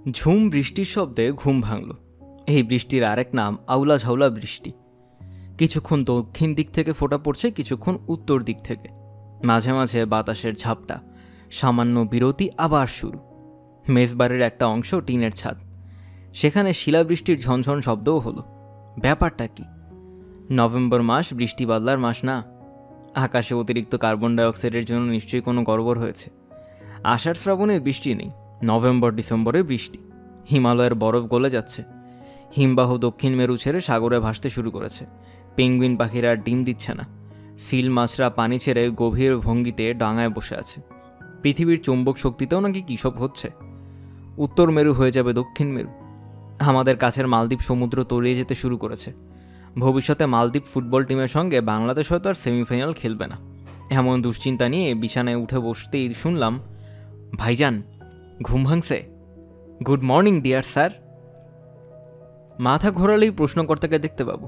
ঝুম বৃষ্টির শব্দে ঘুম ভাঙল। এই বৃষ্টির আরেক নাম আউলা ঝাউলা বৃষ্টি। কিছুক্ষণ দক্ষিণ দিক থেকে ফোঁটা পড়ছে, কিছুক্ষণ উত্তর দিক থেকে। মাঝে মাঝে বাতাসের ঝাপটা, সামান্য বিরতি, আবার শুরু। মেজবাড়ির একটা অংশ টিনের ছাদ, সেখানে শিলাবৃষ্টির ঝনঝন শব্দও হলো। ব্যাপারটা কি? নভেম্বর মাস বৃষ্টি বাদলার মাস না? আকাশে অতিরিক্ত কার্বন ডাইঅক্সাইডের জন্য নিশ্চয়ই কোনো গড়বড় হয়েছে। আষাঢ় শ্রাবণের বৃষ্টি নেই, নভেম্বর ডিসেম্বরে বৃষ্টি। হিমালয়ের বরফ গলে যাচ্ছে, হিমবাহ দক্ষিণ মেরু ছেড়ে সাগরে ভাসতে শুরু করেছে। পেঙ্গুইন পাখিরা ডিম দিচ্ছে না, সিল মাছরা পানি ছেড়ে গভীর ভঙ্গিতে ডাঙায় বসে আছে। পৃথিবীর চৌম্বক শক্তিতেও নাকি কী সব হচ্ছে। উত্তর মেরু হয়ে যাবে দক্ষিণ মেরু। আমাদের কাছের মালদ্বীপ সমুদ্র তলিয়ে যেতে শুরু করেছে। ভবিষ্যতে মালদ্বীপ ফুটবল টিমের সঙ্গে বাংলাদেশ হয়তো আর সেমিফাইনাল খেলবে না। এমন দুশ্চিন্তা নিয়ে বিছানায় উঠে বসতেই শুনলাম, ভাইজান ঘুম ভাঙছে? Good morning dear sir. মাথা ঘোরালেই প্রশ্নকর্তাকে দেখতে পাবো।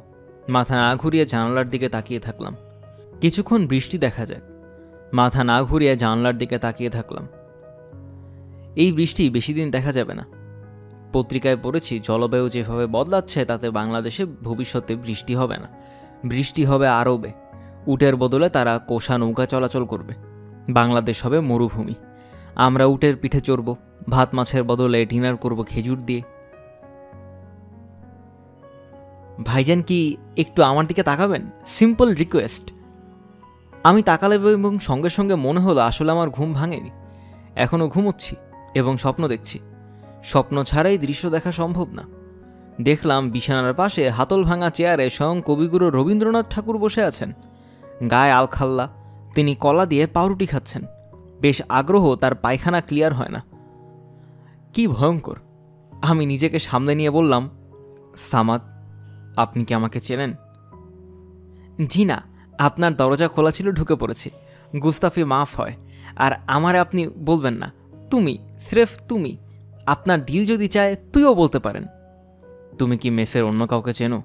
মাথা না ঘুরিয়ে জানালার দিকে তাকিয়ে থাকলাম। কিছুক্ষণ বৃষ্টি দেখা যাক। মাথা না ঘুরিয়ে জানলার দিকে তাকিয়ে থাকলাম। এই বৃষ্টি বেশি দিন দেখা যাবে না। পত্রিকায় পড়েছি জলবায়ু যেভাবে বদলাচ্ছে তাতে বাংলাদেশে ভবিষ্যতে বৃষ্টি হবে না, বৃষ্টি হবে আরবে। উটের বদলে তারা কোষা নৌকা চলাচল করবে। বাংলাদেশ হবে মরুভূমি। আমরা উটের পিঠে চড়ব, ভাত মাছের বদলে ডিনার করব খেজুর দিয়ে। ভাইজান কি একটু আমার দিকে তাকাবেন? Simple request. আমি তাকালে এবং সঙ্গে সঙ্গে মনে হলো আসলে আমার ঘুম ভাঙেনি, এখনও ঘুমোচ্ছি এবং স্বপ্ন দেখছি। স্বপ্ন ছাড়াই দৃশ্য দেখা সম্ভব না। দেখলাম বিছানার পাশে হাতল ভাঙা চেয়ারে স্বয়ং কবিগুরু রবীন্দ্রনাথ ঠাকুর বসে আছেন। গায়ে আলখাল্লা, তিনি কলা দিয়ে পাউরুটি খাচ্ছেন। বেশ আগ্রহ, তার পায়খানা ক্লিয়ার হয় না। কি ভয়ঙ্কর! আমি নিজেকে সামলে নিয়ে বললাম, সামাদ, আপনি কি আমাকে চেনেন? জি না, আপনার দরজা খোলা ছিল, ঢুকে পড়েছি। গুস্তাফি মাফ হয়। আর আমারে আপনি বলবেন না, তুমি, স্রেফ তুমি। আপনার ডিল যদি চায় তুইও বলতে পারেন। তুমি কি মেসের অন্য কাউকে চেনো?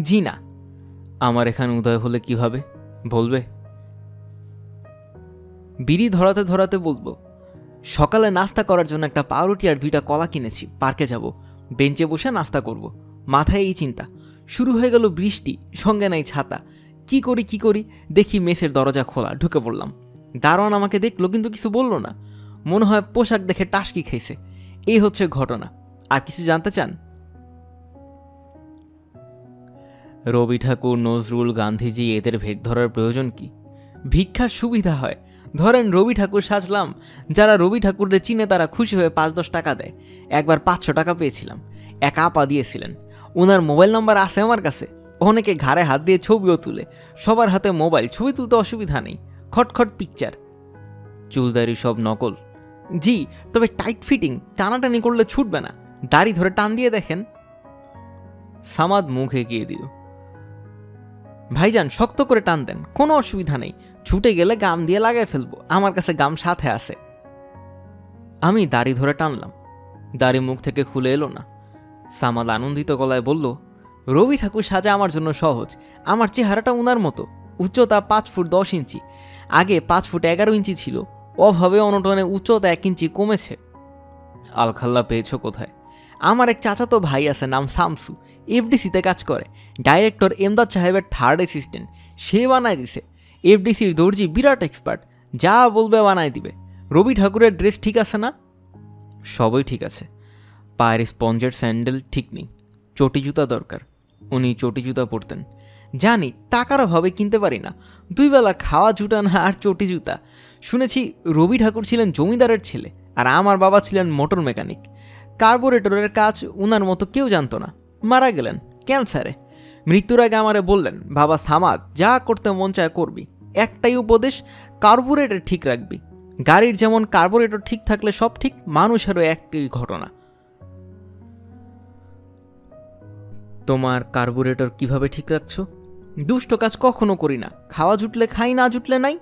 জি না। আমার এখানে উদয় হলে কিভাবে বলবে? বিড়ি ধরাতে ধরাতে বলবো, সকালে নাস্তা করার জন্য একটা পাউরুটি আর 2টা কলা কিনেছি। পার্কে যাব, বেঞ্চে বসে নাস্তা করব। মাথায় এই চিন্তা। শুরু হয়ে গেল বৃষ্টি, সঙ্গে নাই ছাতা। কি করি দেখি মেসের দরজা খোলা, ঢুকে পড়লাম। দারোয়ান আমাকে দেখলো কিন্তু কিছু বলল না। মনে হয় পোশাক দেখে টাসকি খাইছে। এই হচ্ছে ঘটনা। আর কিছু জানতে চান? রবি ঠাকুর, নজরুল, গান্ধীজি, এদের ভেগ ধরার প্রয়োজন কি? ভিক্ষার সুবিধা হয়। ধরেন রবি ঠাকুর সাজলাম। যারা রবি ঠাকুররে চিনে তারা খুশি হয়ে 5-10 টাকা দেয়। একবার 500 টাকা পেয়েছিলাম, এক আপা দিয়েছিলেন। ওনার মোবাইল নাম্বার আছে আমার কাছে। অনেকে ঘাড়ে হাত দিয়ে ছবিও তুলে। সবার হাতে মোবাইল, ছবি তুলতে অসুবিধা নেই। খটখট পিকচার। চুলদারি সব নকল? জি, তবে টাইট ফিটিং, টানাটানি করলে ছুটবে না। দাড়ি ধরে টান দিয়ে দেখেন। সামাদ মুখ এগিয়ে দিল। ভাইজান শক্ত করে টান দেন, কোনো অসুবিধা নেই। ছুটে গেলে গাম দিয়ে লাগাই ফেলবো, আমার কাছে গাম সাথে আছে। আমি দাড়ি ধরে টানলাম, দাড়ি মুখ থেকে খুলে এলো না। সামাদ আনন্দিত গলায় বলল, রবি ঠাকুর সাজা আমার জন্য সহজ। আমার চেহারাটা উনার মতো। উচ্চতা 5 ফুট 10 ইঞ্চি, আগে 5 ফুট 11 ইঞ্চি ছিল। অভাবে অনটনে উচ্চতা 1 ইঞ্চি কমেছে। আলখাল্লা পেয়েছ কোথায়? আমার এক চাচাতো ভাই আছে, নাম শামসু, এফডিসিতে কাজ করে। ডাইরেক্টর এমদাদ সাহেবের 3rd অ্যাসিস্ট্যান্ট। সে বানায় দিছে। এফডিসির দর্জি বিরাট এক্সপার্ট, যা বলবে বানায় দিবে। রবি ঠাকুরের ড্রেস ঠিক আছে না? সবই ঠিক আছে। পায়ের স্পঞ্জের স্যান্ডেল ঠিক নেই, চটি জুতা দরকার। উনি চটি জুতা পরতেন। জানি, টাকার অভাবে কিনতে পারি না। 2 বেলা খাওয়া জুটা না আর চটি জুতা। শুনেছি রবি ঠাকুর ছিলেন জমিদারের ছেলে, আর আমার বাবা ছিলেন মোটর মেকানিক। কার্বোরেটরের কাজ উনার মতো কেউ জানতো না। মারা গেলেন ক্যান্সারে। মৃত্যুর আগে আমারে বললেন, বাবা সামাদ, যা করতে মন চায় করবি। একটাই উপদেশ, কার্বোরেটর ঠিক রাখবি। গাড়ির যেমন কার্বোরেটর ঠিক থাকলে সব ঠিক, মানুষেরও একই ঘটনা। তোমার কার্বোরেটর কিভাবে ঠিক রাখছো? দুষ্ট কাজ কখনো করি না। খাওয়া জুটলে খাই, না জুটলে নাই।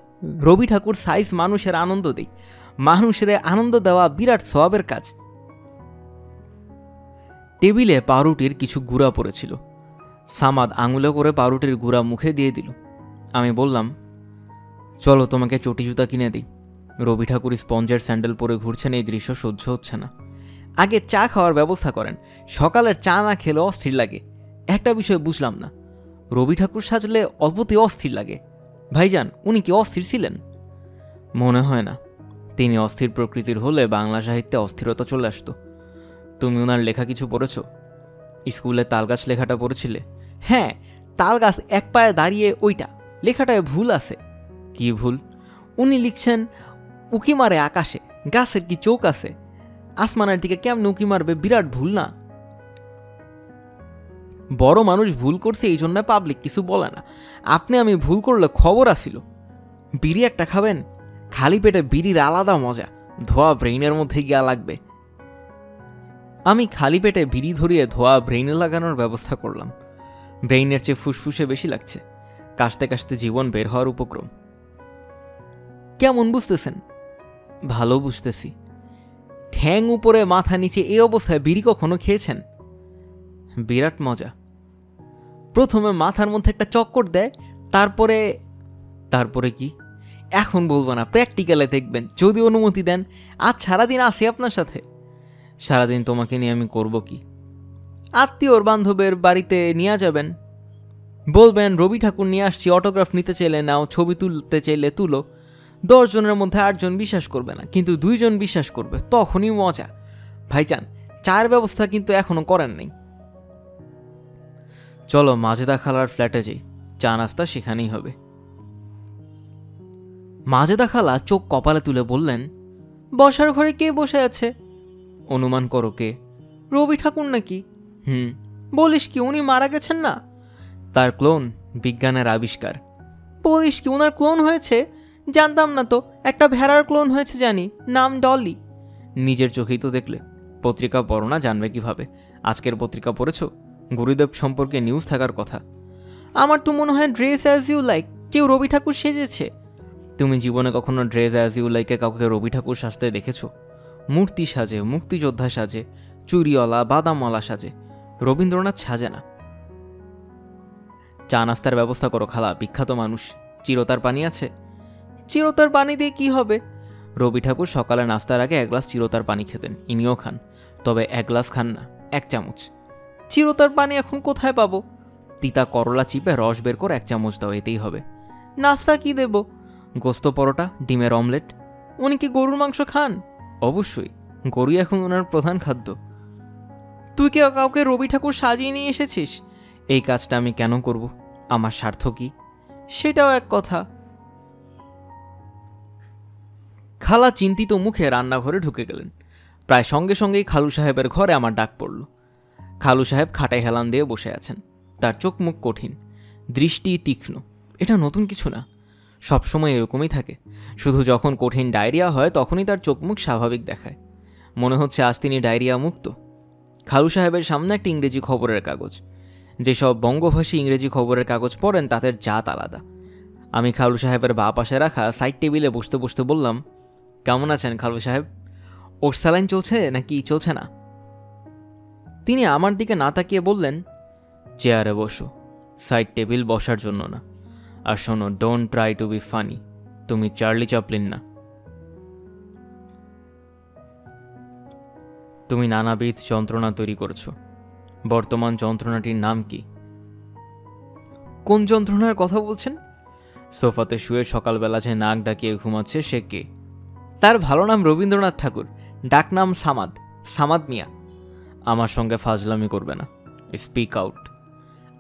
রবি ঠাকুর সাইজ মানুষের আনন্দ দেই। মানুষের আনন্দ দেওয়া বিরাট সওয়াবের কাজ। টেবিলে পাউরুটির কিছু গুঁড়া পড়েছিল। সামাদ আঙুলে করে পাউরুটির গুঁড়া মুখে দিয়ে দিল। আমি বললাম, চলো তোমাকে চটি জুতা কিনে দিই। রবি ঠাকুর স্পঞ্জের স্যান্ডেল পরে ঘুরছেন, এই দৃশ্য সহ্য হচ্ছে না। আগে চা খাওয়ার ব্যবস্থা করেন, সকালের চা না খেলে অস্থির লাগে। একটা বিষয় বুঝলাম না, রবি ঠাকুর সাজলে অল্পতেই অস্থির লাগে। ভাইজান, উনি কি অস্থির ছিলেন? মনে হয় না। তিনি অস্থির প্রকৃতির হলে বাংলা সাহিত্যে অস্থিরতা চলে আসতো। তুমি ওনার লেখা কিছু পড়েছ? স্কুলে তালগাছ লেখাটা পড়েছিলে? হ্যাঁ, তালগাছ এক পায়ে দাঁড়িয়ে, ওইটা লেখাটায় ভুল আছে। কি ভুল? উনি লিখছেন উকি মারে আকাশে, গাছের কি চোখ আছে? আসমানের দিকে কেমন উকি মারবে? বিরাট ভুল না? বড় মানুষ ভুল করছে, এই জন্য পাবলিক কিছু বলে না। আপনি আমি ভুল করলে খবর আসিল। বিড়ি একটা খাবেন? খালি পেটে বিড়ির আলাদা মজা, ধোয়া ব্রেইনের মধ্যে গিয়া লাগবে। আমি খালি পেটে বিড়ি ধরিয়ে ধোয়া ব্রেইনে লাগানোর ব্যবস্থা করলাম। ব্রেইনের চেয়ে ফুসফুসে বেশি লাগছে। কাশতে কাশতে জীবন বের হওয়ার উপক্রম। কেমন বুঝতেছেন? ভালো বুঝতেছি। ঠ্যাং উপরে মাথা নিচে এই অবস্থায় বিড়ি কখনো খেয়েছেন? বিরাট মজা। প্রথমে মাথার মধ্যে একটা চক্কর দেয়, তারপরে কি এখন বলবো না, প্র্যাকটিক্যালে দেখবেন যদি অনুমতি দেন। আজ সারাদিন আসি আপনার সাথে। সারাদিন তোমাকে নিয়ে আমি করব কি? আত্মীয়র বান্ধবের বাড়িতে নিয়ে যাবেন, বলবেন রবি ঠাকুর নিয়ে আসছি, অটোগ্রাফ নিতে চাইলে নাও, ছবি তুলতে চাইলে তুলো। 10 জনের মধ্যে 8 জন বিশ্বাস করবে না, কিন্তু 2 জন বিশ্বাস করবে, তখনই মজা। ভাইজান, চায়ের ব্যবস্থা কিন্তু এখনো করেন নাই। চলো মাজেদা খালার ফ্ল্যাটে যাই, চা নাস্তা সেখানেই হবে। মাজেদা খালা চোখ কপালে তুলে বললেন, বসার ঘরে কে বসে আছে? অনুমান করো কে? রবি ঠাকুর নাকি? বলিস কি, উনি মারা গেছেন না? তার ক্লোন, বিজ্ঞানের আবিষ্কার। বলিস কি, উনার ক্লোন হয়েছে? জানতাম না তো। একটা ভেড়ার ক্লোন হয়েছে জানি, নাম ডলি। নিজের চোখেই তো দেখলে। পত্রিকা পড়ো না, জানবে কিভাবে? আজকের পত্রিকা পড়েছ? গুরুদেব সম্পর্কে নিউজ থাকার কথা। আমার তো মনে হয় ড্রেস অ্যাজ ইউ লাইক কেউ রবি ঠাকুর সেজেছে। তুমি জীবনে কখনো ড্রেস অ্যাজ ইউ লাইকে কাউকে রবি ঠাকুর সাজতে দেখেছ? মূর্তি সাজে, মুক্তিযোদ্ধা সাজে, চুরিওয়ালা বাদামওয়ালা সাজে, রবীন্দ্রনাথ সাজে না। চা নাস্তার ব্যবস্থা করো খালা, বিখ্যাত মানুষ। চিরতার পানি আছে? চিরতার পানি দিয়ে কি হবে? রবি ঠাকুর সকালে নাস্তার আগে 1 গ্লাস চিরতার পানি খেতেন, ইনিও খান। তবে 1 গ্লাস খান না, 1 চামচ। চিরতার পানি এখন কোথায় পাবো? তিতা করলা চিপে রস বের করে 1 চামচ দাও, এতেই হবে। নাস্তা কি দেব? গোস্ত পরোটা, ডিমের অমলেট। উনি কি গরুর মাংস খান? অবশ্যই, গরুই এখন ওনার প্রধান খাদ্য। তুই কি কাউকে রবি ঠাকুর সাজিয়ে নিয়ে এসেছিস? এই কাজটা আমি কেন করব? আমার স্বার্থ কি? সেটাও এক কথা। খালা চিন্তিত মুখে রান্নাঘরে ঢুকে গেলেন। প্রায় সঙ্গে সঙ্গেই খালু সাহেবের ঘরে আমার ডাক পড়ল। খালু সাহেব খাটায় হেলান দিয়ে বসে আছেন। তার চোখ মুখ কঠিন, দৃষ্টি তীক্ষ্ণ। এটা নতুন কিছু না, সবসময় এরকমই থাকে। শুধু যখন কঠিন ডায়রিয়া হয় তখনই তার চোখ মুখ স্বাভাবিক দেখায়। মনে হচ্ছে আজ তিনি ডায়রিয়া মুক্ত। খালু সাহেবের সামনে একটা ইংরেজি খবরের কাগজ। যেসব বঙ্গভাষী ইংরেজি খবরের কাগজ পড়েন তাদের জাত আলাদা। আমি খালু সাহেবের বাঁ পাশে রাখা সাইড টেবিলে বসতে বসতে বললাম, কেমন আছেন খালু সাহেব? ওর স্যালাইন চলছে নাকি চলছে না? তিনি আমার দিকে না তাকিয়ে বললেন, চেয়ারে বসো, সাইড টেবিল বসার জন্য না। আর শোনো, don't try to be funny. তুমি চার্লি চ্যাপলিন না। তুমি নানাবিধ যন্ত্রণা তৈরি করেছো। বর্তমান যন্ত্রণাটির নাম কি? কোন যন্ত্রণার কথা বলছেন? সোফাতে শুয়ে সকালবেলা যে নাক ডাকিয়ে ঘুমাচ্ছে সে কে? তার ভালো নাম রবীন্দ্রনাথ ঠাকুর, ডাক নাম সামাদ, সামাদ মিয়া। আমার সঙ্গে ফাজলামি করবে না, স্পিক আউট।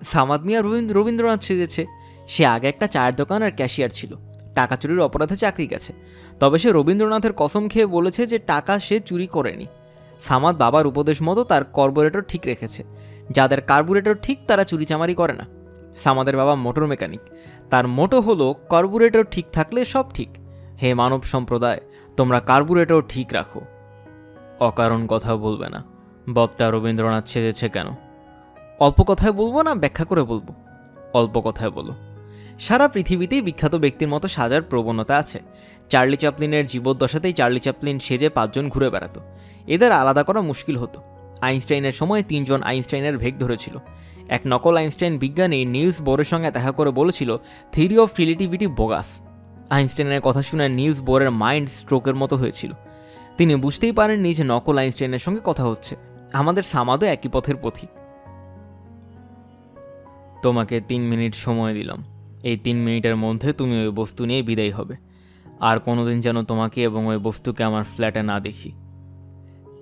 সামাদ মিয়া রবীন্দ্রনাথ সেজেছে। সে আগে একটা চায়ের দোকান আর ক্যাশিয়ার ছিল, টাকা চুরির অপরাধে চাকরি গেছে। তবে সে রবীন্দ্রনাথের কসম খেয়ে বলেছে যে টাকা সে চুরি করেনি। সামাদ বাবার উপদেশ মতো তার কার্বুরেটর ঠিক রেখেছে। যাদের কার্বুরেটর ঠিক তারা চুরিচামারি করে না। সামাদের বাবা মোটর মেকানিক। তার মোটো হলো কার্বুরেটর ঠিক থাকলে সব ঠিক। হে মানব সম্প্রদায়, তোমরা কার্বুরেটর ঠিক রাখো। অকারণ কথা বলবে না। বদটা রবীন্দ্রনাথ সেজেছে কেন? অল্প কথায় বলবো না ব্যাখ্যা করে বলবো? অল্প কথায় বলো। সারা পৃথিবীতেই বিখ্যাত ব্যক্তির মতো সাজার প্রবণতা আছে। চার্লি চ্যাপলিনের জীবদ্দশাতেই চার্লি চ্যাপলিন সেজে 5 জন ঘুরে বেড়াতো। এদের আলাদা করা মুশকিল হতো। আইনস্টাইনের সময় 3 জন আইনস্টাইনের ভেগ ধরেছিল। এক নকল আইনস্টাইন বিজ্ঞানী নিলস বোরের সঙ্গে দেখা করে বলেছিল থিওরি অফ রিলেটিভিটি বোগাস। আইনস্টাইনের কথা শুনে নিলস বোরের মাইন্ড স্ট্রোকের মতো হয়েছিল। তিনি বুঝতেই পারেননি যে নকল আইনস্টাইনের সঙ্গে কথা হচ্ছে। আমাদের সামাদও একই পথের পথিক। তোমাকে 3 মিনিট সময় দিলাম। এই 3 মিনিটের মধ্যে তুমি ওই বস্তু নিয়ে বিদায় হবে। আর কোনোদিন যেন তোমাকে এবং ওই বস্তুকে আমার ফ্ল্যাটে না দেখি।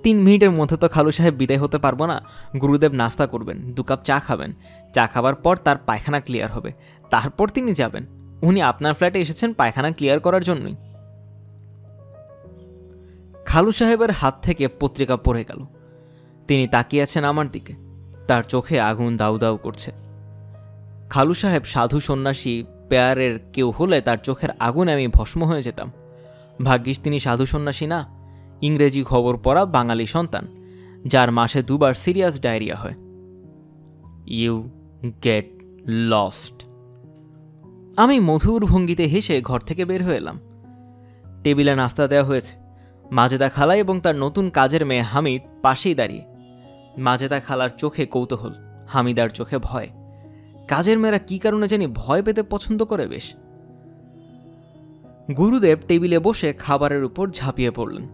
3 মিনিটের মধ্যে তো খালু সাহেব বিদায় হতে পারবো না। গুরুদেব নাস্তা করবেন, 2 কাপ চা খাবেন। চা খাবার পর তার পায়খানা ক্লিয়ার হবে, তারপর তিনি যাবেন। উনি আপনার ফ্ল্যাটে এসেছেন পায়খানা ক্লিয়ার করার জন্যই। খালু সাহেবের হাত থেকে পত্রিকা পড়ে গেল। তিনি তাকিয়ে আছেন আমার দিকে, তার চোখে আগুন দাউ দাউ করছে। খালু সাহেব সাধু সন্ন্যাসী পেয়ারের কেউ হলে তার চোখের আগুনে আমি ভস্ম হয়ে যেতাম। ভাগ্যিস তিনি সাধু সন্ন্যাসী না, ইংরেজি খবর পড়া বাঙালি সন্তান, যার মাসে 2 বার সিরিয়াস ডায়রিয়া হয়। You get lost. আমি মধুর ভঙ্গিতে হেসে ঘর থেকে বের হয়ে এলাম। টেবিলে নাস্তা দেওয়া হয়েছে। মাজেদা খালা এবং তার নতুন কাজের মেয়ে হামিদ পাশেই দাঁড়িয়ে। মাজেদা খালার চোখে কৌতূহল, হামিদার চোখে ভয়। কাজের মেয়েরা কি কারণে জানি ভয় পেতে পছন্দ করে বেশ। গুরুদেব টেবিলে বসে খাবারের উপর ঝাঁপিয়ে পড়লেন।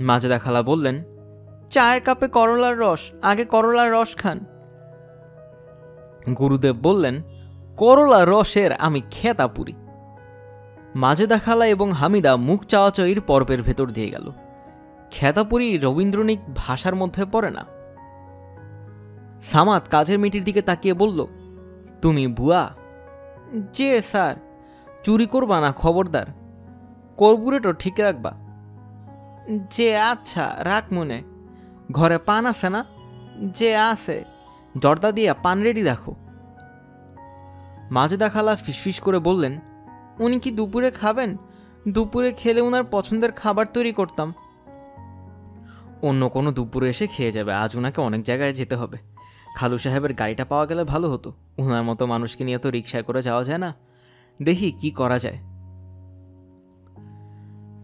মাজেদা খালা বললেন, চায়ের কাপে করলার রস, আগে করলার রস খান। গুরুদেব বললেন, করলা রসের আমি খেতা পুরি। মাজেদা খালা এবং হামিদা মুখ চাওয়াচাওয়ির পর্বের ভেতর দিয়ে গেল। খেতাপুরি রবীন্দ্রনিক ভাষার মধ্যে পড়ে না। সামাদ কাজের মেয়েটির দিকে তাকিয়ে বলল, তুমি বুয়া? যে স্যার। চুরি করবা না খবরদার, কর্পোরেটর ঠিক রাখবা। যে আচ্ছা রাখ মনে। ঘরে পান আছে না? যে আছে, জর্দা দিয়া পান রেডি দেখো। মাজেদা খালা ফিসফিস করে বললেন, উনি কি দুপুরে খাবেন? দুপুরে খেলে ওনার পছন্দের খাবার তৈরি করতাম। অন্য কোনো দুপুরে এসে খেয়ে যাবে, আজ ওনাকে অনেক জায়গায় যেতে হবে। খালু সাহেবের গাড়িটা পাওয়া গেলে ভালো হতো। ওনার মতো মানুষকে নিয়ে তো রিক্সায় করে যাওয়া যায় না। দেখি কি করা যায়।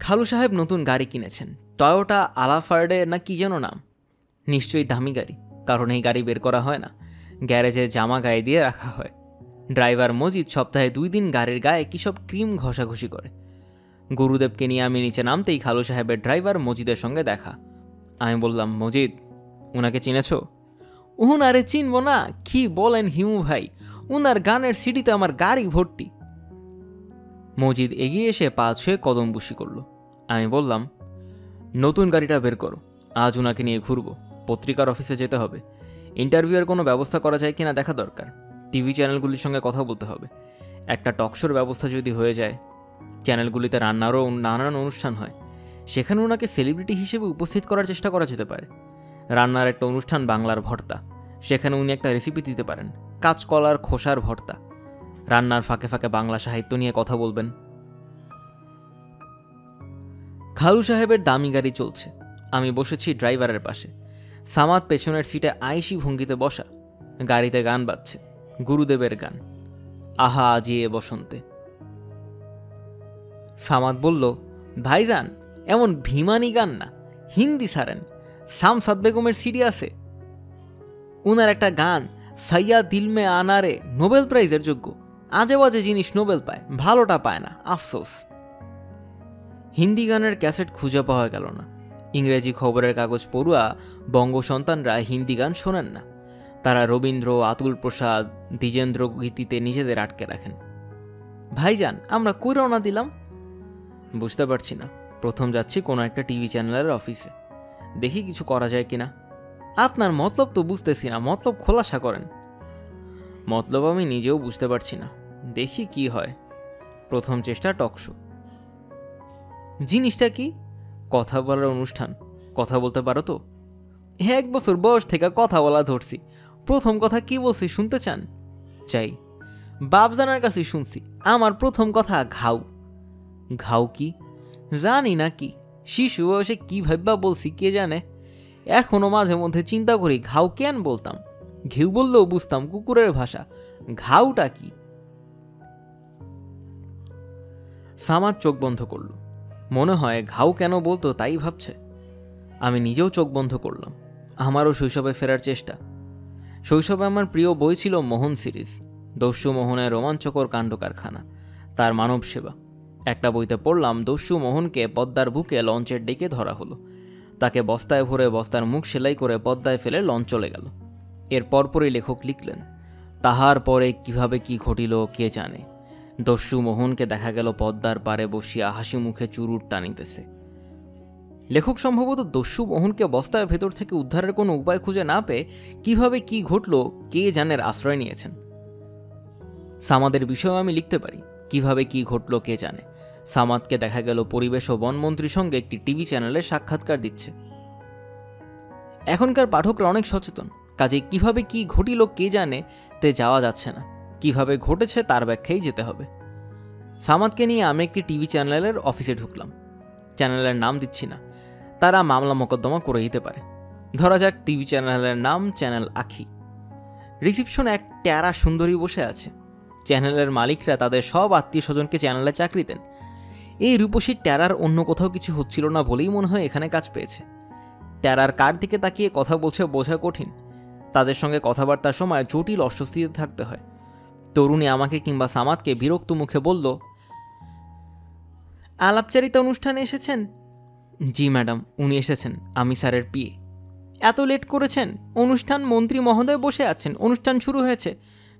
খালু সাহেব নতুন গাড়ি কিনেছেন, টয়োটা আলাফার্ডে না কি যেন নাম। নিশ্চয়ই দামি গাড়ি, কারণ এই গাড়ি বের করা হয় না, গ্যারেজে জামা গায়ে দিয়ে রাখা হয়। ড্রাইভার মজিদ সপ্তাহে 2 দিন গাড়ির গায়ে কী সব ক্রিম ঘষাঘষি করে। গুরুদেবকে নিয়ে আমি নিচে নামতেই খালু সাহেবের ড্রাইভার মজিদের সঙ্গে দেখা। আমি বললাম, মজিদ, উনাকে চিনেছ? উনারে চিনব না? কি বলেন হিমু ভাই, উনার গানের সিডিতে আমার গাড়ি ভর্তি। মজিদ এগিয়ে এসে পা ছুঁয়ে কদম বুশি করল। আমি বললাম, নতুন গাড়িটা বের করো, আজ উনাকে নিয়ে ঘুরবো। পত্রিকার অফিসে যেতে হবে, ইন্টারভিউয়ের কোনো ব্যবস্থা করা যায় কিনা দেখা দরকার। টিভি চ্যানেলগুলির সঙ্গে কথা বলতে হবে। একটা টকশোর ব্যবস্থা যদি হয়ে যায়। চ্যানেলগুলিতে রান্নারও নানান অনুষ্ঠান হয়, সেখানে ওনাকে সেলিব্রিটি হিসেবে উপস্থিত করার চেষ্টা করা যেতে পারে। রান্নার একটা অনুষ্ঠান বাংলার ভর্তা, সেখানে উনি একটা রেসিপি দিতে পারেন, কাঁচকলার খোসার ভর্তা। রান্নার ফাঁকে ফাঁকে বাংলা সাহিত্য নিয়ে কথা বলবেন। খালু সাহেবের দামি গাড়ি চলছে, আমি বসেছি ড্রাইভারের পাশে। সামাদ পেছনের সিটে আয়েশি ভঙ্গিতে বসা। গাড়িতে গান বাজছে, গুরুদেবের গান, আহা আজিয়ে বসন্তে। সামাদ বলল, ভাইজান, এমন ভিমানি গান না, হিন্দি ছাড়েন। শামসাদ বেগমের সিডি আছে, উনার একটা গান সাইয়া দিল মে আনারে নোবেল প্রাইজের যোগ্য। আজে বাজে জিনিস নোবেল পায়, ভালোটা পায় না, আফসোস। হিন্দি গানের ক্যাসেট খুঁজে পাওয়া গেল না। ইংরেজি খবরের কাগজ পড়ুয়া বঙ্গ সন্তানরা হিন্দি গান শোনেন না। তারা রবীন্দ্র, আতুল প্রসাদ, দ্বিজেন্দ্র গীতিতে নিজেদের আটকে রাখেন। ভাইজান, আমরা কই রওনা দিলাম? বুঝতে পারছি না। প্রথম যাচ্ছি কোনো একটা টিভি চ্যানেলের অফিসে, দেখি কিছু করা যায় কিনা। আপনার মতলব তো বুঝতেছি না, মতলব খোলাসা করেন। মতলব আমি নিজেও বুঝতে পারছি না, দেখি কি হয়। প্রথম চেষ্টা টকশো। জিনিসটা কি? কথা বলার অনুষ্ঠান। কথা বলতে পারো তো? 1 বছর বয়স থেকে কথা বলা ধরছি, প্রথম কথা কি বলছি শুনতে চান? চাই। বাপজানার কাছে শুনছি আমার প্রথম কথা ঘাউ। ঘাউ কি জানি না কি, শিশু বয়সে কি ভাববা বলছি কে জানে। এখনো মাঝে মধ্যে চিন্তা করি ঘাউ কেন বলতাম। ঘিউ বললেও বুঝতাম কুকুরের ভাষা, ঘাউটা কি? সামাদ চোখ বন্ধ করল, মনে হয় ঘাউ কেন বলতো তাই ভাবছে। আমি নিজেও চোখ বন্ধ করলাম। আমারও শৈশবে ফেরার চেষ্টা। শৈশবে আমার প্রিয় বই ছিল মোহন সিরিজ, দস্যু মোহনের রোমাঞ্চকর কাণ্ড কারখানা, তার মানব সেবা। একটা বইতে পড়লাম দস্যু মোহনকে পদ্মার বুকে লঞ্চের ডেকে ধরা হলো, তাকে বস্তায় ভরে বস্তার মুখ সেলাই করে পদ্মায় ফেলে লঞ্চ চলে গেল। এর পরপরই লেখক লিখলেন, তাহার পরে কিভাবে কি ঘটিল কে জানে। দস্যু মোহনকে দেখা গেল পদ্মার পারে বসিয়া হাসি মুখে চুরুট টানিতেছে। লেখক সম্ভবত দস্যু মোহনকে বস্তার ভেতর থেকে উদ্ধারের কোনো উপায় খুঁজে না পেয়ে কিভাবে কি ঘটল কে জানের আশ্রয় নিয়েছেন। সামাদের বিষয়েও আমি লিখতে পারি, কিভাবে কি ঘটল কে জানে। সামাদকে দেখা গেল পরিবেশ ও বনমন্ত্রীর সঙ্গে একটি টিভি চ্যানেলে সাক্ষাৎকার দিচ্ছে। এখনকার পাঠকরা অনেক সচেতন, কাজে কিভাবে কি ঘটিল কে জানে তে যাওয়া যাচ্ছে না, কিভাবে ঘটেছে তার ব্যাখ্যাই যেতে হবে। সামাদকে নিয়ে আমি একটি টিভি চ্যানেলের অফিসে ঢুকলাম। চ্যানেলের নাম দিচ্ছি না, তারা মামলা মোকদ্দমা করে দিতে পারে। ধরা যাক টিভি চ্যানেলের নাম চ্যানেল আখি। রিসিপশনে এক ট্যারা সুন্দরী বসে আছে। চ্যানেলের মালিকরা তাদের সব আত্মীয় স্বজনকে চ্যানেলে চাকরি দেন। এই রূপসী ট্যারার অন্য কোথাও কিছু হচ্ছিল না বলেই মনে হয় এখানে কাজ পেয়েছে। ট্যারার কার দিকে তাকিয়ে কথা বলছে বোঝা কঠিন। তাদের সঙ্গে কথাবার্তার সময় জটিল অস্বস্তিতে থাকতে হয়। তরুণী আমাকে কিংবা সামাদকে বিরক্ত মুখে বলল, আলাপচারিতা অনুষ্ঠানে এসেছেন? জি ম্যাডাম, উনি এসেছেন, আমি স্যারের পিএ। এত লেট করেছেন? অনুষ্ঠান মন্ত্রী মহোদয় বসে আছেন, অনুষ্ঠান শুরু হয়েছে,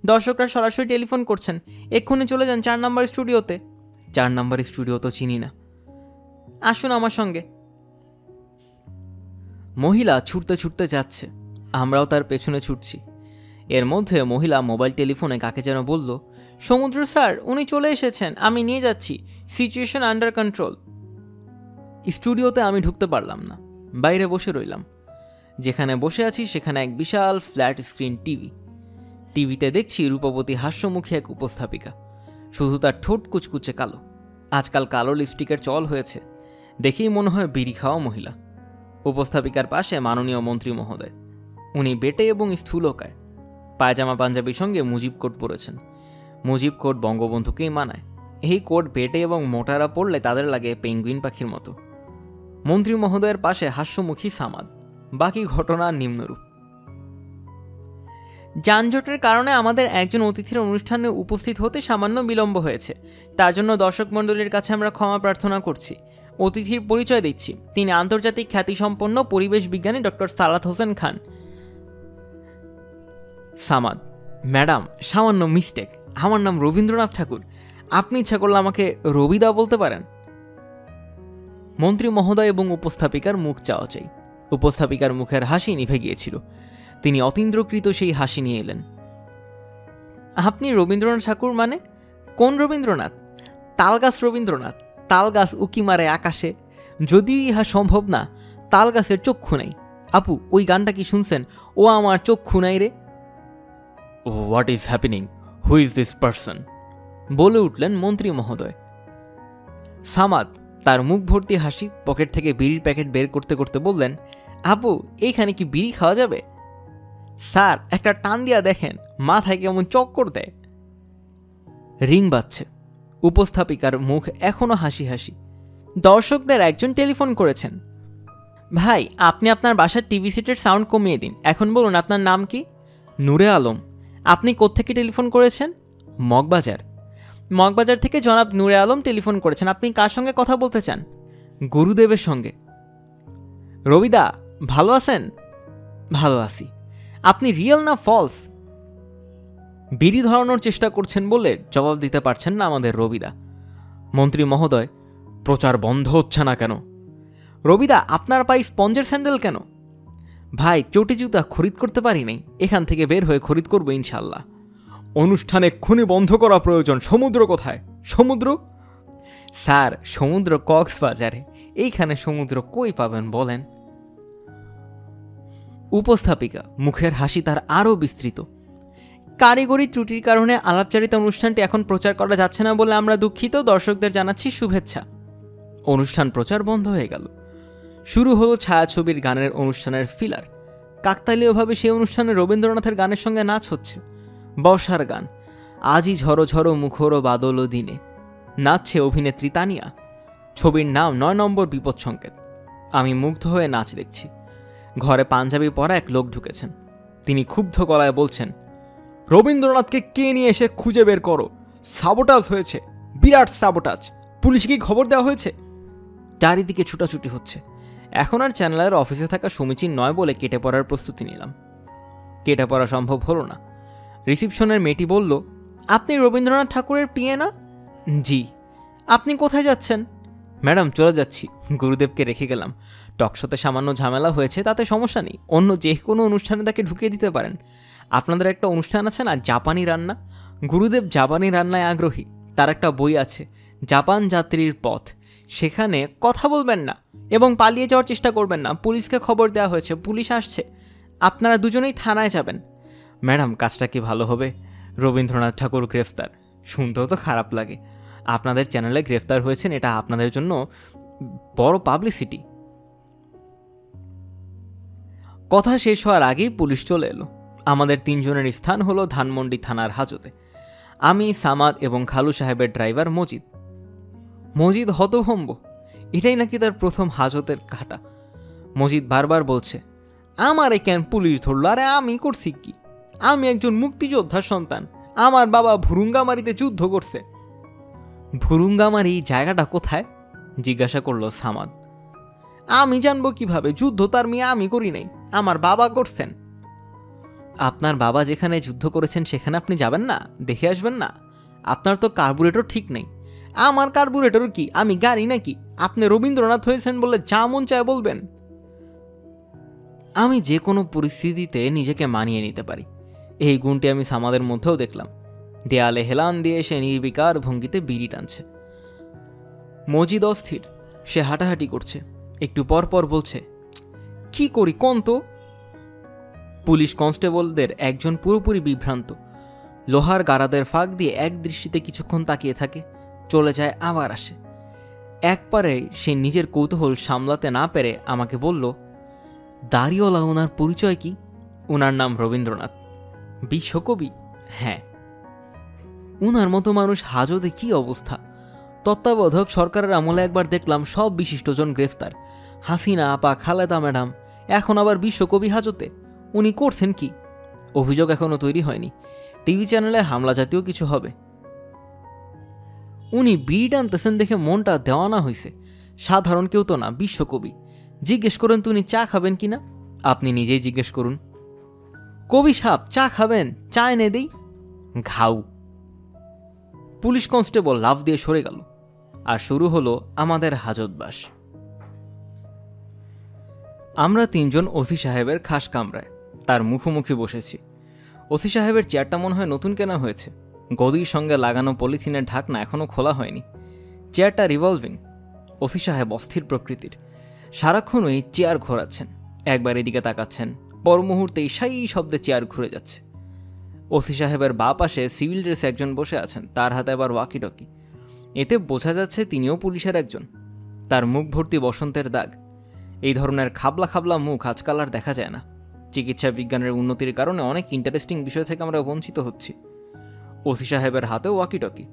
দর্শকরা সরাসরি টেলিফোন করছেন, এক্ষুনি চলে যান 4 নম্বর স্টুডিওতে। 4 নম্বর স্টুডিও তো চিনি না, আসুন আমার সঙ্গে। মহিলা ছুটতে ছুটতে যাচ্ছে, আমরাও তার পেছনে ছুটছি। এর মধ্যে মহিলা মোবাইল টেলিফোনে কাকে যেন বলল, সমুদ্র স্যার উনি চলে এসেছেন, আমি নিয়ে যাচ্ছি, সিচুয়েশন আন্ডার কন্ট্রোল। স্টুডিওতে আমি ঢুকতে পারলাম না, বাইরে বসে রইলাম। যেখানে বসে আছি সেখানে এক বিশাল ফ্ল্যাট স্ক্রিন টিভি। টিভিতে দেখছি রূপবতী হাস্যমুখী এক উপস্থাপিকা, শুধু তার ঠোঁট কুচকুচে কালো। আজকাল কালো লিপস্টিকের চল হয়েছে, দেখেই মনে হয় বিড়ি খাওয়া মহিলা। উপস্থাপিকার পাশে মাননীয় মন্ত্রী মহোদয়। উনি বেটে এবং স্থূলকায়, পায়জামা পাঞ্জাবির সঙ্গে মুজিব কোট পরেছেন। মুজিব কোট বঙ্গবন্ধুকেই মানায়। এই কোট বেটে এবং মোটারা পরলে তাদের লাগে পেঙ্গুইন পাখির মতো। মন্ত্রী মহোদয়ের পাশে হাস্যমুখী সামাদ। বাকি ঘটনা নিম্নরূপ। যানজটের কারণে আমাদের একজন অতিথির অনুষ্ঠানে উপস্থিত হতে সামান্য বিলম্ব হয়েছে, তার জন্য দর্শক মণ্ডলীর কাছে আমরা ক্ষমা প্রার্থনা করছি। অতিথির পরিচয় দিচ্ছি, তিনি আন্তর্জাতিক খ্যাতিসম্পন্ন পরিবেশ বিজ্ঞানী ডক্টর সালাত হোসেন খান। সামাদ, ম্যাডাম সামান্য মিস্টেক, আমার নাম রবীন্দ্রনাথ ঠাকুর, আপনি ইচ্ছা করলে আমাকে রবিদা বলতে পারেন। মন্ত্রী মহোদয় এবং উপস্থাপিকার মুখ চাওয়া চাই। উপস্থাপিকার মুখের হাসি নিভে গিয়েছিল, তিনি অতীন্দ্রকৃত সেই হাসি নিয়ে এলেন। আপনি রবীন্দ্রনাথ ঠাকুর মানে? কোন রবীন্দ্রনাথ? তালগাছ রবীন্দ্রনাথ। তালগাছ উকি মারে আকাশে, যদিও ইহা সম্ভব না, তালগাছের চক্ষু নাই। আপু ওই গানটা কি শুনছেন? ও আমার চক্ষু নাই রে। What is happening, who is this person, বলে উঠলেন মন্ত্রী মহোদয়। সামাদ তার মুখ ভর্তি হাসি পকেট থেকে বিড়ির প্যাকেট বের করতে করতে বললেন, আপু এইখানে কি বিড়ি খাওয়া যাবে? স্যার একটা টান দিয়া দেখেন, মাথায় কেমন চক্কর দেয়। রিং বাজছে। উপস্থাপিকার মুখ এখনো হাসি হাসি। দর্শকদের একজন টেলিফোন করেছেন। ভাই আপনি আপনার বাসার টিভি সেটের সাউন্ড কমিয়ে দিন। এখন বলুন আপনার নাম কি? নূরে আলম। আপনি কোত্থেকে টেলিফোন করেছেন? মগবাজার। মগবাজার থেকে জনাব নূরে আলম টেলিফোন করেছেন। আপনি কার সঙ্গে কথা বলতে চান? গুরুদেবের সঙ্গে। রবিদা ভালো আছেন? ভালো আছি। আপনি রিয়েল না ফলস? বিড়ি ধরানোর চেষ্টা করছেন বলে জবাব দিতে পারছেন না আমাদের রবিদা। মন্ত্রী মহোদয়, প্রচার বন্ধ হচ্ছে না কেন? রবিদা আপনার পায়ে স্পঞ্জের স্যান্ডেল কেন? ভাই চটি জুতা খরিদ করতে পারি নাই, এখান থেকে বের হয়ে খরিদ করবো ইনশাল্লাহ। অনুষ্ঠান এক্ষুনি বন্ধ করা প্রয়োজন। সমুদ্র কোথায়? সমুদ্র? স্যার সমুদ্র কক্সবাজারে, এইখানে সমুদ্র কই পাবেন বলেন? উপস্থাপিকা মুখের হাসি তার আরও বিস্তৃত। কারিগরি ত্রুটির কারণে আলাপচারিতা অনুষ্ঠানটি এখন প্রচার করা যাচ্ছে না বলে আমরা দুঃখিত। দর্শকদের জানাচ্ছি শুভেচ্ছা। অনুষ্ঠান প্রচার বন্ধ হয়ে গেল। শুরু হলো ছায়াছবির গানের অনুষ্ঠানের ফিলার। কাকতালীয়ভাবে সেই অনুষ্ঠানে রবীন্দ্রনাথের গানের সঙ্গে নাচ হচ্ছে। বর্ষার গান, আজই ঝড়ো ঝড়ো মুখর বাদল দিনে, নাচছে অভিনেত্রী তানিয়া। ছবির নাম 9 নম্বর বিপদ সংকেত। আমি মুগ্ধ হয়ে নাচ দেখছি। ঘরে পাঞ্জাবি পরা এক লোক ঢুকেছেন। তিনি ক্ষুব্ধ গলায় বলছেন, রবীন্দ্রনাথকে কে নিয়ে এসে খুঁজে বের করো, সাবোটাজ হয়েছে, বিরাট সাবোটাজ, পুলিশকে খবর দেওয়া হয়েছে। চারিদিকে ছুটাছুটি হচ্ছে। এখন আর চ্যানেলের অফিসে থাকা সমীচীন নয় বলে কেটে পড়ার প্রস্তুতি নিলাম। কেটে পড়া সম্ভব হলো না। রিসিপশনের মেয়েটি বলল, আপনি রবীন্দ্রনাথ ঠাকুরের পিয়ে না? জি। আপনি কোথায় যাচ্ছেন? ম্যাডাম, চলে যাচ্ছি, গুরুদেবকে রেখে গেলাম। টকশোতে সামান্য ঝামেলা হয়েছে, তাতে সমস্যা নেই, অন্য যে কোনো অনুষ্ঠানে তাকে ঢুকিয়ে দিতে পারেন। আপনাদের একটা অনুষ্ঠান আছে না, জাপানি রান্না? গুরুদেব জাপানি রান্নায় আগ্রহী। তার একটা বই আছে, জাপান যাত্রীর পথ। সেখানে কথা বলবেন না এবং পালিয়ে যাওয়ার চেষ্টা করবেন না। পুলিশকে খবর দেওয়া হয়েছে, পুলিশ আসছে, আপনারা দুজনেই থানায় যাবেন। ম্যাডাম, কাজটা কি ভালো হবে? রবীন্দ্রনাথ ঠাকুর গ্রেফতার, শুনতেও তো খারাপ লাগে। আপনাদের চ্যানেলে গ্রেফতার হয়েছেন, এটা আপনাদের জন্য বড় পাবলিসিটি। কথা শেষ হওয়ার আগেই পুলিশ চলে এলো। আমাদের তিনজনের স্থান হলো ধানমন্ডি থানার হাজতে। আমি, সামাদ এবং খালু সাহেবের ড্রাইভার মজিদ। মজিদ হতভম্ব, এটাই নাকি তার প্রথম হাজতের ঘাটা। মজিদ বারবার বলছে, আমারে কেন পুলিশ ধরলো? আরে আমি করছি কি? আমি একজন মুক্তিযোদ্ধার সন্তান, আমার বাবা ভুরুঙ্গামারিতে যুদ্ধ করছে। ভুরুঙ্গামারি জায়গাটা কোথায়? জিজ্ঞাসা করলো সামাদ। আমি জানবো কিভাবে? যুদ্ধ তার মেয়ে আমি করি নাই, আমার বাবা করছেন। আপনার বাবা যেখানে যুদ্ধ করেছেন সেখানে আপনি যাবেন না, দেখে আসবেন না? আপনার তো কার্বুরেটর ঠিক নেই। আমার কার্বুরেটর কি? আমি গাড়ি নাকি? আপনি রবীন্দ্রনাথ হয়েছেন বলে যা মন চায় বলবেন। আমি যে কোনো পরিস্থিতিতে নিজেকে মানিয়ে নিতে পারি, এই গুণটি আমি সামাদের মধ্যেও দেখলাম। দেয়ালে হেলান দিয়ে সে নির্বিকার ভঙ্গিতে বিড়ি টানছে। মজিদ অস্থির, সে হাঁটাহাঁটি করছে, একটু পর পর বলছে, কি করি কোন তো? পুলিশ কনস্টেবলদের একজন পুরোপুরি বিভ্রান্ত। লোহার গারাদের ফাঁক দিয়ে এক দৃষ্টিতে কিছুক্ষণ তাকিয়ে থাকে, চলে যায়, আবার আসে। একবারে সে নিজের কৌতূহল সামলাতে না পেরে আমাকে বলল, দাড়িওয়ালা ওনার পরিচয় কি? ওনার নাম রবীন্দ্রনাথ। বিশ্বকবি? হ্যাঁ। উনার মতো মানুষ হাজতে কি অবস্থা? তত্ত্বাবধায়ক সরকারের আমলে একবার দেখলাম সব বিশিষ্টজন গ্রেফতার, হাসিনা আপা, খালেদা ম্যাডাম, এখন আবার বিশ্বকবি হাজতে। উনি করছেন কি? অভিযোগ এখনো তৈরি হয়নি, টিভি চ্যানেলে হামলা জাতীয় কিছু হবে। উনি বিড়ি টানতেছেন দেখে মনটা দেওয়ানা হয়েছে। সাধারণ কেউ তো না, বিশ্বকবি। জিজ্ঞেস করেন তো উনি চা খাবেন কিনা? আপনি নিজেই জিজ্ঞেস করুন। কবি সাহেব, চা খাবেন? চা এনে দেই। ঘাউ। পুলিশ কনস্টেবল লাফ দিয়ে সরে গেল, আর শুরু হলো আমাদের হাজতবাস। আমরা তিনজন ওসি সাহেবের খাস কামরায় তার মুখোমুখি বসেছি। ওসি সাহেবের চেয়ারটা মনে হয় নতুন কেনা হয়েছে, গদির সঙ্গে লাগানো পলিথিনের ঢাকনা এখনও খোলা হয়নি। চেয়ারটা রিভলভিং। ওসি সাহেব অস্থির প্রকৃতির, সারাক্ষণই চেয়ার ঘোরাচ্ছেন, একবার এদিকে তাকাচ্ছেন, পর মুহূর্তেই সাই শব্দে চেয়ার ঘুরে যাচ্ছে। ওসি সাহেবের বাঁ পাশে সিভিল ড্রেসে একজন বসে আছেন, তার হাতে আবার ওয়াকিটকি। এতে বোঝা যাচ্ছে তিনিও পুলিশের একজন। তার মুখ ভর্তি বসন্তের দাগ। এই ধরনের খাবলা খাবলা মুখ আজকাল আর দেখা যায় না। চিকিৎসা বিজ্ঞানের উন্নতির কারণে অনেক ইন্টারেস্টিং বিষয় থেকে আমরা বঞ্চিত হচ্ছি। ওসি সাহেবের হাতেও ওয়াকিটকি।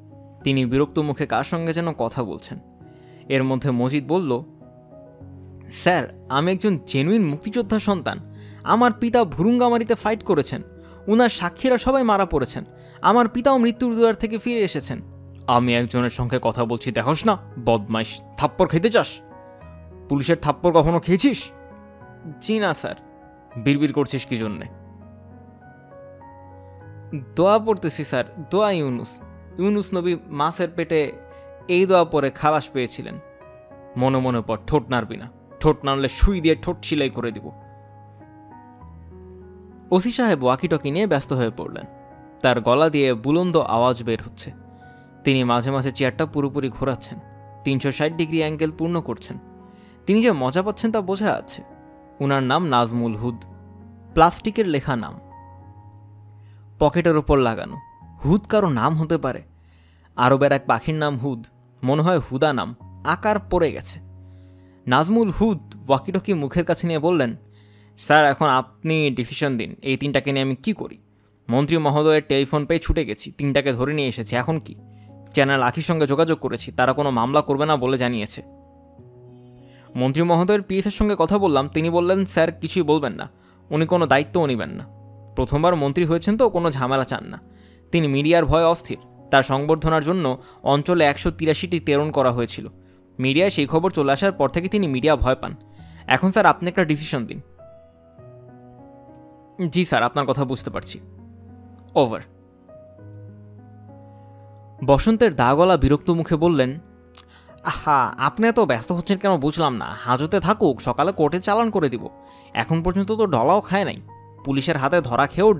তিনি বিরক্ত মুখে কার সঙ্গে যেন কথা বলছেন। এর মধ্যে মজিদ বলল, স্যার, আমি একজন জেনুইন মুক্তিযোদ্ধা সন্তান। আমার পিতা ভুরুঙ্গামারিতে ফাইট করেছেন, উনার সাক্ষীরা সবাই মারা পড়েছেন। আমার পিতাও মৃত্যুর দুয়ার থেকে ফিরে এসেছেন। আমি একজনের সঙ্গে কথা বলছি, দেখোস না? বদমাইশ, থাপ্পড় খেতে চাস? পুলিশের থাপ্পড় কখনো খেয়েছিস? জি না স্যার। বিড়বিড় করছিস কি জন্যে? দোয়া পড়তেছি স্যার, দোয়া ইউনুস। ইউনুস নবী মাছের পেটে এই দোয়া পরে খালাস পেয়েছিলেন। মনে মনে পর, ঠোঁট নাড়বি না, ঠোঁট নাড়লে সুই দিয়ে ঠোঁট সিলাই করে দিব। ওসি সাহেব ওয়াকিটকি নিয়ে ব্যস্ত হয়ে পড়লেন। তার গলা দিয়ে বুলন্দ আওয়াজ বের হচ্ছে। তিনি মাঝে মাঝে চেয়ারটা পুরোপুরি ঘোরাচ্ছেন, 360 ডিগ্রি অ্যাঙ্গেল পূর্ণ করছেন। তিনি যে মজা পাচ্ছেন তা বোঝা যাচ্ছে। উনার নাম নাজমুল হুদ, প্লাস্টিকের লেখা নাম, পকেটের ওপর লাগানো। হুদ কারো নাম হতে পারে? আরবের এক পাখির নাম হুদ, মনে হয় হুদা নাম, আকার পড়ে গেছে। নাজমুল হুদ ওয়াকিটকি মুখের কাছে নিয়ে বললেন, স্যার, এখন আপনি ডিসিশন দিন, এই তিনটাকে নিয়ে আমি কি করি? মন্ত্রী মহোদয়ের টেলিফোন পেয়ে ছুটে গেছি, তিনটাকে ধরে নিয়ে এসেছি, এখন কি? চ্যানেল আখির সঙ্গে যোগাযোগ করেছি, তারা কোনো মামলা করবে না বলে জানিয়েছে। মন্ত্রী মহোদয়ের পিএসের সঙ্গে কথা বললাম, তিনি বললেন, স্যার, কিছুই বলবেন না, উনি কোনো দায়িত্বও নেবেন না। প্রথমবার মন্ত্রী হয়েছেন তো কোনো ঝামেলা চান না। তিনি মিডিয়ার ভয়ে অস্থির। তার সংবর্ধনার জন্য অঞ্চলে 183টি প্রেরণ করা হয়েছিল। মিডিয়ায় সেই খবর চলে আসার পর থেকে তিনি মিডিয়া ভয় পান। এখন স্যার আপনি একটা ডিসিশন দিন। জি স্যার, আপনার কথা বুঝতে পারছি। ওভার। বসন্তের দাগলা বিরক্ত মুখে বললেন, আহা, আপনি এত ব্যস্ত হচ্ছেন কেন বুঝলাম না। হাজতে থাকুক, সকালে কোর্টে চালান করে দিব। এখন পর্যন্ত তো ডলাও খায় নাই। পুলিশের হাতে ধরা খেয়েও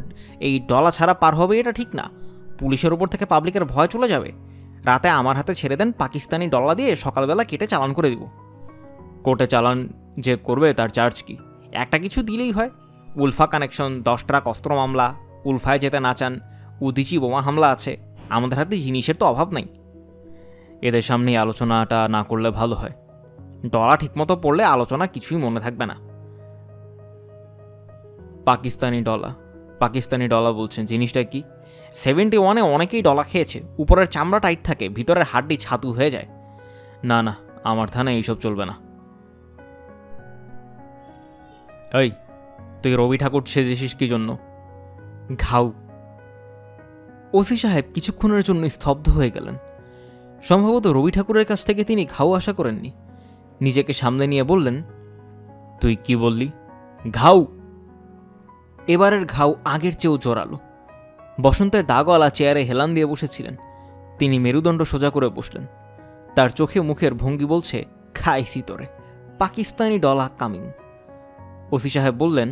এই ডলা ছাড়া পার হবে এটা ঠিক না। পুলিশের ওপর থেকে পাবলিকের ভয় চলে যাবে। রাতে আমার হাতে ছেড়ে দেন, পাকিস্তানি ডলা দিয়ে সকালবেলা কেটে চালান করে দিব। কোর্টে চালান যে করবে তার চার্জ কি? একটা কিছু দিলেই হয়। উলফা কানেকশন, 10 ট্রাক অস্ত্র মামলা, উলফায় যেতে না চান, উদিচি বোমা হামলা আছে। আমাদের হাতে জিনিসের তো অভাব নাই। এদের সামনেই আলোচনাটা না করলে ভালো হয়। ডলা ঠিকমতো পড়লে আলোচনা কিছুই মনে থাকবে না। পাকিস্তানি ডলা বলছেন, জিনিসটা কি? 71-এ অনেকেই ডলা খেয়েছে। উপরের চামড়া টাইট থাকে, ভিতরের হাড্ডি ছাতু হয়ে যায়। না না, আমার থানায় এইসব চলবে না। এই, তুই রবি ঠাকুর সেজেছিস কি জন্য? ঘাউ। ওসি সাহেব কিছুক্ষণের জন্য স্তব্ধ হয়ে গেলেন। সম্ভবত রবি ঠাকুরের কাছ থেকে তিনি ঘাউ আশা করেননি। নিজেকে সামনে নিয়ে বললেন, তুই কি বললি? ঘাউ। এবারের ঘাউ আগের চেয়েও জোরালো। বসন্তের দাগওয়ালা চেয়ারে হেলান দিয়ে বসেছিলেন। তিনি মেরুদণ্ড সোজা করে বসলেন। তার চোখে মুখের ভঙ্গি বলছে, খাইছি তোরে, পাকিস্তানি ডলা কামিং। ওসি সাহেব বললেন,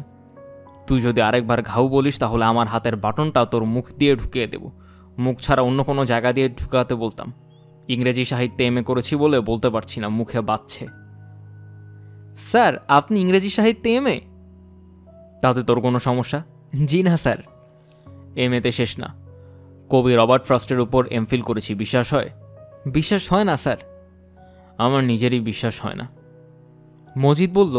তুই যদি আরেকবার ঘাউ বলিস তাহলে আমার হাতের বাটনটা তোর মুখ দিয়ে ঢুকিয়ে দেব। মুখ ছাড়া অন্য কোনো জায়গা দিয়ে ঢুকাতে বলতাম। ইংরেজি সাহিত্যে এমএ করেছি বলে বলতে পারছি না, মুখে বাজছে। স্যার, আপনি ইংরেজি সাহিত্যে এমএ? তাতে তোর কোনো সমস্যা? জি না স্যার। এমএতে শেষ না, কবি রবার্ট ফ্রস্টের উপর এমফিল করেছি। বিশ্বাস হয়? বিশ্বাস হয় না স্যার। আমার নিজেরই বিশ্বাস হয় না। মজিদ বলল,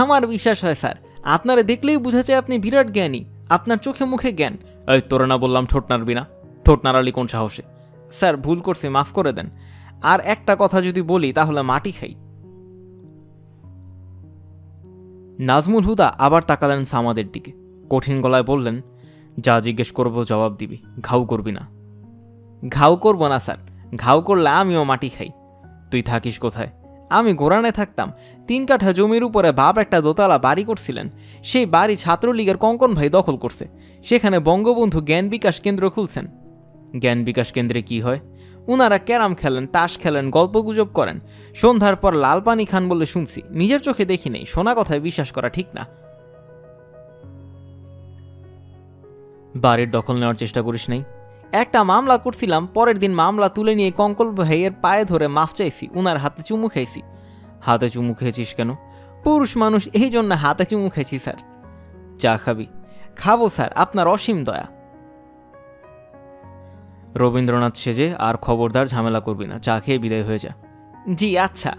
আমার বিশ্বাস হয় স্যার। আপনারে দেখলেই বোঝা যায় আপনি বিরাট জ্ঞানী। আপনার চোখে মুখে জ্ঞান। এই, তোরা না বললাম ঠোঁট নাড়বি না? ঠোঁট নাড়ালি কোন সাহসে? স্যার, ভুল করছি, মাফ করে দেন। আর একটা কথা যদি বলি তাহলে মাটি খাই। নাজমুল হুদা আবার তাকালেন সামাদের দিকে। কঠিন গলায় বললেন, যা জিজ্ঞেস করবো জবাব দিবি, ঘাউ করবি না। ঘাউ করবো না স্যার। ঘাউ করলে আমিও মাটি খাই। তুই থাকিস কোথায়? আমি গোরানে থাকতাম। 3 কাঠা জমির উপরে বাপ একটা দোতলা বাড়ি করছিলেন। সেই বাড়ি ছাত্রলীগের কঙ্কন ভাই দখল করছে। সেখানে বঙ্গবন্ধু জ্ঞান বিকাশ কেন্দ্র খুলছেন। জ্ঞান বিকাশ কেন্দ্রে কি হয়? উনারা ক্যারাম খেলেন, তাস খেলেন, গল্পগুজব করেন। সন্ধ্যার পর লাল পানি খান বলে শুনছি, নিজের চোখে দেখি নেই। শোনা কথায় বিশ্বাস করা ঠিক না। বাড়ির দখল নেওয়ার চেষ্টা করিস নাই? একটা মামলা করছিলাম, পরের দিন মামলা তুলে নিয়ে কঙ্কল ভাইয়ের পায়ে ধরে মাফ চাইছি, উনার হাতে চুমু খাইছি। হাতে চুমু খেয়েছিস কেন? পুরুষ মানুষ, এই জন্য হাতে চুমু খেয়েছি স্যার। চা খাবি? খাবো স্যার, আপনার অসীম দয়া। রবীন্দ্রনাথ সেজে আর খবরদার ঝামেলা করবি না। চা খেয়ে বিদায় হয়ে যা। জি আচ্ছা।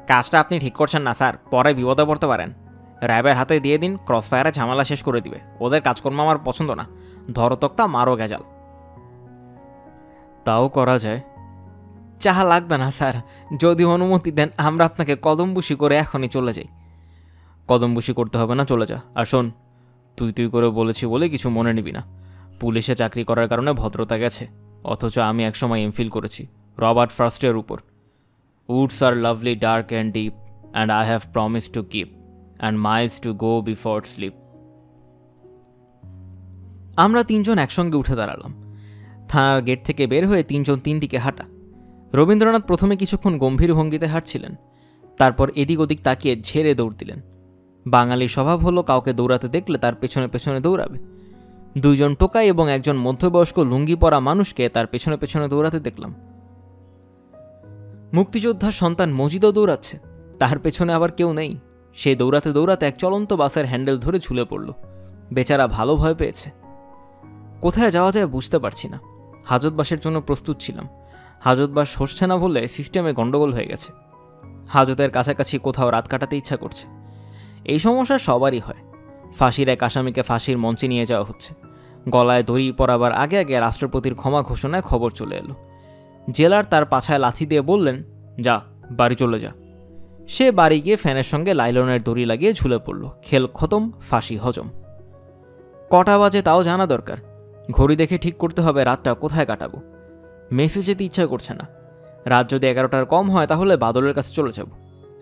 কাজটা আপনি ঠিক করছেন না স্যার, পরে বিপদে পড়তে পারেন। র্যাবের হাতে দিয়ে দিন, ক্রসফায়ারে ঝামেলা শেষ করে দিবে। ওদের কাজকর্ম আমার পছন্দ না। ধরো তক্তা, মারো গেজাল। তাও করা যায়। চাহা লাগবে না স্যার, যদি অনুমতি দেন আমরা আপনাকে কদমবুশি করে এখনই চলে যাই। কদমবুশি করতে হবে না, চলে যা। আর শোন, তুই করে বলেছি বলে কিছু মনে নিবি না। পুলিশে চাকরি করার কারণে ভদ্রতা গেছে, অথচ আমি একসময় এমফিল করেছি রবার্ট ফ্রস্টের উপর। Woods are lovely dark and deep and I have promise to keep and miles to go before sleep. আমরা 3 জন একসঙ্গে উঠে দাঁড়ালাম। থানার গেট থেকে বের হয়ে 3 জন 3 দিকে হাঁটা। রবীন্দ্রনাথ প্রথমে কিছুক্ষণ গম্ভীর ভঙ্গিতে হাঁটছিলেন, তারপর এদিক ওদিক তাকিয়ে ঝেড়ে দৌড় দিলেন। বাঙালির স্বভাব হলো কাউকে দৌড়াতে দেখলে তার পেছনে পেছনে দৌড়াবে। 2 জন টোকাই এবং একজন মধ্যবয়স্ক লুঙ্গি পরা মানুষকে তার পেছনে পেছনে দৌড়াতে দেখলাম। মুক্তিযোদ্ধার সন্তান মজিদও দৌড়াচ্ছে, তার পেছনে আবার কেউ নেই। সে দৌড়াতে দৌড়াতে এক চলন্ত বাসের হ্যান্ডেল ধরে ঝুলে পড়ল। বেচারা ভালো ভয় পেয়েছে। কোথায় যাওয়া যায় বুঝতে পারছি না। হাজতবাসের জন্য প্রস্তুত ছিলাম। হাজতবাস হচ্ছে না বলে সিস্টেমে গন্ডগোল হয়ে গেছে। হাজতের কাছাকাছি কোথাও রাত কাটাতে ইচ্ছা করছে। এই সমস্যা সবারই হয়। ফাঁসির এক আসামিকে ফাঁসির মঞ্চে নিয়ে যাওয়া হচ্ছে। গলায় দড়ি পরাবার আগে আগে রাষ্ট্রপতির ক্ষমা ঘোষণায় খবর চলে এলো। জেলার তার পাছায় লাথি দিয়ে বললেন, যা বাড়ি চলে যা। সে বাড়ি গিয়ে ফ্যানের সঙ্গে লাইলনের দড়ি লাগিয়ে ঝুলে পড়ল। খেল খতম, ফাঁসি হজম। কটা বাজে তাও জানা দরকার। ঘড়ি দেখে ঠিক করতে হবে রাতটা কোথায় কাটাবো। মেসে যেতে ইচ্ছা করছে না। রাত যদি 11টার কম হয় তাহলে বাদলের কাছে চলে যাব।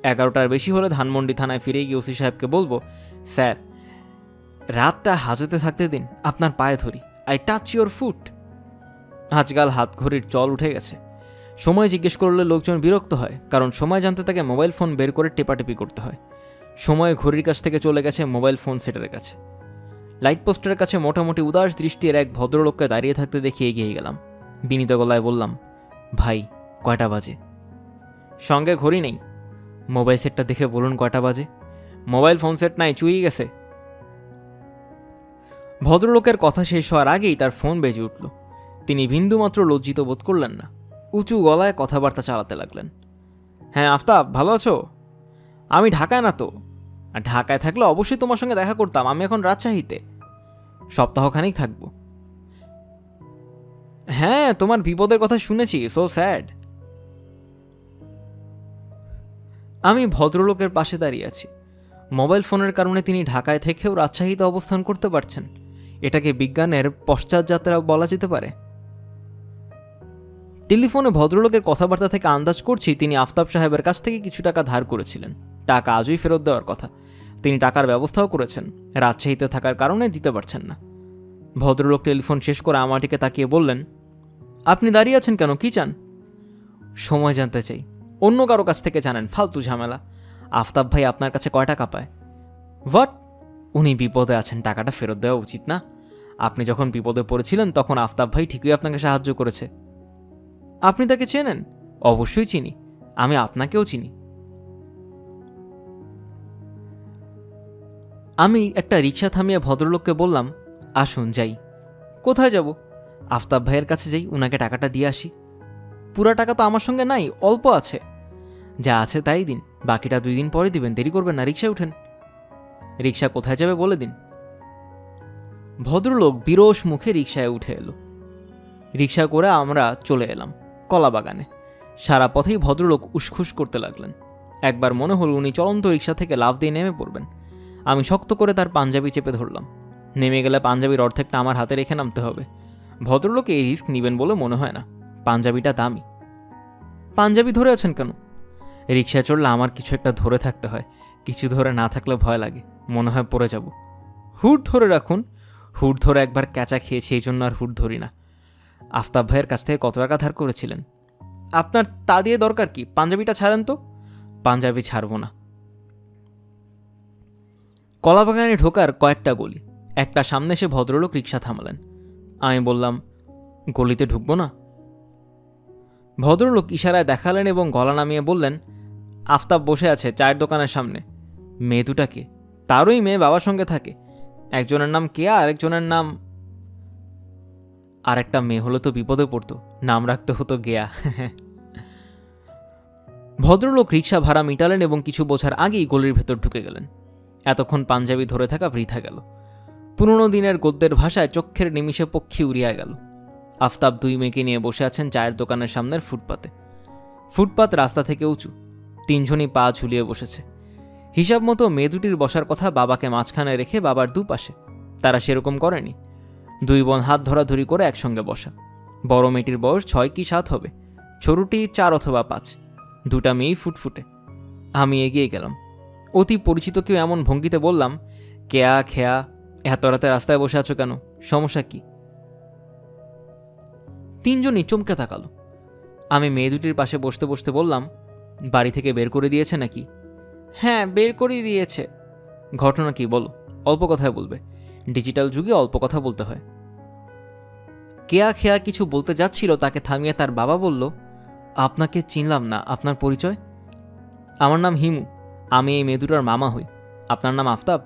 11টার বেশি হলে ধানমন্ডি থানায় ফিরে গিয়ে ওসি সাহেবকে বলবো, স্যার রাতটা হাজতে থাকতে দিন, আপনার পায়ে ধরি, আই টাচ ইউর ফুট। আজকাল হাত ঘড়ির চল উঠে গেছে। সময় জিজ্ঞেস করলে লোকজন বিরক্ত হয়, কারণ সময় জানতে তাকে মোবাইল ফোন বের করে টেপাটেপি করতে হয়। সময় ঘড়ির কাছ থেকে চলে গেছে মোবাইল ফোন সেটের কাছে। লাইট পোস্টের কাছে মোটামুটি উদাস দৃষ্টির এক ভদ্রলোককে দাঁড়িয়ে থাকতে দেখে এগিয়ে গেলাম। বিনীত গলায় বললাম, ভাই কয়টা বাজে? সঙ্গে ঘড়ি নেই, মোবাইল সেটটা দেখে বলুন কয়টা বাজে। মোবাইল ফোন সেট নাই, চুইয়ে গেছে। ভদ্রলোকের কথা শেষ হওয়ার আগেই তার ফোন বেজে উঠল। তিনি বিন্দুমাত্র লজ্জিত বোধ করলেন না, উঁচু গলায় কথাবার্তা চালাতে লাগলেন। হ্যাঁ আফতাব, ভালো আছো? আমি ঢাকায় না তো। ঢাকায় থাকলে অবশ্যই তোমার সঙ্গে দেখা করতাম, আমি এখন রাজশাহীতে, সপ্তাহখানেক থাকবো। হ্যাঁ, তোমার বিপদের কথা শুনেছি, সো স্যাড। আমি ভদ্রলোকের পাশে দাঁড়িয়ে আছি। মোবাইল ফোনের কারণে তিনি ঢাকায় থেকেও রাজশাহীতে অবস্থান করতে পারছেন। এটাকে বিজ্ঞানের পশ্চাৎযাত্রা বলা যেতে পারে। টেলিফোনে ভদ্রলোকের কথাবার্তা থেকে আন্দাজ করছি তিনি আফতাব সাহেবের কাছ থেকে কিছু টাকা ধার করেছিলেন। টাকা আজই ফেরত দেওয়ার কথা। তিনি টাকার ব্যবস্থাও করেছেন, রাজশাহীতে থাকার কারণে দিতে পারছেন না। ভদ্রলোক টেলিফোন শেষ করে আমার দিকে তাকিয়ে বললেন, আপনি দাঁড়িয়ে আছেন কেন, কি চান? সময় জানতে চাই। অন্য কারো কাছ থেকে জানেন, ফালতু ঝামেলা। আফতাব ভাই আপনার কাছে কয় টাকা পায়? হোয়াট? উনি বিপদে আছেন, টাকাটা ফেরত দেওয়া উচিত না? আপনি যখন বিপদে পড়েছিলেন তখন আফতাব ভাই ঠিকই আপনাকে সাহায্য করেছে। আপনি তাকে চেনেন? অবশ্যই চিনি, আমি আপনাকেও চিনি। আমি একটা রিক্সা থামিয়ে ভদ্রলোককে বললাম, আসুন যাই। কোথায় যাব? আফতাব ভাইয়ের কাছে যাই, উনাকে টাকাটা দিয়ে আসি। পুরা টাকা তো আমার সঙ্গে নাই, অল্প আছে। যা আছে তাই দিন, বাকিটা 2 দিন পরে দিবেন, দেরি করবেন না, রিক্সায় উঠেন। রিক্সা কোথায় যাবে বলে দিন। ভদ্রলোক বিরস মুখে রিক্সায় উঠে এলো। রিক্সা করে আমরা চলে এলাম কলাবাগানে। সারা পথেই ভদ্রলোক উসখুস করতে লাগলেন। একবার মনে হল উনি চলন্ত রিক্সা থেকে লাফ দিয়ে নেমে পড়বেন। আমি শক্ত করে তার পাঞ্জাবি চেপে ধরলাম। নেমে গেলে পাঞ্জাবির অর্ধেকটা আমার হাতে রেখে নামতে হবে। ভদ্রলোক এই রিস্ক নেবেন বলে মনে হয় না, পাঞ্জাবিটা দামি। পাঞ্জাবি ধরে আছেন কেন? রিক্সায় চড়লে আমার কিছু একটা ধরে থাকতে হয়, কিছু ধরে না থাকলে ভয় লাগে, মনে হয় পড়ে যাব। হুড ধরে রাখুন। হুড ধরে একবার ক্যাচা খেয়েছি, এই জন্য আর হুড ধরি না। আফতাব ভাইয়ের কাছ থেকে কত টাকা ধার করেছিলেন? আপনার তা দিয়ে দরকার কি, পাঞ্জাবিটা ছাড়েন তো। পাঞ্জাবি ছাড়ব না। কলাবাগানে ঢোকার কয়েকটা গলি, একটা সামনে এসে ভদ্রলোক রিক্সা থামালেন। আমি বললাম, গলিতে ঢুকবো না? ভদ্রলোক ইশারায় দেখালেন এবং গলা নামিয়ে বললেন, আফতাব বসে আছে চায়ের দোকানের সামনে। মেয়ে দুটাকে, তারই মেয়ে বাবার সঙ্গে থাকে। একজনের নাম কেয়া, আরেকজনের নাম। আর একটা মেয়ে হলে তো বিপদে পড়তো, নাম রাখতে হতো গেয়া। ভদ্রলোক রিক্সা ভাড়া মিটালেন এবং কিছু বোঝার আগেই গলির ভেতর ঢুকে গেলেন। এতক্ষণ পাঞ্জাবি ধরে থাকা বৃথা গেল। পুরনো দিনের গদ্যের ভাষায় চক্ষের নিমিষে পক্ষী উড়িয়া গেল। আফতাব 2 মেয়েকে নিয়ে বসে আছেন চায়ের দোকানের সামনের ফুটপাতে। ফুটপাত রাস্তা থেকে উঁচু, 3 জনই পা ঝুলিয়ে বসেছে। হিসাব মতো মেয়ে দুটির বসার কথা বাবাকে মাঝখানে রেখে বাবার দুপাশে। তারা সেরকম করেনি। 2 বোন হাত ধরাধরি করে একসঙ্গে বসা। বড় মেয়েটির বয়স 6 কি 7 হবে, ছোটটি 4 অথবা 5। 2টা মেয়েই ফুটফুটে। আমি এগিয়ে গেলাম। অতি পরিচিত কেউ এমন ভঙ্গিতে বললাম, কেয়া খেয়া, এত রাতে রাস্তায় বসে আছো কেন, সমস্যা কি? 3 জনই চমকে তাকালো। আমি মেয়ে দুটির পাশে বসতে বসতে বললাম, বাড়ি থেকে বের করে দিয়েছে নাকি? হ্যাঁ, বের করে দিয়েছে। ঘটনা কি বলো, অল্প কথায় বলবে, ডিজিটাল যুগে অল্প কথা বলতে হয়। কেয়া খেয়া কিছু বলতে যাচ্ছিল, তাকে থামিয়ে তার বাবা বলল, আপনাকে চিনলাম না, আপনার পরিচয়? আমার নাম হিমু, আমি এই মেয়ে দুটার মামা হই। আপনার নাম আফতাব?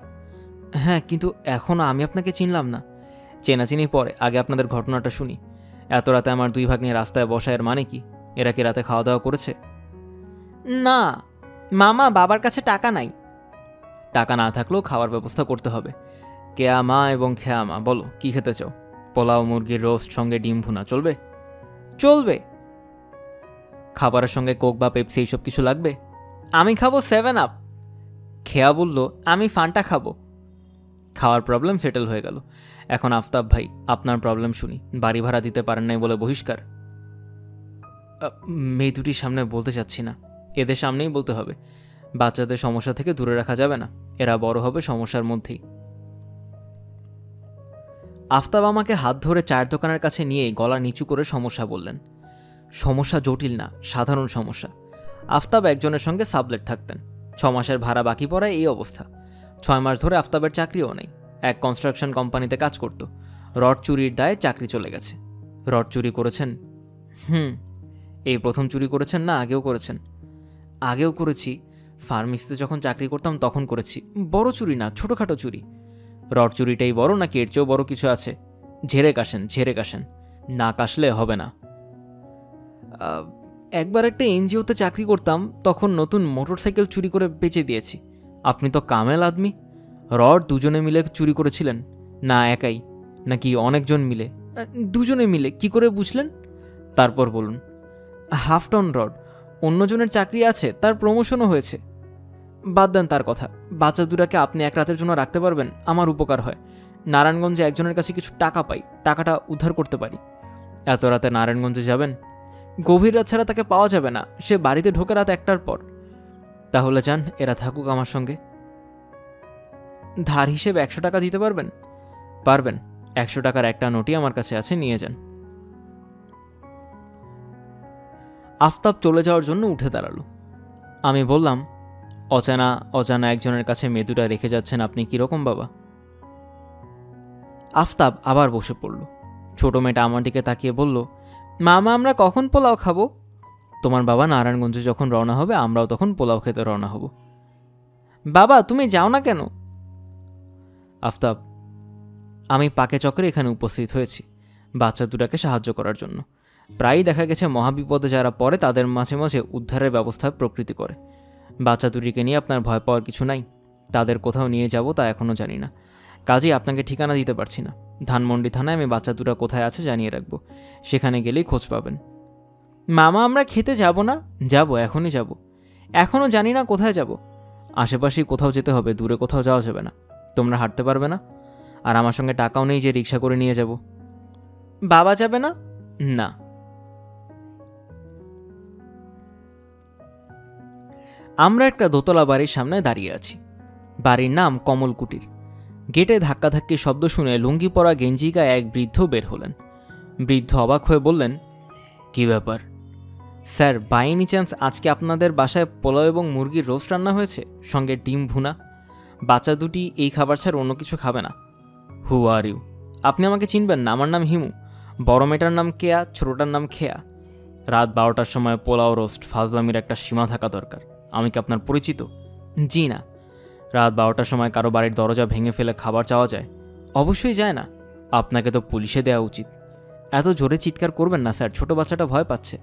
হ্যাঁ, কিন্তু এখনও আমি আপনাকে চিনলাম না। চেনাচিনি পরে, আগে আপনাদের ঘটনাটা শুনি। এত রাতে আমার 2 ভাগ্নি রাস্তায় বসা, এর মানে কি? এরা কি রাতে খাওয়া দাওয়া করেছে? না মামা, বাবার কাছে টাকা নাই। টাকা না থাকলেও খাওয়ার ব্যবস্থা করতে হবে। কেয়া মা এবং খেয়া মা, বলো কি খেতে চাও? পোলাও, মুরগির রোস্ট, সঙ্গে ডিম ভুনা চলবে? চলবে। খাবারের সঙ্গে কোক বা পেপসি এইসব কিছু লাগবে? আমি খাবো 7 আপ। খেয়া বলল, আমি ফান্টা খাবো। খাওয়ার প্রবলেম সেটেল হয়ে গেল। এখন আফতাব ভাই, আপনার প্রবলেম শুনি। বাড়ি ভাড়া দিতে পারেন নাই বলে বহিষ্কার? মেয়ে দুটির সামনে বলতে চাচ্ছি না, এদের সামনেই বলতে হবে। বাচ্চাদের সমস্যা থেকে দূরে রাখা যাবে না, এরা বড় হবে সমস্যার মধ্যেই। আফতাব আমাকে হাত ধরে চায়ের দোকানের কাছে নিয়ে গলা নিচু করে সমস্যা বললেন। সমস্যা জটিল না, সাধারণ সমস্যা। আফতাব একজনের সঙ্গে সাবলেট থাকতেন, 6 মাসের ভাড়া বাকি পড়ায় এই অবস্থা। 6 মাস ধরে আফতাবের চাকরিও নেই। এক কনস্ট্রাকশন কোম্পানিতে কাজ করত, রড চুরির দায়ে চাকরি চলে গেছে। রড চুরি করেছেন? এই প্রথম চুরি করেছেন না আগেও করেছেন? আগেও করেছি, ফার্মেসিতে যখন চাকরি করতাম তখন করেছি। বড় চুরি না, ছোটোখাটো চুরি। রড চুরিটাই বড় নাকি এর চেয়েও বড় কিছু আছে? ঝেড়ে কাশেন, না কাশলে হবে না। একবার একটা এনজিওতে চাকরি করতাম, তখন নতুন মোটরসাইকেল চুরি করে বেচে দিয়েছি। আপনি তো কামেল আদমি। রড দুজনে মিলে চুরি করেছিলেন? না একাই, নাকি অনেকজন মিলে? দুজনে মিলে। কি করে বুঝলেন? তারপর বলুন। 1/2 টন রড। অন্যজনের চাকরি আছে, তার প্রমোশনও হয়েছে। বাদ দেন তার কথা। বাচ্চা দুটাকে আপনি এক রাতের জন্য রাখতে পারবেন? আমার উপকার হয়। নারায়ণগঞ্জে একজনের কাছে কিছু টাকা পাই, টাকাটা উদ্ধার করতে পারি। এত রাতে নারায়ণগঞ্জে যাবেন? গভীর রাত ছাড়া তাকে পাওয়া যাবে না, সে বাড়িতে ঢোকে রাত 1টার পর। তাহলে যান, এরা থাকুক আমার সঙ্গে। ধার হিসেবে 100 টাকা দিতে পারবেন? পারবেন। 100 টাকার একটা নোটই আমার কাছে আছে, নিয়ে যান। আফতাব চলে যাওয়ার জন্য উঠে দাঁড়ালো। আমি বললাম, অজানা একজনের কাছে মেয়েদুটা রেখে যাচ্ছেন আপনি, কিরকম বাবা? আফতাব আবার বসে পড়ল। ছোট মেয়েটা আমার দিকে তাকিয়ে বলল, মামা আমরা কখন পোলাও খাবো? তোমার বাবা নারায়ণগঞ্জে যখন রওনা হবে আমরাও তখন পোলাও খেতে রওনা হব। বাবা তুমি যাও না কেন? আফতাব, আমি পাকে চক্রে এখানে উপস্থিত হয়েছি বাচ্চা দুটাকে সাহায্য করার জন্য। প্রায়ই দেখা গেছে মহাবিপদে যারা পড়ে তাদের মাঝে মাঝে উদ্ধারের ব্যবস্থা প্রকৃতি করে। বাচ্চা দুটিকে নিয়ে আপনার ভয় পাওয়ার কিছু নাই। তাদের কোথাও নিয়ে যাব তা এখনও জানি না, কাজেই আপনাকে ঠিকানা দিতে পারছি না। ধানমন্ডি থানায় আমি বাচ্চা দুটা কোথায় আছে জানিয়ে রাখবো, সেখানে গেলেই খোঁজ পাবেন। মামা আমরা খেতে যাব না? যাব, এখনই যাব। এখনও জানি না কোথায় যাব। আশেপাশেই কোথাও যেতে হবে, দূরে কোথাও যাওয়া যাবে না। তোমরা হাঁটতে পারবে না, আর আমার সঙ্গে টাকাও নেই যে রিক্সা করে নিয়ে যাব। বাবা যাবে না? না। আমরা একটা দোতলা বাড়ির সামনে দাঁড়িয়ে আছি। বাড়ির নাম কমল কুটির। গেটে ধাক্কাধাক্কি শব্দ শুনে লুঙ্গি পরা গেঞ্জি গায়ে এক বৃদ্ধ বের হলেন। বৃদ্ধ অবাক হয়ে বললেন, কি ব্যাপার? স্যার, বাই এনি চান্স আজকে আপনাদের বাসায় পোলাও এবং মুরগির রোস্ট রান্না হয়েছে, সঙ্গে ডিম ভুনা। বাচ্চা দুটি এই খাবার ছাড়া অন্য কিছু খাবে না। হু আর ইউ? আপনি আমাকে চিনবেন না? আমার নাম হিমু। বড় মেয়েটার নাম কেয়া, ছোটটার নাম খেয়া। রাত 12টার সময় পোলাও রোস্ট, ফাজলামির একটা সীমা থাকা দরকার। আমি কি আপনার পরিচিত? জি না। রাত 12টার সময় কারো বাড়ির দরজা ভেঙে ফেলে খাবার চাওয়া যায়? অবশ্যই যায় না। আপনাকে তো পুলিশে দেওয়া উচিত। এত জোরে চিৎকার করবেন না স্যার, ছোট বাচ্চাটা ভয় পাচ্ছে।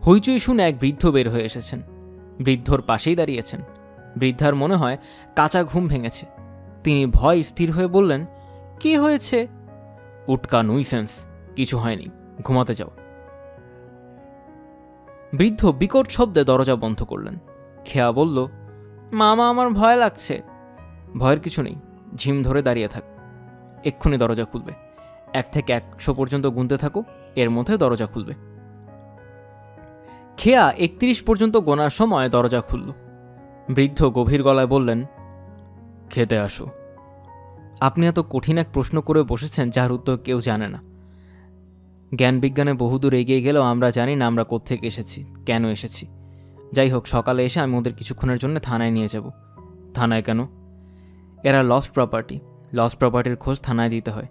হইচই শুনে এক বৃদ্ধ বের হয়ে এসেছেন। বৃদ্ধর পাশেই দাঁড়িয়েছেন। বৃদ্ধার মনে হয় কাঁচা ঘুম ভেঙেছে। তিনি ভয় স্থির হয়ে বললেন, কি হয়েছে? উটকা নুইসেন্স, কিছু হয়নি, ঘুমাতে যাও। বৃদ্ধ বিকট শব্দে দরজা বন্ধ করলেন। খেয়া বলল, মামা আমার ভয় লাগছে। ভয়ের কিছু নেই, ঝিম ধরে দাঁড়িয়ে থাক, এক্ষুনি দরজা খুলবে। 1 থেকে 100 পর্যন্ত গুনতে থাকো, এর মধ্যে দরজা খুলবে। খেয়া 31 পর্যন্ত গোনার সময় দরজা খুলল। বৃদ্ধ গভীর গলায় বললেন, খেতে আসো। আপনি এত কঠিন এক প্রশ্ন করে বসেছেন যার উত্তর কেউ জানে না। জ্ঞান বিজ্ঞানে বহুদূর এগিয়ে গেলেও আমরা জানি না আমরা কোত্থেকে এসেছি, কেন এসেছি। যাই হোক, সকালে এসে আমি ওদের কিছুক্ষণের জন্য থানায় নিয়ে যাব। থানায় কেন? এরা লস্ট প্রপার্টি, লস্ট প্রপার্টির খোঁজ থানায় দিতে হয়।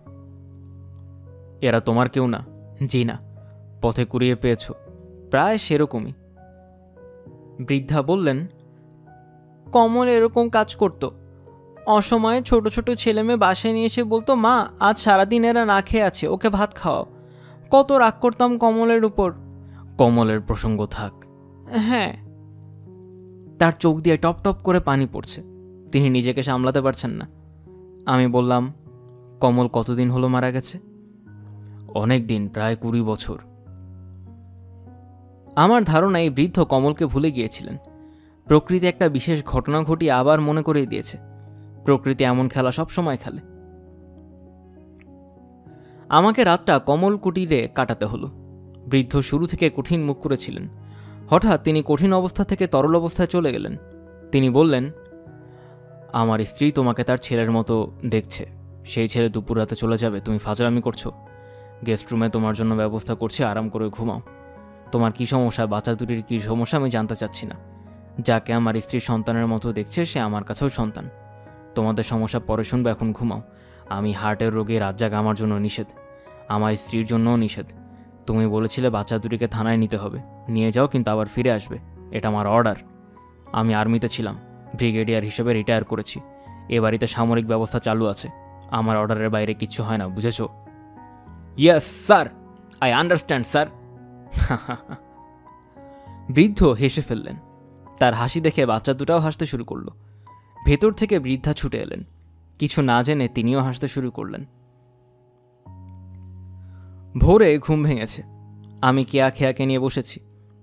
এরা তোমার কেউ না? জি না। পথে কুড়িয়ে পেয়েছ? প্রায় সেরকমই। বৃদ্ধা বললেন, কমল এরকম কাজ করত। অসময়ে ছোট ছোট ছেলে মেয়ে বাসায় নিয়ে এসে বলতো, মা আজ সারাদিন এরা না খেয়ে আছে, ওকে ভাত খাওয়াও। কত রাগ করতাম কমলের উপর। কমলের প্রসঙ্গ থাক। হ্যাঁ। তার চোখ দিয়ে টপ টপ করে পানি পড়ছে, তিনি নিজেকে সামলাতে পারছেন না। আমি বললাম, কমল কতদিন হলো মারা গেছে? অনেক দিন, প্রায় 20 বছর। আমার ধারণা এই বৃদ্ধ কমলকে ভুলে গিয়েছিলেন। প্রকৃতি একটা বিশেষ ঘটনা ঘটিয়ে আবার মনে করিয়ে দিয়েছে, প্রকৃতি এমন খেলা সব সময় খেলে। আমাকে রাতটা কমল কুটিরে কাটাতে হলো। বৃদ্ধ শুরু থেকে কঠিন মুখ করেছিলেন। হঠাৎ তিনি কঠিন অবস্থা থেকে তরল অবস্থায় চলে গেলেন। তিনি বললেন, আমার স্ত্রী তোমাকে তার ছেলের মতো দেখছে। সেই ছেলে দুপুর রাতে চলে যাবে, তুমি ফাজলামি করছো। গেস্ট রুমে তোমার জন্য ব্যবস্থা করছি, আরাম করে ঘুমাও। তোমার কী সমস্যা, বাচ্চা দুটির কী সমস্যা আমি জানতে চাচ্ছি না। যাকে আমার স্ত্রীর সন্তানের মতো দেখছে সে আমার কাছেও সন্তান। তোমাদের সমস্যা পরে শুনবে, এখন ঘুমাও। আমি হার্টের রোগে রাত জাগা আমার জন্য নিষেধ, আমার স্ত্রীর জন্যও নিষেধ। তুমি বলেছিলে বাচ্চা দুটিকে থানায় নিতে হবে, নিয়ে যাও, কিন্তু আবার ফিরে আসবে। এটা আমার অর্ডার। আমি আর্মিতে ছিলাম, ব্রিগেডিয়ার হিসেবে রিটায়ার করেছি। এ বাড়িতে সামরিক ব্যবস্থা চালু আছে। আমার অর্ডারের বাইরে কিচ্ছু হয় না, বুঝেছো? Yes sir, I understand sir. বৃদ্ধ হেসে ফেললেন। তার হাসি দেখে বাচ্চা দুটাও হাসতে শুরু করল। ভেতর থেকে বৃদ্ধা ছুটে এলেন। কিছু না জেনে তিনিও হাসতে শুরু করলেন। ভোরে ঘুম ভেঙেছে। আমি কেয়া খেয়াকে নিয়ে বসেছি।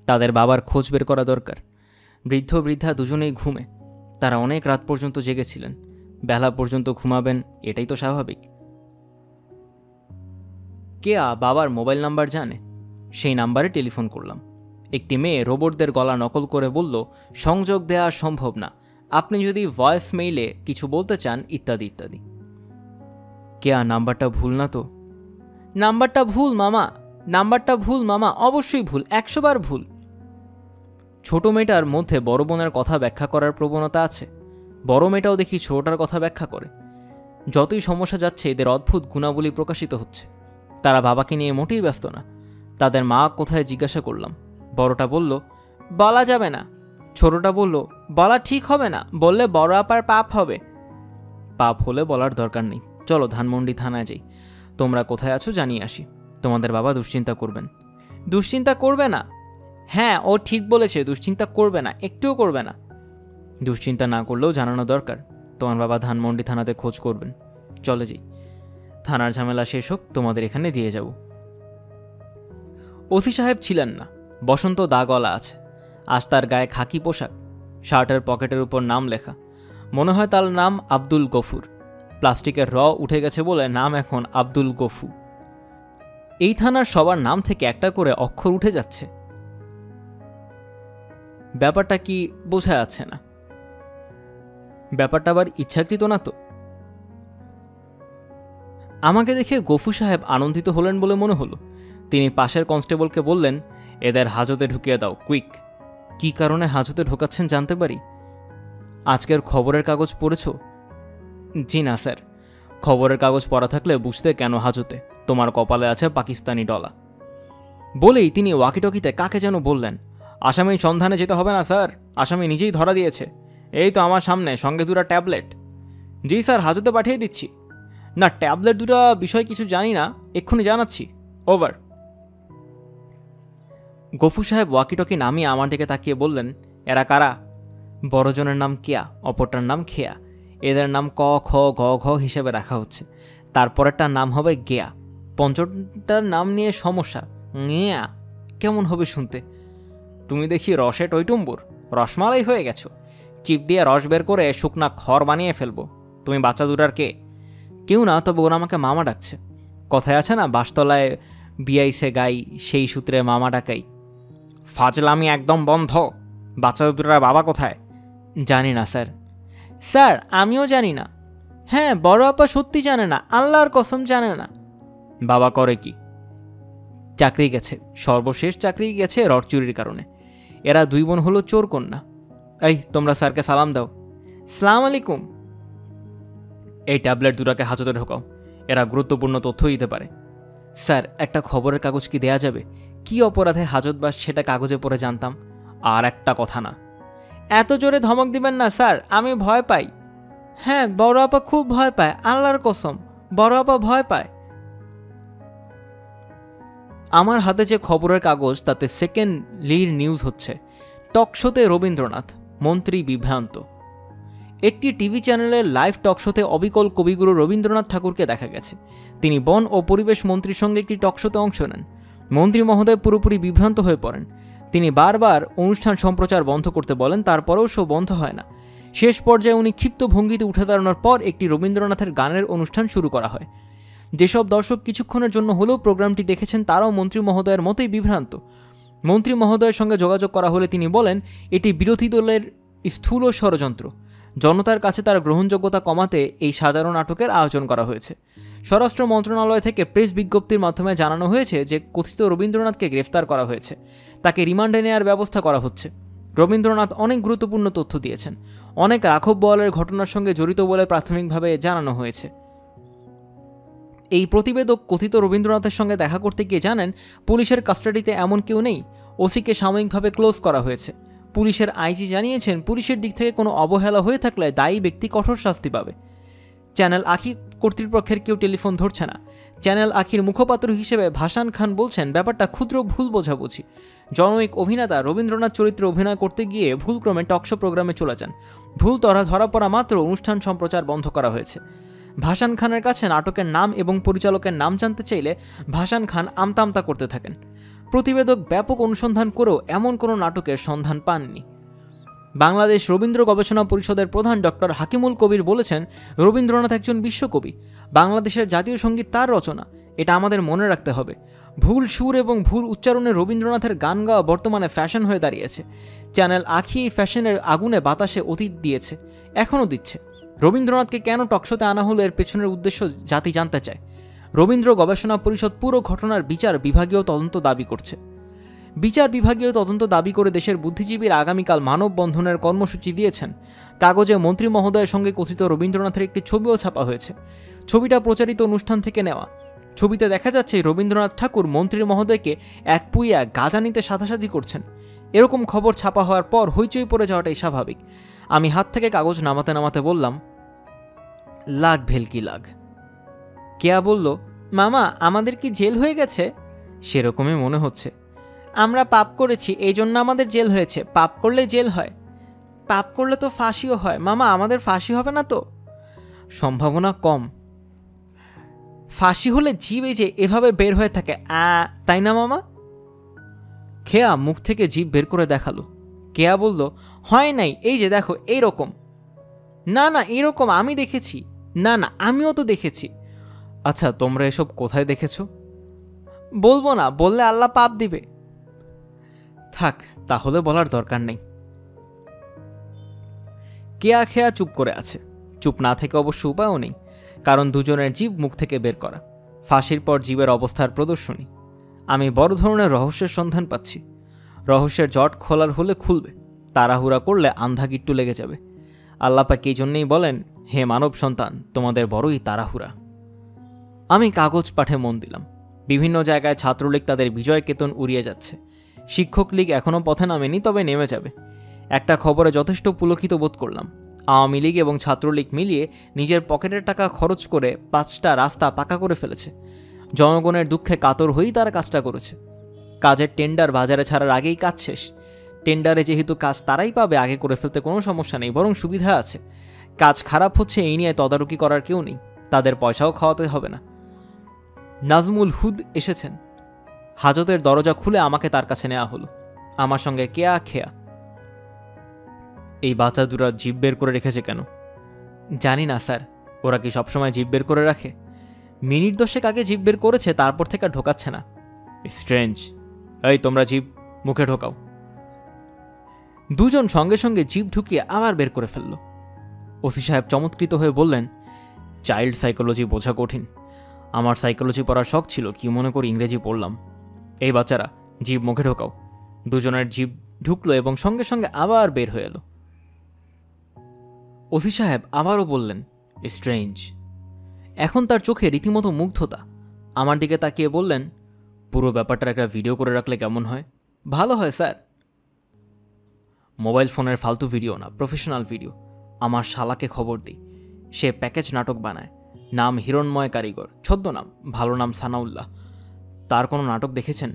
তাদের বাবার খোঁজ বের করা দরকার। বৃদ্ধ বৃদ্ধা দুজনেই ঘুমে। তারা অনেক রাত পর্যন্ত জেগেছিলেন। বেলা পর্যন্ত ঘুমাবেন, এটাই তো স্বাভাবিক। কেয়া বাবার মোবাইল নাম্বার জানে। সেই নাম্বারে টেলিফোন করলাম। একটি মেয়ে রোবটদের গলা নকল করে বলল, সংযোগ দেওয়া সম্ভব না, আপনি যদি ভয়েস মেইলে কিছু বলতে চান, ইত্যাদি ইত্যাদি। কেয়া, নাম্বারটা ভুল না তো? নাম্বারটা ভুল মামা, নাম্বারটা ভুল মামা, অবশ্যই ভুল, 100 বার ভুল। ছোট মেয়েটার মধ্যে বড় বোনের কথা ব্যাখ্যা করার প্রবণতা আছে। বড় মেয়েটাও দেখি ছোটটার কথা ব্যাখ্যা করে। যতই সমস্যা যাচ্ছে এদের অদ্ভুত গুণাবলী প্রকাশিত হচ্ছে। তারা বাবাকে নিয়ে মোটেই ব্যস্ত না। তাদের মা কোথায় জিজ্ঞাসা করলাম। বড়টা বলল, বলা যাবে না। ছোটটা বলল, বলা ঠিক হবে না, বললে বড় আপার পাপ হবে। পাপ হলে বলার দরকার নেই, চলো ধানমন্ডি থানায় যাই। তোমরা কোথায় আছো জানিয়ে আসি। তোমাদের বাবা দুশ্চিন্তা করবেন। দুশ্চিন্তা করবে না? হ্যাঁ, ও ঠিক বলেছে, দুশ্চিন্তা করবে না, একটুও করবে না। দুশ্চিন্তা না করলেও জানানো দরকার। তোমার বাবা ধানমন্ডি থানাতে খোঁজ করবেন। চলে যাই, থানার ঝামেলা শেষ হোক, তোমাদের এখানে দিয়ে যাব। ওসি সাহেব ছিলেন না। বসন্ত দাগলা আছে। আজ তার গায়ে খাকি পোশাক, শার্টের পকেটের উপর নাম লেখা। মনে হয় তার নাম আব্দুল গফুর। প্লাস্টিকের উঠে গেছে বলে নাম এখন আব্দুল গফু। এই থানার সবার নাম থেকে একটা করে অক্ষর উঠে যাচ্ছে। ব্যাপারটা কি বোঝা যাচ্ছে না। ব্যাপারটা আবার ইচ্ছাকৃত না তো? আমাকে দেখে গফু সাহেব আনন্দিত হলেন বলে মনে হলো। তিনি পাশের কনস্টেবলকে বললেন, এদের হাজতে ঢুকিয়ে দাও, কুইক। কি কারণে হাজতে ঢোকাচ্ছেন জানতে পারি? আজকের খবরের কাগজ পড়েছ? জি না স্যার। খবরের কাগজ পড়া থাকলে বুঝতে কেন হাজতে, তোমার কপালে আছে পাকিস্তানি ডলা। বলেই তিনি ওয়াকিটকিতে কাকে যেন বললেন, আসামির সন্ধানে যেতে হবে না স্যার, আসামি নিজেই ধরা দিয়েছে। এই তো আমার সামনে, সঙ্গে 2টা ট্যাবলেট। জি স্যার, হাজতে পাঠিয়ে দিচ্ছি। না, ট্যাবলেট 2টা বিষয় কিছু জানি না, এক্ষুনি জানাচ্ছি, ওভার। গফু সাহেব ওয়াকিটকি নামিয়ে আমার দিকে তাকিয়ে বললেন, এরা কারা? বড়জনের নাম কেয়া, অপরটার নাম খেয়া। এদের নাম ক খ গ ঘ হিসেবে রাখা হচ্ছে। তারপরেরটার নাম হবে গেয়া। পঞ্চমটার নাম নিয়ে সমস্যা, গেয়া কেমন হবে শুনতে? তুমি দেখি রসে টইটুম্বুর, রসমালাই হয়ে গেছো। চিপ দিয়ে রস বের করে শুকনা খড় বানিয়ে ফেলবো। তুমি বাচ্চা দুটার কে? কেউ না, তবে ওরা আমাকে মামা ডাকছে। কথায় আছে না, বাসতলায় বিয়াইছে গাই, সেই সূত্রে মামা ডাকাই। ফাজলামি একদম বন্ধ। বাচ্চা দুটার বাবা কোথায়? জানি না স্যার। স্যার, আমিও জানি না। হ্যাঁ, বড় আপা সত্যি জানে না, আল্লাহর কসম জানে না। বাবা করে কি? চাকরি গেছে, সর্বশেষ চাকরি গেছে রড চুরির কারণে। এরা 2 বোন হলো চোর কন্যা। এই, তোমরা স্যারকে সালাম দাও। সালাম আলাইকুম। এই ট্যাবলেট 2টাকে হাজতে ঢোকাও, এরা গুরুত্বপূর্ণ তথ্য দিতে পারে। স্যার, একটা খবরের কাগজ কি দেয়া যাবে? কি অপরাধে হাজতবাস সেটা কাগজে পড়ে জানতাম। আর একটা কথা না। এত জোরে ধমক দিবেন না স্যার, আমি ভয় পাই। হ্যাঁ, বড় আপা খুব ভয় পায়, আল্লাহর কসম, বড় আপা ভয় পায়। আমার হাতে যে খবরের কাগজ, তাতে সেকেন্ড লিড নিউজ হচ্ছে, টকশোতে রবীন্দ্রনাথ, মন্ত্রী বিভ্রান্ত। একটি টিভি চ্যানেলের লাইভ টকশোতে অবিকল কবিগুরু রবীন্দ্রনাথ ঠাকুরকে দেখা গেছে। তিনি বন ও পরিবেশ মন্ত্রীর সঙ্গে একটি টকশোতে অংশ নেন। মন্ত্রী মহোদয় পুরোপুরি বিভ্রান্ত হয়ে পড়েন। তিনি বারবার অনুষ্ঠান সম্প্রচার বন্ধ করতে বলেন, তারপরেও শো বন্ধ হয় না। শেষ পর্যায়ে উনি ক্ষিপ্ত ভঙ্গিতে উঠে দাঁড়ানোর পর একটি রবীন্দ্রনাথের গানের অনুষ্ঠান শুরু করা হয়। যেসব দর্শক কিছুক্ষণের জন্য হলেও প্রোগ্রামটি দেখেছেন, তারাও মন্ত্রী মহোদয়ের মতোই বিভ্রান্ত। মন্ত্রী মহোদয়ের সঙ্গে যোগাযোগ করা হলে তিনি বলেন এটি বিরোধী দলের স্থূল ষড়যন্ত্র। জনতার কাছে তার গ্রহণযোগ্যতা কমাতে এই সাজানো নাটকের আয়োজন করা হয়েছে। স্বরাষ্ট্র মন্ত্রণালয় থেকে প্রেস বিজ্ঞপ্তির মাধ্যমে জানানো হয়েছে যে কথিত রবীন্দ্রনাথকে গ্রেফতার করা হয়েছে, তাকে রিমান্ডে নেওয়ার ব্যবস্থা করা হচ্ছে। রবীন্দ্রনাথ অনেক গুরুত্বপূর্ণ তথ্য দিয়েছেন, অনেক রাঘব বোয়ালের ঘটনার সঙ্গে জড়িত বলে প্রাথমিকভাবে জানানো হয়েছে। এই প্রতিবেদক কথিত রবীন্দ্রনাথের সঙ্গে দেখা করতে গিয়ে জানেন পুলিশের কাস্টাডিতে এমন কেউ নেই, ওসিকে সাময়িকভাবে ক্লোজ করা হয়েছে। পুলিশের আইজি জানিয়েছেন পুলিশের দিক থেকে কোনো অবহেলা হয়ে থাকলে দায়ী ব্যক্তি কঠোর শাস্তি পাবে। চ্যানেল আখি কর্তৃপক্ষের কেউ টেলিফোন ধরছে না। চ্যানেল আখির মুখপাত্র হিসেবে ভাসান খান বলছেন ব্যাপারটা ক্ষুদ্র ভুল বোঝাবুঝি। জনৈক অভিনেতা রবীন্দ্রনাথ চরিত্রে অভিনয় করতে গিয়ে ভুলক্রমে টকশো প্রোগ্রামে চলে যান। ভুল ধরা পড়া মাত্র অনুষ্ঠান সম্প্রচার বন্ধ করা হয়েছে। ভাসান খানের কাছে নাটকের নাম এবং পরিচালকের নাম জানতে চাইলে ভাসান খান আমতামতা করতে থাকেন। প্রতিবেদক ব্যাপক অনুসন্ধান করেও এমন কোনো নাটকের সন্ধান পাননি। বাংলাদেশ রবীন্দ্র গবেষণা পরিষদের প্রধান ডক্টর হাকিমুল কবির বলেছেন রবীন্দ্রনাথ একজন বিশ্বকবি, বাংলাদেশের জাতীয় সঙ্গীত তার রচনা, এটা আমাদের মনে রাখতে হবে। ভুল সুর এবং ভুল উচ্চারণে রবীন্দ্রনাথের গান গাওয়া বর্তমানে ফ্যাশন হয়ে দাঁড়িয়েছে। চ্যানেল আখি এই ফ্যাশনের আগুনে বাতাসে অতীত দিয়েছে, এখনও দিচ্ছে। রবীন্দ্রনাথকে কেন টকশোতে আনা হলো এর পেছনের উদ্দেশ্য জাতি জানতে চায়। রবীন্দ্র গবেষণা পরিষদ পুরো ঘটনার বিচার বিভাগীয় তদন্ত দাবি করছে। বিচার বিভাগীয় তদন্ত দাবি করে দেশের বুদ্ধিজীবীর আগামীকাল মানববন্ধনের কর্মসূচি দিয়েছেন। কাগজে মন্ত্রী মহোদয়ের সঙ্গে কথিত রবীন্দ্রনাথের একটি ছবিও ছাপা হয়েছে। ছবিটা প্রচারিত অনুষ্ঠান থেকে নেওয়া। ছবিতে দেখা যাচ্ছে রবীন্দ্রনাথ ঠাকুর মন্ত্রী মহোদয়কে এক পুইয়া গাঁজা নিতে সাধাসাধি করছেন। এরকম খবর ছাপা হওয়ার পর হইচই পড়ে যাওয়াটাই স্বাভাবিক। আমি হাত থেকে কাগজ নামাতে নামাতে বললাম, লাগ ভেলকি লাগ। কেয়া বলল, মামা আমাদের কি জেল হয়ে গেছে? সেরকমই মনে হচ্ছে। আমরা পাপ করেছি এই জন্য আমাদের জেল হয়েছে। পাপ করলে জেল হয়? পাপ করলে তো ফাঁসিও হয়। মামা আমাদের ফাঁসি হবে না তো? সম্ভাবনা কম। ফাঁসি হলে জিভ এই যে এভাবে বের হয়ে থাকে, তাই না মামা? খেয়া মুখ থেকে জিভ বের করে দেখালো। কেয়া বলল, হয় নাই, এই যে দেখো এইরকম। না না এরকম আমি দেখেছি। না না আমিও তো দেখেছি। আচ্ছা তোমরা এসব কোথায় দেখেছো? বলবো না, বললে আল্লাহ পাপ দিবে। থাক তাহলে বলার দরকার নেই। কেয়া খেয়া চুপ করে আছে। চুপ না থেকে অবশ্য উপায়ও নেই, কারণ দুজনের জীব মুখ থেকে বের করা। ফাঁসির পর জীবের অবস্থার প্রদর্শনী। আমি বড় ধরনের রহস্যের সন্ধান পাচ্ছি। রহস্যের জট খোলার হলে খুলবে, তাড়াহুড়া করলে আন্ধা গিট্টু লেগে যাবে। আল্লাপাক এই জন্যেই বলেন, হে মানব সন্তান তোমাদের বড়ই তাড়াহুড়া। আমি কাগজ পাঠে মন দিলাম। বিভিন্ন জায়গায় ছাত্রলীগ তাদের বিজয় কেতন উড়িয়ে যাচ্ছে। শিক্ষক লীগ এখনও পথে নামেনি, তবে নেমে যাবে। একটা খবরে যথেষ্ট পুলকিত বোধ করলাম। আওয়ামী লীগ এবং ছাত্রলীগ মিলিয়ে নিজের পকেটের টাকা খরচ করে 5টা রাস্তা পাকা করে ফেলেছে। জনগণের দুঃখে কাতর হয়েই তারা কাজটা করেছে। কাজের টেন্ডার বাজারে ছাড়ার আগেই কাজ শেষ। টেন্ডারে যেহেতু কাজ তারাই পাবে, আগে করে ফেলতে কোনো সমস্যা নেই, বরং সুবিধা আছে। কাজ খারাপ হচ্ছে এই নিয়ে তদারকি করার কেউ নেই, তাদের পয়সাও খাওয়াতে হবে না। নাজমুল হুদ এসেছেন। হাজতের দরজা খুলে আমাকে তার কাছে নেওয়া হলো। আমার সঙ্গে কেয়া খেয়া। এই বাচ্চা দুরা জিভ বের করে রেখেছে কেন? জানি না স্যার। ওরা কি সবসময় জিভ বের করে রাখে? মিনিট 10 আগে জিভ বের করেছে, তারপর থেকে ঢোকাচ্ছে না। স্ট্রেঞ্জ। এই তোমরা জিভ মুখে ঢোকাও। দুজন সঙ্গে সঙ্গে জিভ ঢুকিয়ে আবার বের করে ফেলল। ওসি সাহেব চমৎকৃত হয়ে বললেন, চাইল্ড সাইকোলজি বোঝা কঠিন। আমার সাইকোলজি পড়ার শখ ছিল, কি মনে করে ইংরেজি পড়লাম। এই বাচ্চারা জিভ মুখে ঢোকাও। দুজনের জিভ ঢুকলো এবং সঙ্গে সঙ্গে আবার বের হয়ে এলো। ওসি সাহেব আবারও বললেন, স্ট্রেঞ্জ। এখন তার চোখে রীতিমতো মুগ্ধতা। আমার দিকে তাকিয়ে বললেন, পুরো ব্যাপারটার একটা ভিডিও করে রাখলে কেমন হয়? ভালো হয় স্যার। মোবাইল ফোনের ফালতু ভিডিও না, প্রফেশনাল ভিডিও। আমার শালাকে খবর দিই, সে প্যাকেজ নাটক বানায়। নাম হিরণময় কারিগর, ছদ্মনাম, ভালো নাম সানাউল্লাহ। তার কোনো নাটক দেখেছেন?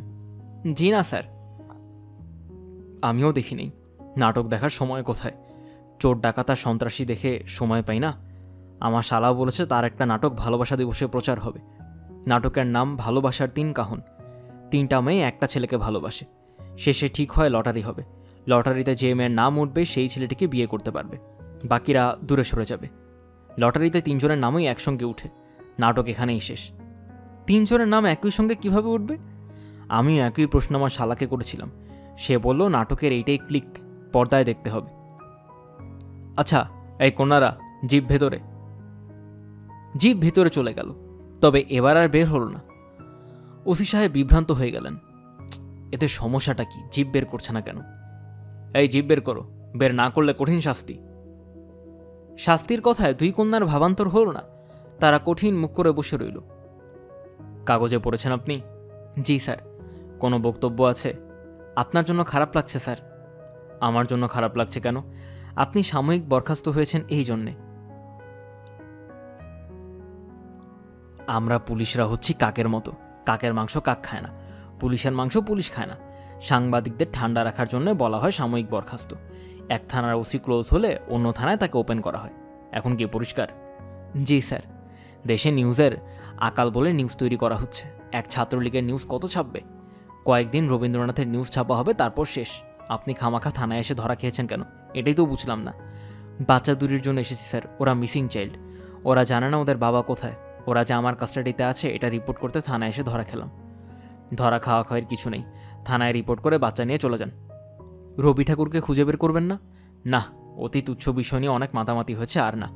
জি না স্যার। আমিও দেখিনি। নাটক দেখার সময় কোথায়? চোর ডাকাতা সন্ত্রাসী দেখে সময় পাই না। আমার শালাও বলেছে তার একটা নাটক ভালোবাসা দিবসে প্রচার হবে। নাটকের নাম ভালোবাসার 3 কাহন। 3টা মেয়ে একটা ছেলেকে ভালোবাসে। শেষে ঠিক হয় লটারি হবে। লটারিতে যে মেয়ের নাম উঠবে সেই ছেলেটিকে বিয়ে করতে পারবে, বাকিরা দূরে সরে যাবে। লটারিতে 3 জনের নামই একসঙ্গে উঠে। নাটক এখানেই শেষ। 3 জনের নাম একই সঙ্গে কিভাবে উঠবে? আমি একই প্রশ্ন আমার শালাকে করেছিলাম। সে বলল নাটকের এইটাই ক্লিক, পর্দায় দেখতে হবে। আচ্ছা এই কন্যারা, জিপ ভেতরে। জিপ ভেতরে চলে গেল, তবে এবার আর বের হলো না। ওসি সাহেব বিভ্রান্ত হয়ে গেলেন। এতে সমস্যাটা কি? জিপ বের করছে না কেন? এই জিপ বের করো, বের না করলে কঠিন শাস্তি। শাস্তির কথায় দুই কন্যার ভাবান্তর হল না। তারা কঠিন মুখ করে বসে রইল। কাগজে পড়েছেন আপনি? জি স্যার। কোনো বক্তব্য আছে? আপনার জন্য খারাপ লাগছে স্যার। আমার জন্য খারাপ লাগছে কেন? আপনি সাময়িক বরখাস্ত হয়েছেন এই জন্যে। আমরা পুলিশরা হচ্ছি কাকের মতো। কাকের মাংস কাক খায় না, পুলিশের মাংস পুলিশ খায় না। সাংবাদিকদের ঠান্ডা রাখার জন্য বলা হয় সাময়িক বরখাস্ত। এক থানার ওসি ক্লোজ হলে অন্য থানায় তাকে ওপেন করা হয়। এখন কি পরিষ্কার? জি স্যার। দেশে নিউজের আকাল বলে নিউজ তৈরি করা হচ্ছে। এক ছাত্রলীগের নিউজ কত ছাপবে? কয়েকদিন রবীন্দ্রনাথের নিউজ ছাপা হবে, তারপর শেষ। আপনি খামাখা থানায় এসে ধরা খেয়েছেন কেন? এটাই তো বুঝলাম না। বাচ্চা দূরের জন্য এসেছি স্যার। ওরা মিসিং চাইল্ড। ওরা জানে না ওদের বাবা কোথায়। ওরা যে আমার কাস্টাডিতে আছে এটা রিপোর্ট করতে থানায় এসে ধরা খেলাম। ধরা খাওয়া খাওয়ার কিছু নেই, থানায় রিপোর্ট করে বাচ্চা নিয়ে চলে যান। রবি ঠাকুরকে খুঁজে বের করবেন না? না, অতি তুচ্ছ বিষয় নিয়ে অনেক মাতামাতি হয়েছে, আর না।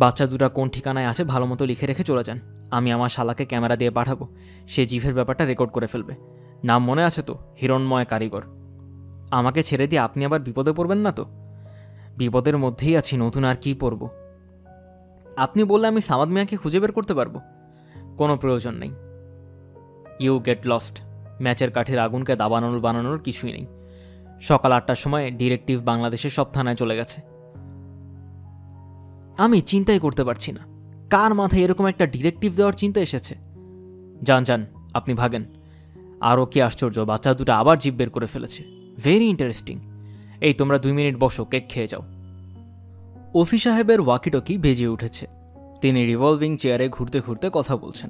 বাচ্চা দুটা কোন ঠিকানায় আছে ভালো মতো লিখে রেখে চলে যান। আমি আমার শালাকে ক্যামেরা দিয়ে পাঠাবো, সে জিভের ব্যাপারটা রেকর্ড করে ফেলবে। নাম মনে আছে তো? হিরণময় কারিগর। আমাকে ছেড়ে দিয়ে আপনি আবার বিপদে পড়বেন না তো? বিপদের মধ্যেই আছি, নতুন আর কি পড়ব? আপনি বললে আমি সামাদ মিয়াকে খুঁজে বের করতে পারবো? কোনো প্রয়োজন নেই। You get lost. ম্যাচের কাঠির আগুনকে দাবানোর বানানোর কিছুই নেই। সকাল 8টার সময় ডিরেক্টিভ বাংলাদেশের সব থানায় চলে গেছে। আমি চিন্তাই করতে পারছি না, কার মাথায় এরকম একটা ডিরেক্টিভ দেওয়ার চিন্তা এসেছে। যান যান, আপনি ভাগেন। আরও কি আশ্চর্য, বাচ্চা দুটো আবার জিভ বের করে ফেলেছে। Very interesting. এই তোমরা 2 মিনিট বসো, কেক খেয়ে যাও। ওসি সাহেবের ওয়াকিটকি বেজে উঠেছে। তিনি রিভলভিং চেয়ারে ঘুরতে ঘুরতে কথা বলছেন।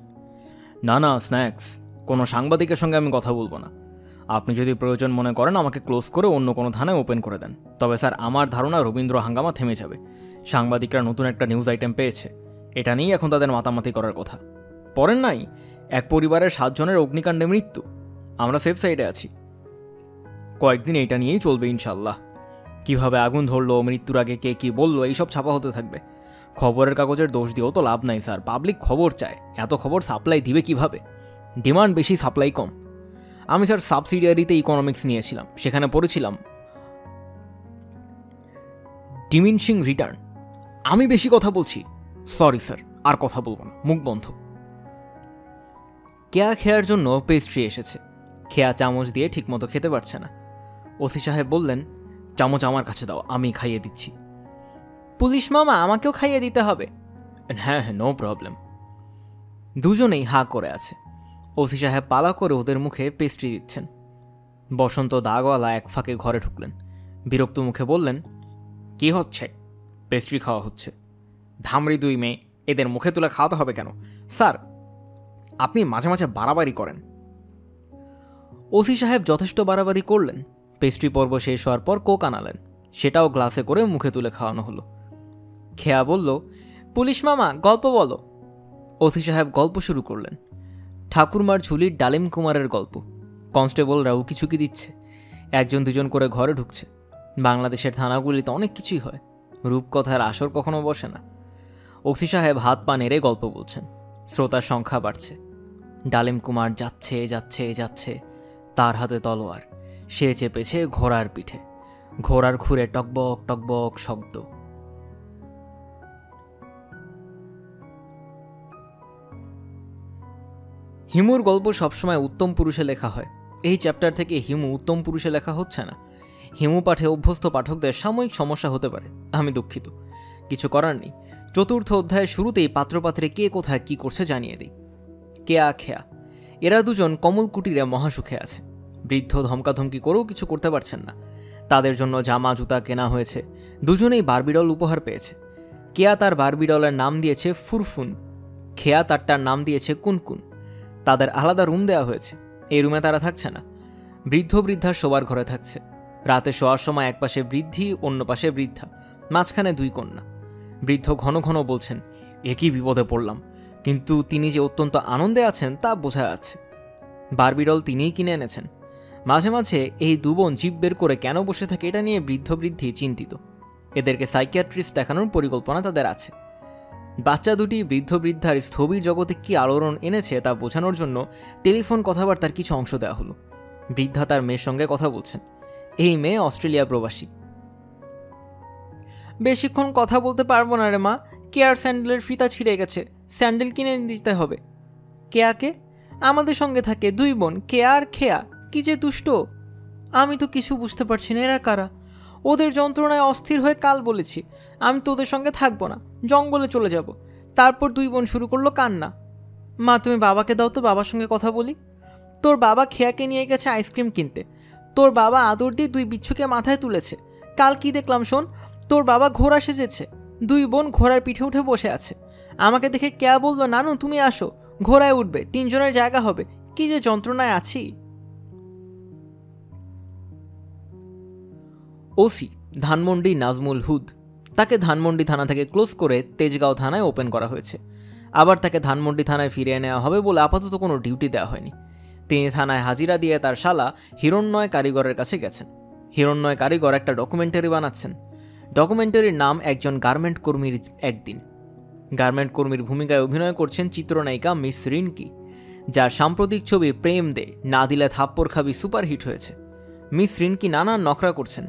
না না স্ন্যাক্স, কোনো সাংবাদিকের সঙ্গে আমি কথা বলবো না। আপনি যদি প্রয়োজন মনে করেন আমাকে ক্লোজ করে অন্য কোনো থানায় ওপেন করে দেন। তবে স্যার, আমার ধারণা রবীন্দ্র হাঙ্গামা থেমে যাবে। সাংবাদিকরা নতুন একটা নিউজ আইটেম পেয়েছে, এটা নিয়েই এখন তাদের মাতামাতি করার কথা। পড়েন নাই, এক পরিবারের 7 জনের অগ্নিকাণ্ডে মৃত্যু। আমরা সেফ সাইডে আছি। কয়েকদিন এটা নিয়েই চলবে ইনশাল্লাহ। কিভাবে আগুন ধরলো, মৃত্যুর আগে কে কি বললো, এইসব ছাপা হতে থাকবে। খবরের কাগজের দোষ দিয়েও তো লাভ নাই স্যার। পাবলিক খবর চায়, এত খবর সাপ্লাই দিবে কিভাবে? ডিমান্ড বেশি, সাপ্লাই কম। আমি স্যার সাবসিডিয়ারিতে ইকোনমিক্স নিয়েছিলাম, সেখানে পড়েছিলাম ডিমিনশিং রিটার্ন। আমি বেশি কথা বলছি। সরি স্যার, আর কথা বলবো না, মুখ বন্ধ। কেয়া খেয়ার জন্য পেস্ট্রি এসেছে। খেয়া চামচ দিয়ে ঠিকমতো খেতে পারছে না। ওসি সাহেব বললেন, চামচ আমার কাছে দাও, আমি খাইয়ে দিচ্ছি। পুলিশ মামা, আমাকেও খাইয়ে দিতে হবে? হ্যাঁ হ্যাঁ, নো প্রবলেম। দুজনেই হাঁ করে আছে। ওসি সাহেব পালা করে ওদের মুখে পেস্ট্রি দিচ্ছেন। বসন্ত দাগওয়ালা এক ফাঁকে ঘরে ঢুকলেন। বিরক্ত মুখে বললেন, কি হচ্ছে? পেস্ট্রি খাওয়া হচ্ছে। ধামড়ি 2 মেয়ে, এদের মুখে তুলে খাওয়াতে হবে কেন? স্যার, আপনি মাঝে মাঝে বাড়াবাড়ি করেন। ওসি সাহেব যথেষ্ট বাড়াবাড়ি করলেন। পেস্ট্রি পর্ব শেষ হওয়ার পর কোক আনালেন, সেটাও গ্লাসে করে মুখে তুলে খাওয়ানো হলো। খেয়া বলল, পুলিশ মামা গল্প বলো। ওসি সাহেব গল্প শুরু করলেন। ঠাকুরমার ঝুলির ডালিম কুমারের গল্প। কনস্টেবলরা উকিঝুঁকি দিচ্ছে, 1-2 করে ঘরে ঢুকছে। বাংলাদেশের থানাগুলিতে অনেক কিছুই হয়, রূপকথার আসর কখনো বসে না। ওসি সাহেব হাত পা নেড়ে গল্প বলছেন। শ্রোতার সংখ্যা বাড়ছে। ডালিম কুমার যাচ্ছে যাচ্ছে যাচ্ছে, তার হাতে তলোয়ার, সে চেপেছে ঘোড়ার পিঠে। ঘোড়ার খুরে টকবক টকবক শব্দ। হিমুর গল্প সবসময় উত্তম পুরুষে লেখা হয়। এই চ্যাপ্টার থেকে হিমু উত্তম পুরুষে লেখা হচ্ছে না। হিমু পাঠে অভ্যস্ত পাঠকদের সাময়িক সমস্যা হতে পারে, আমি দুঃখিত। কিছু করার নেই। 4র্থ অধ্যায়ের শুরুতেই পাত্রপাত্রে কে কোথায় কি করছে জানিয়ে দিই। কেয়া খেয়া, এরা দুজন কমল কুটিরে মহাসুখে আছে। বৃদ্ধ ধমকাধমকি করেও কিছু করতে পারছেন না। তাদের জন্য জামা জুতা কেনা হয়েছে। দুজনেই বারবিডল উপহার পেয়েছে। কেয়া তার বারবিডলের নাম দিয়েছে ফুরফুন, খেয়া তারটার নাম দিয়েছে কুনকুন। তাদের আলাদা রুম দেওয়া হয়েছে। এই রুমে তারা থাকছে না। বৃদ্ধ বৃদ্ধা শোবার ঘরে থাকছে। রাতে শোয়ার সময় এক পাশে বৃদ্ধি, অন্য পাশে বৃদ্ধা, মাঝখানে 2 কন্যা। বৃদ্ধ ঘন ঘন বলছেন, একই বিপদে পড়লাম, কিন্তু তিনি যে অত্যন্ত আনন্দে আছেন তা বোঝা যাচ্ছে। বারবিডল তিনিই কিনে এনেছেন। মাঝে মাঝে এই দুবোন জিভ বের করে কেন বসে থাকে এটা নিয়ে বৃদ্ধ চিন্তিত। এদেরকে সাইকিয়াট্রিস্ট দেখানোর পরিকল্পনা তাদের আছে। বাচ্চা দুটি বৃদ্ধার স্থবির জগতে কি আলোড়ন এনেছে তা বোঝানোর জন্য টেলিফোন কথাবার্তার কিছু অংশ দেওয়া হলো। বৃদ্ধা তার মেয়ের সঙ্গে কথা বলছেন। এই মেয়ে অস্ট্রেলিয়া প্রবাসী। বেশিক্ষণ কথা বলতে পারবো না রে মা, কেয়ার স্যান্ডেলের ফিতা ছিঁড়ে গেছে, স্যান্ডেল কিনে দিতে হবে। কেয়াকে? আমাদের সঙ্গে থাকে 2 বোন, কেয়া আর খেয়া। কি যে দুষ্ট! আমি তো কিছু বুঝতে পারছি না, এরা কারা? ওদের যন্ত্রণায় অস্থির হয়ে কাল বলেছি আমি তো ওদের সঙ্গে থাকবো না, জঙ্গলে চলে যাব। তারপর 2 বোন শুরু করলো কান্না। মা তুমি বাবাকে দাও তো, বাবার সঙ্গে কথা বলি। তোর বাবা খেয়াকে নিয়ে গেছে আইসক্রিম কিনতে। তোর বাবা আদর দিয়ে 2 বিচ্ছুকে মাথায় তুলেছে। কাল কি দেখলাম শোন, তোর বাবা ঘোড়া সেজেছে। 2 বোন ঘোড়ার পিঠে উঠে বসে আছে। আমাকে দেখে কেয়া বললো, নানু তুমি আসো, ঘোড়ায় উঠবে, 3 জনের জায়গা হবে। কি যে যন্ত্রণায় আছি। ওসি ধানমন্ডি নাজমুল হুদ, তাকে ধানমন্ডি থানা থেকে ক্লোজ করে তেজগাঁও থানায় ওপেন করা হয়েছে। আবার তাকে ধানমন্ডি থানায় ফিরিয়ে নেওয়া হবে বলে আপাতত কোনো ডিউটি দেওয়া হয়নি। তিনি থানায় হাজিরা দিয়ে তার শালা হিরণ্ময় কারিগরের কাছে গেছেন। হিরণ্ময় কারিগর একটা ডকুমেন্টারি বানাচ্ছেন। ডকুমেন্টারির নাম একজন গার্মেন্ট কর্মীর একদিন। গার্মেন্ট কর্মীর ভূমিকায় অভিনয় করছেন চিত্রনায়িকা মিস রিনকি, যার সাম্প্রতিক ছবি প্রেম দে না দিলে থাপ্পড় খাবি সুপারহিট হয়েছে। মিস রিনকি নানান নখরা করছেন।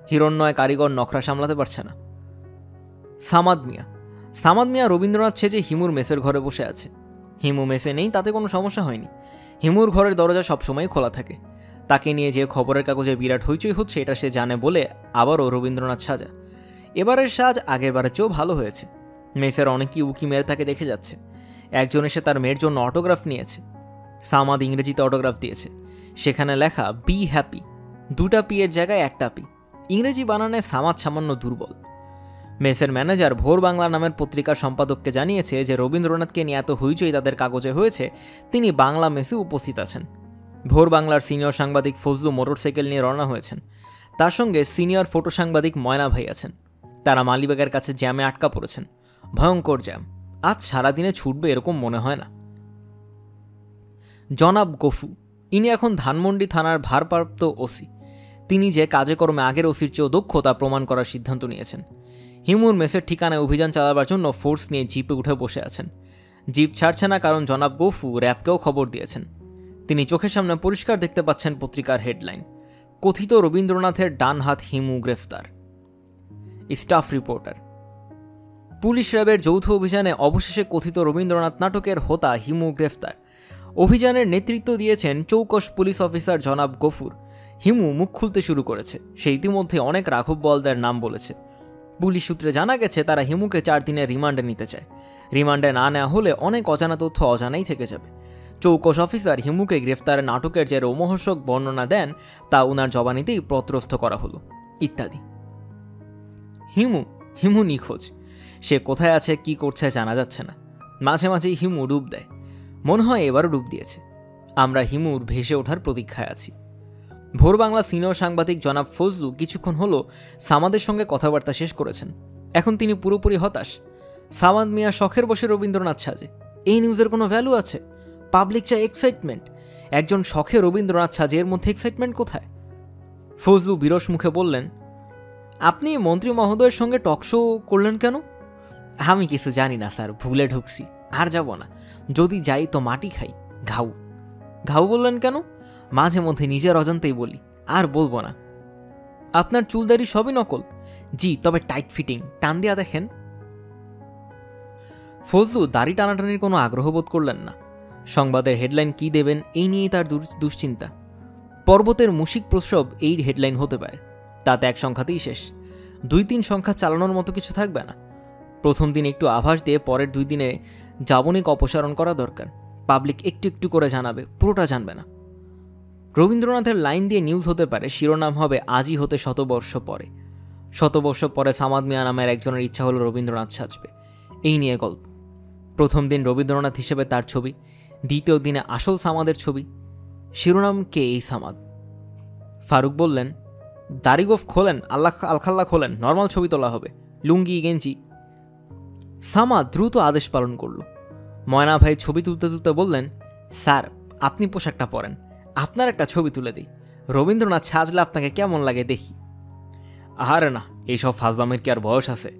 হিরণ্ময় কারিগর নখরা সামলাতে পারছে না। সামাদ মিয়া রবীন্দ্রনাথ সেজে হিমুর মেসের ঘরে বসে আছে। হিমু মেসে নেই, তাতে কোনো সমস্যা হয়নি। হিমুর ঘরের দরজা সবসময় খোলা থাকে। তাকে নিয়ে যে খবরের কাগজে বিরাট হইচই হচ্ছে এটা সে জানে বলে আবারও রবীন্দ্রনাথ সাজা। এবারের সাজ আগের বারের চেয়েও ভালো হয়েছে। মেসের অনেকেই উকি মেরে তাকে দেখে যাচ্ছে। একজন এসে তার মেয়ের জন্য অটোগ্রাফ নিয়েছে। সামাদ ইংরেজিতে অটোগ্রাফ দিয়েছে। সেখানে লেখা বি হ্যাপি, 2টা পি এর জায়গায় 1টা পি। ইংরেজি বানানে সামাদ সামান্য দুর্বল। মেসের ম্যানেজার ভোর বাংলা নামের পত্রিকার সম্পাদককে জানিয়েছে যে রবীন্দ্রনাথকে নিয়ে এত হইচই তাদের কাগজে হয়েছে, তিনি বাংলা মেসে উপস্থিত আছেন। ভোর বাংলার সিনিয়র সাংবাদিক ফজলু মোটরসাইকেল নিয়ে রওনা হয়েছেন। তার সঙ্গে সিনিয়র ফটো সাংবাদিক ময়না ভাই আছেন। তারা মালিবাগের কাছে জ্যামে আটকা পড়েছেন। ভয়ঙ্কর জ্যাম। আজ সারাদিনে ছুটবে এরকম মনে হয় না। জনাব গফু, ইনি এখন ধানমন্ডি থানার ভারপ্রাপ্ত ওসি। তিনি যে কাজে কর্মে আগের ওসির চেয়েও দক্ষ তা প্রমাণ করার সিদ্ধান্ত নিয়েছেন। হিমুর মেসের ঠিকানায় অভিযান চালাবার জন্য ফোর্স নিয়ে জিপে উঠে বসে আছেন। জিপ ছাড়ছে না, কারণ জনাব গফু র্যাবকেও খবর দিয়েছেন। তিনি চোখের সামনে পরিষ্কার দেখতে পাচ্ছেন পত্রিকার হেডলাইন, কথিত রবীন্দ্রনাথের ডান হাত হিমু গ্রেফতার। স্টাফ রিপোর্টার, পুলিশ র্যাবের যৌথ অভিযানে অবশেষে কথিত রবীন্দ্রনাথ নাটকের হোতা হিমু গ্রেফতার। অভিযানের নেতৃত্ব দিয়েছেন চৌকস পুলিশ অফিসার জনাব গফুর। হিমু মুখ খুলতে শুরু করেছে। সে ইতিমধ্যে অনেক রাঘব বলদের নাম বলেছে। পুলিশ সূত্রে জানা গেছে তারা হিমুকে 4 দিনের রিমান্ডে নিতে চায়। রিমান্ডে না নেওয়া হলে অনেক অজানা তথ্য অজানাই থেকে যাবে। চৌকস অফিসার হিমুকে গ্রেফতারের নাটকের যে রোমহর্ষক বর্ণনা দেন তা উনার জবানিতেই প্রত্রস্থ করা হলো, ইত্যাদি। হিমু নিখোঁজ। সে কোথায় আছে, কি করছে জানা যাচ্ছে না। মাঝে মাঝেই হিমু ডুব দেয়। মনে হয় এবারও ডুব দিয়েছে। আমরা হিমুর ভেসে ওঠার প্রতীক্ষায় আছি। ভোর বাংলা সিনিয়র সাংবাদিক জনাব ফজলু কিছুক্ষণ হলো সামাদের সঙ্গে কথাবার্তা শেষ করেছেন। এখন তিনি পুরোপুরি হতাশ। সামাদ মিয়া শখের বসে রবীন্দ্রনাথ সাজে। এই নিউজের কোনো ভ্যালু আছে? পাবলিক চায় এক্সাইটমেন্ট। একজন শখে রবীন্দ্রনাথ সাজে, এর মধ্যে এক্সাইটমেন্ট কোথায়? ফজলু বিরস মুখে বললেন, আপনি মন্ত্রী মহোদয়ের সঙ্গে টকশো করলেন কেন? আমি কিছু জানি না স্যার, ভুলে ঢুকছি, আর যাব না। যদি যাই তো মাটি খাই। ঘাউ বললেন কেন? মাঝে মধ্যে নিজের অজান্তেই বলি, আর বলবো না। আপনার চুলদারি সবই নকল? জি, তবে টাইট ফিটিং, টান দিয়া দেখেন। ফজলু দাড়ি টানাটানির কোনো আগ্রহ বোধ করলেন না। সংবাদের হেডলাইন কি দেবেন এই নিয়েই তার দুশ্চিন্তা। পর্বতের মুশিক প্রসব এই হেডলাইন হতে পারে, তাতে 1 সংখ্যাতেই শেষ। 2-3 সংখ্যা চালানোর মতো কিছু থাকবে না। প্রথম দিন একটু আভাস দিয়ে পরের 2 দিনে জাবনিক অপসারণ করা দরকার। পাবলিক একটু একটু করে জানাবে, পুরোটা জানবে না। রবীন্দ্রনাথের লাইন দিয়ে নিউজ হতে পারে, শিরোনাম হবে আজই হতে 100 বর্ষ পরে। 100 বর্ষ পরে সামাদ মিয়া নামের একজনের ইচ্ছা হলো রবীন্দ্রনাথ সাজবে। এই নিয়ে গল্প। প্রথম দিন রবীন্দ্রনাথ হিসেবে তার ছবি, দ্বিতীয় দিনে আসল সামাদের ছবি। শিরোনাম কে এই সামাদ? ফারুক বললেন, দাড়িগোফ খোলেন, আলখাল্লা খোলেন, নর্মাল ছবি তোলা হবে, লুঙ্গি গেঞ্জি। সামাদ দ্রুত আদেশ পালন করল। ময়না ভাই ছবি তুলতে তুলতে বললেন, স্যার আপনি পোশাকটা পরেন, আপনার একটা ছবি তুলে দিই, রবীন্দ্রনাথ সাজলে আপনাকে কেমন লাগে দেখি। আরে না, এইসব ফাজলামের কি আর বয়স আছে?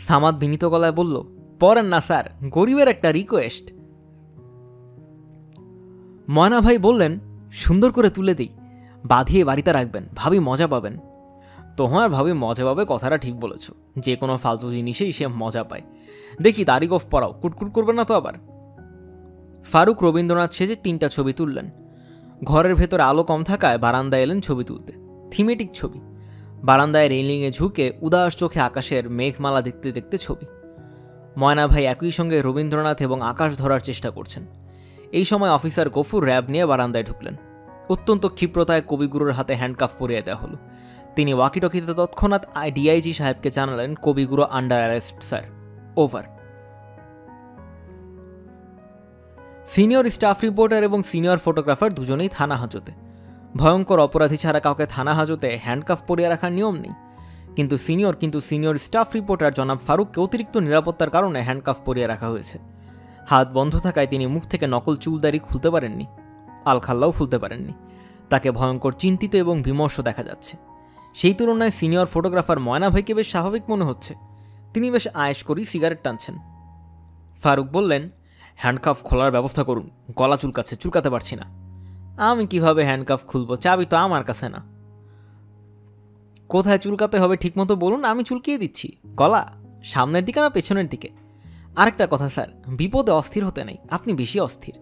সামাদ বিনীত গলায় বলল, পরেন না স্যার, গরিবের একটা রিকোয়েস্ট। ময়না ভাই বললেন, সুন্দর করে তুলে দিই, বাঁধিয়ে বাড়িতে রাখবেন, ভাবি মজা পাবেন। তোমার ভাবি মজা পাবে কথাটা ঠিক বলেছ, যে কোনো ফালতু জিনিসেই সে মজা পায়। দেখি তারিখ অফ পড়াও, কুটকুট করবে না তো আবার। ফারুক রবীন্দ্রনাথ সেজে 3টা ছবি তুললেন। ঘরের ভেতরে আলো কম থাকায় বারান্দায় এলেন ছবি তুলতে। থিমেটিক ছবি, বারান্দায় রেলিংয়ে ঝুঁকে উদাস চোখে আকাশের মেঘমালা দেখতে দেখতে ছবি। ময়না ভাই একই সঙ্গে রবীন্দ্রনাথ এবং আকাশ ধরার চেষ্টা করছেন। এই সময় অফিসার গফুর র্যাব নিয়ে বারান্দায় ঢুকলেন। অত্যন্ত ক্ষিপ্রতায় কবিগুরুর হাতে হ্যান্ডকাফ পরিয়ে দেওয়া হলো। তিনি ওয়াকিটকিতে তৎক্ষণাৎ ডিআইজি সাহেবকে জানালেন, কবিগুরু under arrest sir, over. Senior staff reporter এবং সিনিয়র ফটোগ্রাফার দুজনেই থানা হাজতে। ভয়ঙ্কর অপরাধী ছাড়া কাউকে থানা হাজতে হ্যান্ডকাফ পরিয়ে রাখার নিয়ম নেই, কিন্তু সিনিয়র স্টাফ রিপোর্টার জনাব ফারুককে অতিরিক্ত নিরাপত্তার কারণে হ্যান্ডকাফ পরিয়ে রাখা হয়েছে। হাত বন্ধ থাকায় তিনি মুখ থেকে নকল চুলদারি খুলতে পারেননি, আলখাল্লাও খুলতে পারেননি। তাকে ভয়ঙ্কর চিন্তিত এবং বিমর্ষ দেখা যাচ্ছে। সেই তুলনায় সিনিয়র ফটোগ্রাফার ময়না ভাইকে বেশ স্বাভাবিক মনে হচ্ছে। তিনি বেশ আয়েশ করেই সিগারেট টানছেন। ফারুক বললেন, হ্যান্ডকাফ খোলার ব্যবস্থা করুন, গলা চুলকাচ্ছে, চুলকাতে পারছি না। আমি কিভাবে হ্যান্ডকাফ খুলবো, চাবি তো আমার কাছে না। কোথায় চুলকাতে হবে ঠিকমতো বলুন, আমি চুলকিয়ে দিচ্ছি। গলা সামনের দিকে না পেছনের দিকে? আরেকটা কথা স্যার, বিপদে অস্থির হতে নেই, আপনি বেশি অস্থির।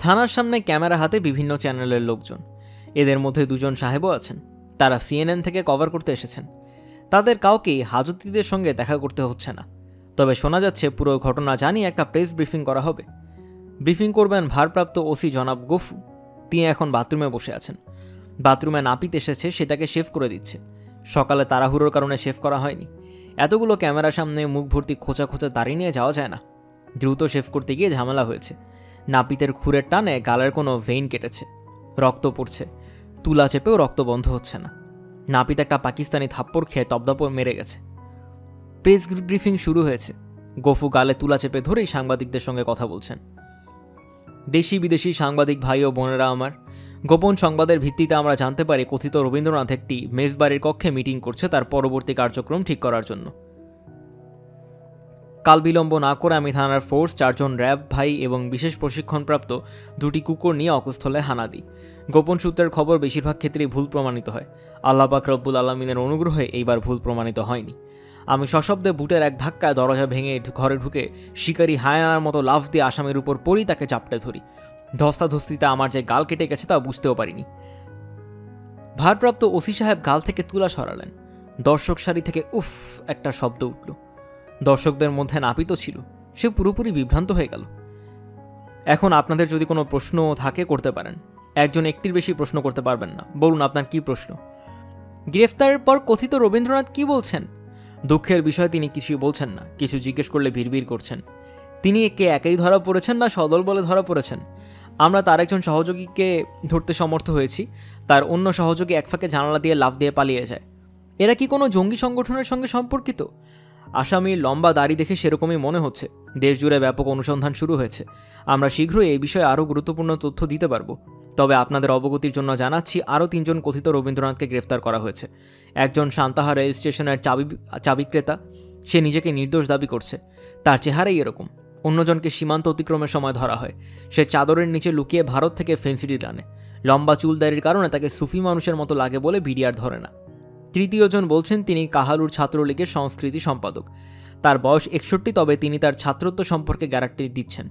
থানার সামনে ক্যামেরা হাতে বিভিন্ন চ্যানেলের লোকজন। এদের মধ্যে 2জন সাহেবও আছেন। তারা CNN থেকে কভার করতে এসেছেন। তাদের কাউকেই হাজতিদের সঙ্গে দেখা করতে হচ্ছে না। তবে শোনা যাচ্ছে পুরো ঘটনা জানিয়ে একটা প্রেস ব্রিফিং করা হবে। ব্রিফিং করবেন ভারপ্রাপ্ত ওসি জনাব গফু। তিনি এখন বাথরুমে বসে আছেন। বাথরুমে নাপিত এসেছে, সেটাকে শেভ করে দিচ্ছে। সকালে তাড়াহুড়োর কারণে শেভ করা হয়নি। এতগুলো ক্যামেরার সামনে মুখ ভর্তি খোঁচা খোঁচা দাড়ি নিয়ে যাওয়া যায় না। দ্রুত শেভ করতে গিয়ে ঝামেলা হয়েছে। নাপিতের খুরের টানে গালের কোনো ভেইন কেটেছে, রক্ত পড়ছে। তুলা চেপেও রক্ত বন্ধ হচ্ছে না। নাপিত একটা পাকিস্তানি থাপ্পড় খেয়ে তবদাপ মেরে গেছে। প্রেস ব্রিফিং শুরু হয়েছে। গফু গালে তুলা চেপে ধরেই সাংবাদিকদের সঙ্গে কথা বলছেন। দেশি বিদেশি সাংবাদিক ভাই ও বোনেরা আমার, গোপন সংবাদের ভিত্তিতে আমরা জানতে পারি কথিত রবীন্দ্রনাথ একটি মেজবাড়ির কক্ষে মিটিং করছে তার পরবর্তী কার্যক্রম ঠিক করার জন্য। কাল বিলম্ব না করে আমি থানার ফোর্স, 4 জন র্যাব ভাই এবং বিশেষ প্রশিক্ষণপ্রাপ্ত 2টি কুকুর নিয়ে অকুস্থলে হানা দিই। গোপন সূত্রের খবর বেশিরভাগ ক্ষেত্রেই ভুল প্রমাণিত হয়। আল্লাহ পাক রব্বুল আলমিনের অনুগ্রহে এইবার ভুল প্রমাণিত হয়নি। আমি সশব্দে বুটের এক ধাক্কায় দরজা ভেঙে ঘরে ঢুকে শিকারি হায়ানার মতো লাফ দিয়ে আসামির উপর পড়ি, তাকে চাপটে ধরি। ধস্তাধস্তিতে আমার যে গাল কেটে গেছে তা বুঝতেও পারিনি। ভারপ্রাপ্ত ওসি সাহেব গাল থেকে তুলা সরালেন। দর্শক সারি থেকে উফ একটা শব্দ উঠল। দর্শকদের মধ্যে নাপিত ছিল, সে পুরোপুরি বিভ্রান্ত হয়ে গেল। এখন আপনাদের যদি কোনো প্রশ্ন থাকে করতে পারেন। একজন একটির বেশি প্রশ্ন করতে পারবেন না। বলুন আপনার কি প্রশ্ন? গ্রেফতারের পর কথিত রবীন্দ্রনাথ কি বলছেন? দুঃখের বিষয় তিনি কিছুই বলছেন না। কিছু জিজ্ঞেস করলে ভিড় করছেন। তিনি একে একাই ধরা পড়েছেন না সদল বলে ধরা পড়েছেন? আমরা তার একজন সহযোগীকে ধরতে সমর্থ হয়েছি। তার অন্য সহযোগী এক ফাঁকে জানালা দিয়ে লাফ দিয়ে পালিয়ে যায়। এরা কি কোনো জঙ্গি সংগঠনের সঙ্গে সম্পর্কিত? আসামির লম্বা দাড়ি দেখে সেরকমই মনে হচ্ছে। দেশ জুড়ে ব্যাপক অনুসন্ধান শুরু হয়েছে। আমরা শীঘ্রই এই বিষয়ে আরও গুরুত্বপূর্ণ তথ্য দিতে পারব। তবে আপনাদের অবগতির জন্য জানাচ্ছি, আরও 3 জন কথিত রবীন্দ্রনাথকে গ্রেফতার করা হয়েছে। একজন সান্তাহা রেল স্টেশনের চাবি ক্রেতা, সে নিজেকে নির্দোষ দাবি করছে। তার চেহারাই এরকম। অন্যজনকে সীমান্ত অতিক্রমের সময় ধরা হয়। সে চাদরের নিচে লুকিয়ে ভারত থেকে ফেন্সিডি টানে। লম্বা চুলদারির কারণে তাকে সুফি মানুষের মতো লাগে বলে বিডিআর ধরে না। 3য় জন বলছেন তিনি কাহালুর ছাত্রলীগের সংস্কৃতি সম্পাদক। তার বয়স 61, তবে তিনি তার ছাত্রত্ব সম্পর্কে গ্যারান্টি দিচ্ছেন।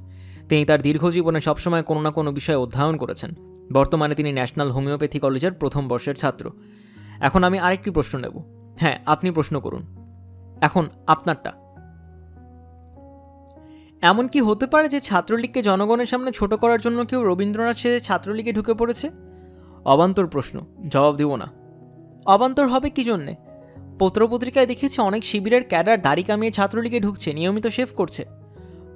তিনি তার দীর্ঘ জীবনে সবসময় কোনো না কোনো বিষয়ে অধ্যয়ন করেছেন। বর্তমানে তিনি ন্যাশনাল হোমিওপ্যাথি কলেজের 1ম বর্ষের ছাত্র। এখন আমি আরেকটি প্রশ্ন নেব। হ্যাঁ, আপনি প্রশ্ন করুন। এখন আপনারটা। এমন কি হতে পারে যে ছাত্রলীগকে জনগণের সামনে ছোট করার জন্য কেউ রবীন্দ্রনাথ সেজে ছাত্রলীগে ঢুকে পড়েছে? অবান্তর প্রশ্ন, জবাব দিব না। অবান্তর হবে কি জন্যে? পত্রপত্রিকায় দেখেছি অনেক শিবিরের ক্যাডার দাড়ি কামিয়ে ছাত্রলীগে ঢুকছে, নিয়মিত শেভ করছে।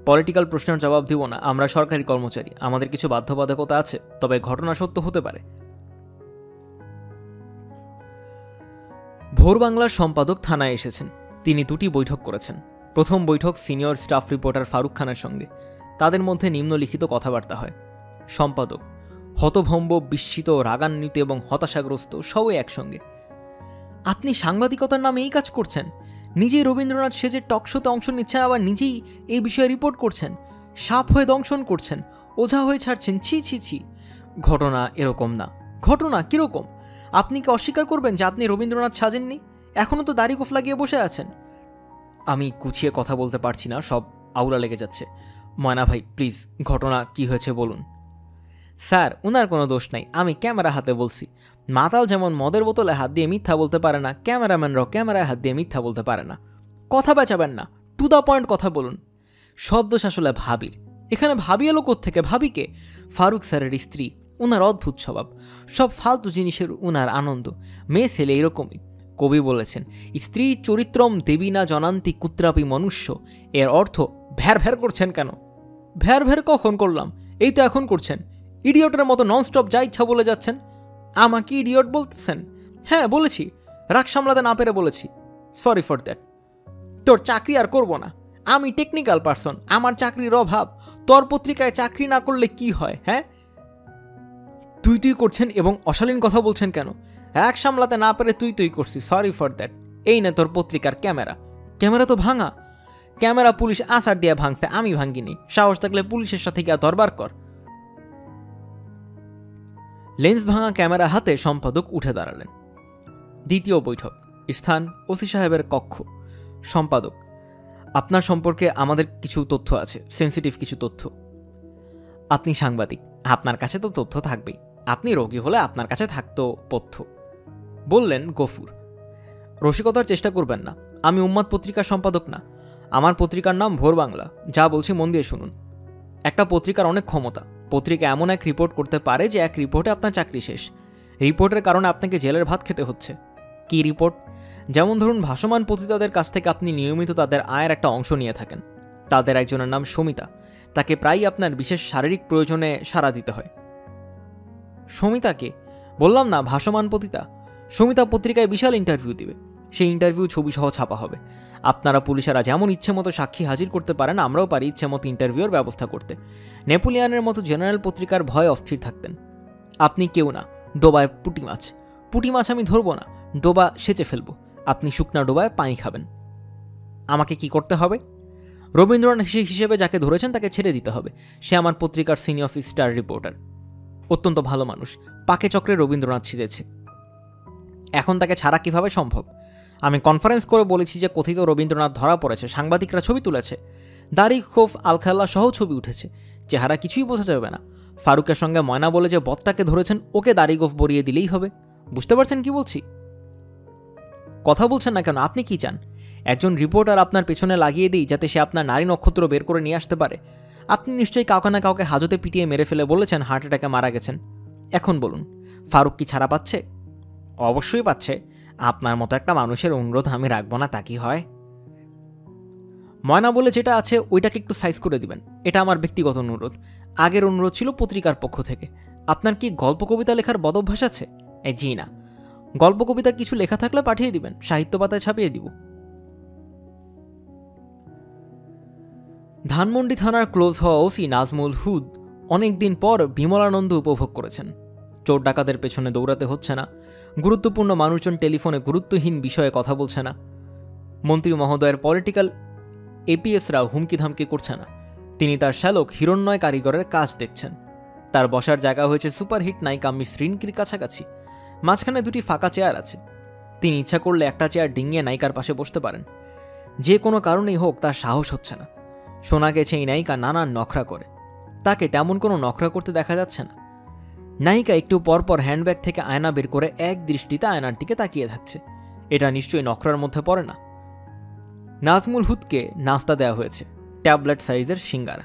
পলিটিক্যাল প্রশ্নের জবাব দিব না। আমরা সরকারি কর্মচারী, আমাদের কিছু বাধ্যবাধকতা আছে। তবে ঘটনা সত্য হতে পারে। ভোর বাংলার সম্পাদক থানায় এসেছেন। তিনি 2টি বৈঠক করেছেন। প্রথম বৈঠক সিনিয়র স্টাফ রিপোর্টার ফারুক খানের সঙ্গে। তাদের মধ্যে নিম্নলিখিত কথাবার্তা হয়। সম্পাদক হতভম্ব, বিস্মিত, রাগান্বিত এবং হতাশাগ্রস্ত সবই একসঙ্গে। আপনি সাংবাদিকতার নামে এই কাজ করছেন? নিজেই রবীন্দ্রনাথ সেজে টকশোতে অংশ নিচ্ছেন, আবার নিজেই এই বিষয়ে রিপোর্ট করছেন, সাপ হয়ে দংশন করছেন, ওঝা হয়ে ছাড়ছেন। ছি ছি ছি। ঘটনা এরকম না। ঘটনা কিরকম? আপনি কি অস্বীকার করবেন যে আপনি রবীন্দ্রনাথ সাজেননি? এখনও তো দাড়ি গোঁফ লাগিয়ে বসে আছেন। আমি গুছিয়ে কথা বলতে পারছি না, সব আউলা লেগে যাচ্ছে। ময়না ভাই প্লিজ, ঘটনা কি হয়েছে বলুন। স্যার, ওনার কোনো দোষ নাই, আমি ক্যামেরা হাতে বলছি। মাতাল যেমন মদের বোতলে হাত দিয়ে মিথ্যা বলতে পারে না, ক্যামেরাম্যানরাও ক্যামেরায় হাত দিয়ে মিথ্যা বলতে পারে না। কথা বেচাবেন না, টু দ্য পয়েন্ট কথা বলুন। সব দোষ আসলে ভাবির। এখানে ভাবি এলো কোত্থেকে? ভাবিকে? ফারুক স্যারের স্ত্রী। ওনার অদ্ভুত স্বভাব, সব ফালতু জিনিসের ওনার আনন্দ। মেয়ে ছেলে এরকমই। কবি বলেছেন, স্ত্রী চরিত্রম দেবী না জনান্তি কুত্রাপি মনুষ্য। এর অর্থ, ভ্যার ভ্যার করছেন কেন? ভ্যার ভ্যার কখন করলাম? এই তো এখন করছেন। ইডিয়টের মতো ননস্টপ যা ইচ্ছা বলে যাচ্ছেন। আমাকে ইডিয়ট বলতেছেন? হ্যাঁ বলেছি, রাগ সামলাতে না পেরে বলেছি। Sorry for that. তোর চাকরি আর করব না। আমি টেকনিক্যাল পারসন, আমার চাকরির অভাব। তোর পত্রিকায় চাকরি না করলে কি হয়? হ্যাঁ, তুই তুই করছেন এবং অশালীন কথা বলছেন কেন? রাগ সামলাতে না পেরে তুই তুই করছি। Sorry for that. এই না তোর পত্রিকার ক্যামেরা। ক্যামেরা তো ভাঙা। ক্যামেরা পুলিশ আসার দিয়ে ভাঙছে, আমি ভাঙ্গিনি। সাহস থাকলে পুলিশের সাথে গিয়া দরবার কর। লেন্স ভাঙা ক্যামেরা হাতে সম্পাদক উঠে দাঁড়ালেন। দ্বিতীয় বৈঠক। স্থান ওসি সাহেবের কক্ষ। সম্পাদক, আপনার সম্পর্কে আমাদের কিছু তথ্য আছে, সেন্সিটিভ কিছু তথ্য। আপনি সাংবাদিক, আপনার কাছে তো তথ্য থাকবেই। আপনি রোগী হলে আপনার কাছে থাকতো তথ্য, বললেন গফুর। রসিকতার চেষ্টা করবেন না। আমি উম্মাদ পত্রিকার সম্পাদক না। আমার পত্রিকার নাম ভোর বাংলা। যা বলছি মন দিয়ে শুনুন। একটা পত্রিকার অনেক ক্ষমতা। পত্রিকা এমন এক রিপোর্ট করতে পারে যে এক রিপোর্টে আপনার চাকরি শেষ। রিপোর্টের কারণে আপনাকে জেলের ভাত খেতে হচ্ছে। কি রিপোর্ট? যেমন ধরুন, ভাসমান পতিতাদের কাছ থেকে আপনি নিয়মিত তাদের আয়ের একটা অংশ নিয়ে থাকেন। তাদের একজনের নাম সমিতা। তাকে প্রায়ই আপনার বিশেষ শারীরিক প্রয়োজনে সাড়া দিতে হয়। সমিতাকে? বললাম না, ভাসমান পতিতা। সমিতা পত্রিকায় বিশাল ইন্টারভিউ দিবে। সেই ইন্টারভিউ ছবি সহ ছাপা হবে। আপনারা পুলিশেরা যেমন ইচ্ছে মতো সাক্ষী হাজির করতে পারেন, আমরাও পারি ইচ্ছে মতো ইন্টারভিউর ব্যবস্থা করতে। নেপোলিয়ানের মতো জেনারেল পত্রিকার ভয়ে অস্থির থাকতেন। আপনি কেউ না, ডোবায় পুঁটি মাছ। পুঁটি মাছ আমি ধরবো না, ডোবা সেচে ফেলবো। আপনি শুকনা ডোবায় পানি খাবেন। আমাকে কি করতে হবে? রবীন্দ্রনাথ হিসেবে যাকে ধরেছেন তাকে ছেড়ে দিতে হবে। সে আমার পত্রিকার সিনিয়র স্টার রিপোর্টার, অত্যন্ত ভালো মানুষ। পাকে চক্রে রবীন্দ্রনাথ ছিঁড়েছে। এখন তাকে ছাড়া কিভাবে সম্ভব? আমি কনফারেন্স করে বলেছি যে কথিত রবীন্দ্রনাথ ধরা পড়েছে। সাংবাদিকরা ছবি তুলেছে, দাড়ি খোফ আলখাল্লা সহ ছবি উঠেছে। চেহারা কিছুই বোঝা যাবে না। ফারুকের সঙ্গে ময়না বলে যে বদটাকে ধরেছেন, ওকে দাড়ি গোফ বরিয়ে দিলেই হবে। বুঝতে পারছেন কি বলছি? কথা বলছেন না কেন? আপনি কি চান? একজন রিপোর্টার আপনার পেছনে লাগিয়ে দিই যাতে সে আপনার নারী নক্ষত্র বের করে নিয়ে আসতে পারে? আপনি নিশ্চয়ই কাউকে না কাউকে হাজতে পিটিয়ে মেরে ফেলে বলেছেন হার্ট অ্যাটাকে মারা গেছেন। এখন বলুন, ফারুক কি ছাড়া পাচ্ছে? অবশ্যই পাচ্ছে। আপনার মতো একটা মানুষের অনুরোধ আমি রাখবো না তা কি হয়? ময়না বলে যেটা আছে ওইটাকে একটু সাইজ করে দিবেন। এটা আমার ব্যক্তিগত অনুরোধ। আগের অনুরোধ ছিল পত্রিকার পক্ষ থেকে। আপনার কি গল্প কবিতা লেখার বদভ্যাস আছে? জি না। গল্প কবিতা কিছু লেখা থাকলে পাঠিয়ে দিবেন, সাহিত্য পাতায় ছাপিয়ে দিব। ধানমন্ডি থানার ক্লোজ হওয়া ওসি নাজমুল হুদ অনেকদিন পর বিমলানন্দ উপভোগ করেছেন। চোর ডাকাতের পেছনে দৌড়াতে হচ্ছে না। গুরুত্বপূর্ণ মানুষজন টেলিফোনে গুরুত্বহীন বিষয়ে কথা বলছে না। মন্ত্রী মহোদয়ের পলিটিক্যাল এপিএসরাও হুমকি ধামকি করছে না। তিনি তার শ্যালক হিরণ্ময় কারিগরের কাজ দেখছেন। তার বসার জায়গা হয়েছে সুপারহিট নায়িকা মিস রিনকির কাছাকাছি। মাঝখানে দুটি ফাঁকা চেয়ার আছে। তিনি ইচ্ছা করলে একটা চেয়ার ডিঙিয়ে নায়িকার পাশে বসতে পারেন। যে কোনো কারণেই হোক তার সাহস হচ্ছে না। শোনা গেছে এই নায়িকা নানান নখরা করে। তাকে তেমন কোনো নখরা করতে দেখা যাচ্ছে না। নায়িকা একটু পরপর হ্যান্ডব্যাগ থেকে আয়না বের করে এক দৃষ্টিতে আয়নার দিকে তাকিয়ে থাকছে। এটা নিশ্চয়ই নখরার মধ্যে পড়ে না। নাজমুল হুদকে নাস্তা দেওয়া হয়েছে, ট্যাবলেট সাইজের সিঙ্গারা।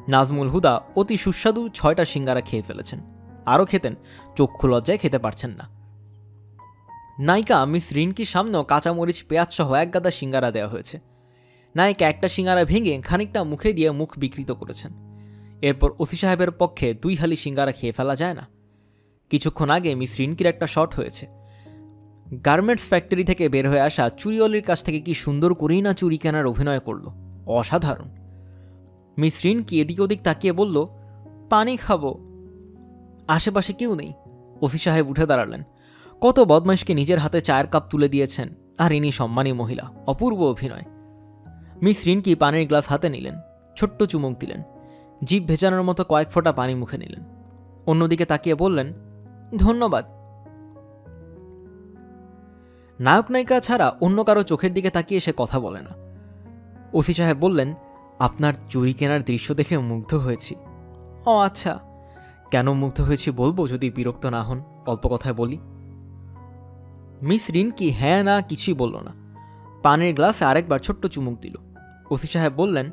নাজমুল হুদা অতি সুস্বাদু 6টা সিঙ্গারা খেয়ে ফেলেছেন। আরও খেতেন, চক্ষু লজ্জায় খেতে পারছেন না। নায়িকা মিস রিনকির সামনেও কাঁচামরিচ পেঁয়াজ সহ এক গাদা সিঙ্গারা দেওয়া হয়েছে। নায়িকা একটা সিঙ্গারা ভেঙে খানিকটা মুখে দিয়ে মুখ বিকৃত করেছেন। এরপর ওসি সাহেবের পক্ষে 2 হালি সিঙ্গারা খেয়ে ফেলা যায় না। কিছুক্ষণ আগে মিস রিনকির একটা শট হয়েছে। গার্মেন্টস ফ্যাক্টরি থেকে বের হয়ে আসা চুরিওয়ালির কাছ থেকে কি সুন্দর করেই না চুরি কেনার অভিনয় করল। অসাধারণ। মিস রিনকি এদিক ওদিক তাকিয়ে বলল, পানি খাবো। আশেপাশে কেউ নেই। ওসি সাহেব উঠে দাঁড়ালেন। কত বদমাইশকে নিজের হাতে চায়ের কাপ তুলে দিয়েছেন, আর ইনি সম্মানী মহিলা। অপূর্ব অভিনয়। মিস রিনকি পানির গ্লাস হাতে নিলেন, ছোট্ট চুমুক দিলেন, জিভ ভেজানোর মতো কয়েক ফোঁটা পানি মুখে নিলেন। অন্যদিকে তাকিয়ে বললেন, ধন্যবাদ। নায়ক নায়িকা ছাড়া অন্য কারো চোখের দিকে তাকিয়ে সে কথা বলে না। ওসি সাহেব বললেন, আপনার চুরি কেনার দৃশ্য দেখে মুগ্ধ হয়েছি। ও আচ্ছা, কেন মুগ্ধ হয়েছি বলবো যদি বিরক্ত না হন? অল্প কথায় বলি। মিস রিনকি হ্যাঁ না কিছুই বলল না। পানির গ্লাসে আরেকবার ছোট্ট চুমুক দিল। ওসি সাহেব বললেন,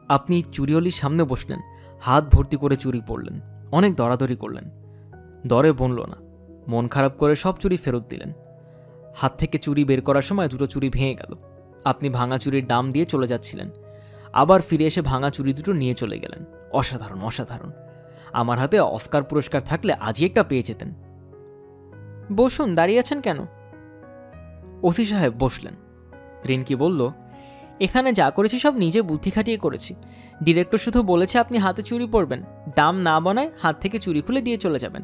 আপনি চুরিওলির সামনে বসলেন, হাত ভর্তি করে চুরি পড়লেন, অনেক দরাদরি করলেন, দরে বনল না, মন খারাপ করে সব চুরি ফেরত দিলেন। হাত থেকে চুরি বের করার সময় দুটো চুরি ভেঙে গেল। আপনি ভাঙা চুরির দাম দিয়ে চলে যাচ্ছিলেন, আবার ফিরে এসে ভাঙা চুরি দুটো নিয়ে চলে গেলেন। অসাধারণ, অসাধারণ। আমার হাতে অস্কার পুরস্কার থাকলে আজই একটা পেয়ে যেতেন। বসুন, দাঁড়িয়ে আছেন কেন? ওসি সাহেব বসলেন। রিনকি বলল, এখানে যা করেছি সব নিজে বুদ্ধি খাটিয়ে করেছি। ডিরেক্টর শুধু বলেছে আপনি হাতে চুরি পরবেন, দাম না বানায় হাত থেকে চুরি খুলে দিয়ে চলে যাবেন।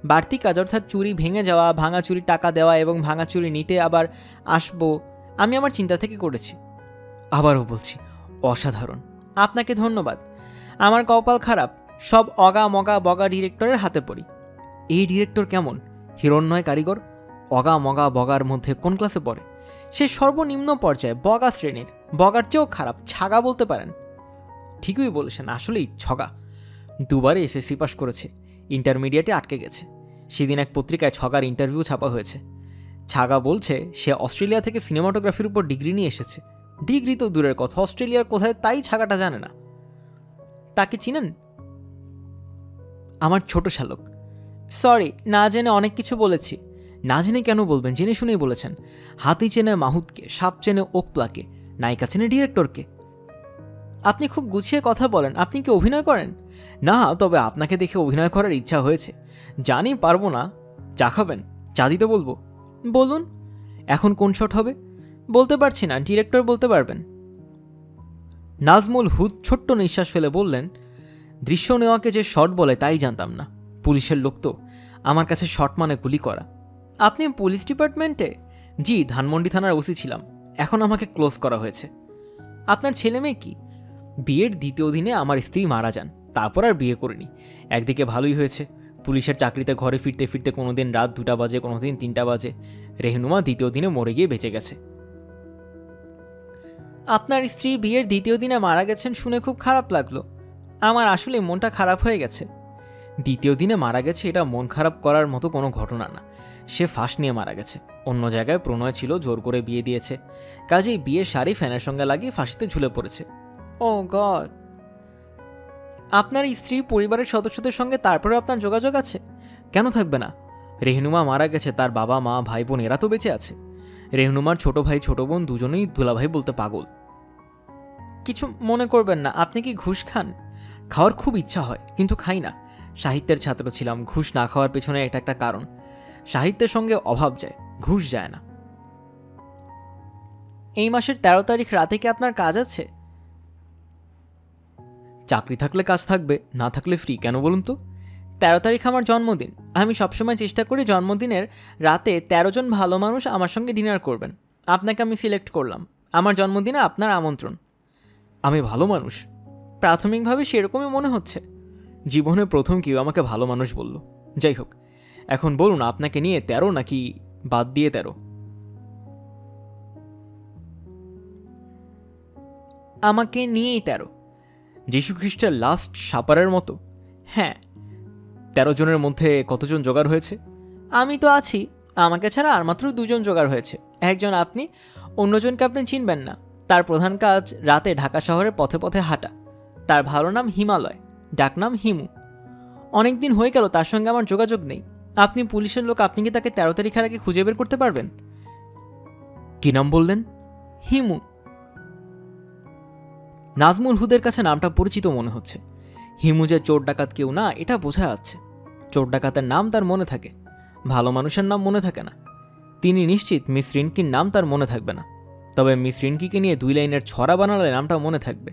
বাড়তি কাজ অর্থাৎ চুরি ভেঙে যাওয়া, ভাঙা চুরি টাকা দেওয়া এবং ভাঙা চুরি নিতে আবার আসবো, আমি আমার চিন্তা থেকে করেছি। আবারও বলছি, অসাধারণ। আপনাকে ধন্যবাদ। আমার কপাল খারাপ, সব অগা মগা বগা ডিরেক্টরের হাতে পড়ি। এই ডিরেক্টর কেমন? হিরণ্ময় কারিগর। অগা মগা বগার মধ্যে কোন ক্লাসে পড়ে? সে সর্বনিম্ন পর্যায়ে, বগা শ্রেণীর। বগার চেয়েও খারাপ, ছাগা বলতে পারেন। ঠিকই বলেছেন, আসলেই ছগা। দুবারে এসএসসি পাস করেছে, ইন্টারমিডিয়েটে আটকে গেছে। সেদিন এক পত্রিকায় ছগার ইন্টারভিউ ছাপা হয়েছে। ছাগা বলছে সে অস্ট্রেলিয়া থেকে সিনেমাটোগ্রাফির উপর ডিগ্রি নিয়ে এসেছে। ডিগ্রি তো দূরের কথা, অস্ট্রেলিয়ার কোথায় তাই ছাগাটা জানে না। তাকে চিনেন? আমার ছোট শালক। সরি, না জেনে অনেক কিছু বলেছি। না জেনে কেন বলবেন? জেনে শুনেই বলেছেন। হাতি চেনে মাহুতকে, সাপ চেনে ওকপ্লাকে, নায়িকা চেনে ডিরেক্টরকে। আপনি খুব গুছিয়ে কথা বলেন। আপনি কি অভিনয় করেন? না, তবে আপনাকে দেখে অভিনয় করার ইচ্ছা হয়েছে। জানি পারবো না। চা খাবেন? চা দিতে বলবো? বলুন। এখন কোন শট হবে? বলতে পারছি না, ডিরেক্টর বলতে পারবেন। নাজমুল হুদ ছোট্ট নিঃশ্বাস ফেলে বললেন, দৃশ্য নেওয়াকে যে শট বলে তাই জানতাম না। পুলিশের লোক তো, আমার কাছে শট মানে গুলি করা। আপনি পুলিশ ডিপার্টমেন্টে? জি, ধানমন্ডি থানার ওসি ছিলাম, এখন আমাকে ক্লোজ করা হয়েছে। আপনার ছেলে মেয়ে কি? বিয়ের দ্বিতীয় দিনে আমার স্ত্রী মারা যান, তারপর আর বিয়ে করিনি। একদিকে ভালোই হয়েছে, পুলিশের চাকরিতে ঘরে ফিরতে ফিরতে কোনোদিন রাত 2টা বাজে, কোনোদিন 3টা বাজে। রেহনুমা দ্বিতীয় দিনে মরে গিয়ে বেঁচে গেছে। আপনার স্ত্রী বিয়ের দ্বিতীয় দিনে মারা গেছেন শুনে খুব খারাপ লাগলো। আমার আসলে মনটা খারাপ হয়ে গেছে। দ্বিতীয় দিনে মারা গেছে এটা মন খারাপ করার মতো কোনো ঘটনা না। সে ফাঁস নিয়ে মারা গেছে। অন্য জায়গায় প্রণয় ছিল, জোর করে বিয়ে দিয়েছে। কাজেই বিয়ের শাড়ি ফ্যানের সঙ্গে লাগিয়ে ফাঁসিতে ঝুলে পড়েছে। ও গড। আপনার স্ত্রীর পরিবারের সদস্যদের সঙ্গে তারপরে আপনার যোগাযোগ আছে? কেন থাকবে না? রেহনুমা মারা গেছে, তার বাবা মা ভাই বোন এরা তো বেঁচে আছে। রেহনুমার ছোট ভাই ছোট বোন দুজনেই দুলাভাই বলতে পাগল। কিছু মনে করবেন না, আপনি কি ঘুষ খান? খাওয়ার খুব ইচ্ছা হয়, কিন্তু খাই না। সাহিত্যের ছাত্র ছিলাম, ঘুষ না খাওয়ার পেছনে এটা একটা কারণ। সাহিত্যের সঙ্গে অভাব যায়, ঘুষ যায় না। এই মাসের 13 তারিখ রাতে কি আপনার কাজ আছে? চাকরি থাকলে কাজ থাকবে, না থাকলে ফ্রি। কেন বলুন তো? 13 তারিখ আমার জন্মদিন। আমি সবসময় চেষ্টা করি জন্মদিনের রাতে 13 জন ভালো মানুষ আমার সঙ্গে ডিনার করবেন। আপনাকে আমি সিলেক্ট করলাম। আমার জন্মদিনে আপনার আমন্ত্রণ। আমি ভালো মানুষ? প্রাথমিকভাবে সেরকমই মনে হচ্ছে। জীবনে প্রথম কেউ আমাকে ভালো মানুষ বলল। যাই হোক, এখন বলুন, আপনাকে নিয়ে 13 নাকি বাদ দিয়ে 13? আমাকে নিয়েই 13। যীশু খ্রিস্টের লাস্ট সাপারের মতো? হ্যাঁ। 13 জনের মধ্যে কতজন জোগাড় হয়েছে? আমি তো আছি, আমাকে ছাড়া আর মাত্র 2 জন জোগাড় হয়েছে। একজন আপনি, অন্যজনকে আপনি চিনবেন না। তার প্রধান কাজ রাতে ঢাকা শহরে পথে পথে হাঁটা। তার ভালো নাম হিমালয়, ডাকনাম হিমু। অনেকদিন হয়ে গেল তার সঙ্গে আমার যোগাযোগ নেই। আপনি পুলিশের লোক, আপনি কি তাকে 13 তারিখের আগে খুঁজে বের করতে পারবেন? কি নাম বললেন? হিমু। নাজমুল হুদের কাছে নামটা পরিচিত মনে হচ্ছে। হিমু যে চোর ডাকাত কেউ না, এটা বোঝা যাচ্ছে। চোর ডাকাতের নাম তার মনে থাকে, ভালো মানুষের নাম মনে থাকে না। তিনি নিশ্চিত মিস রিনকির নাম তার মনে থাকবে না। তবে মিস রিনকিকে নিয়ে 2 লাইনের ছড়া বানালে নামটা মনে থাকবে।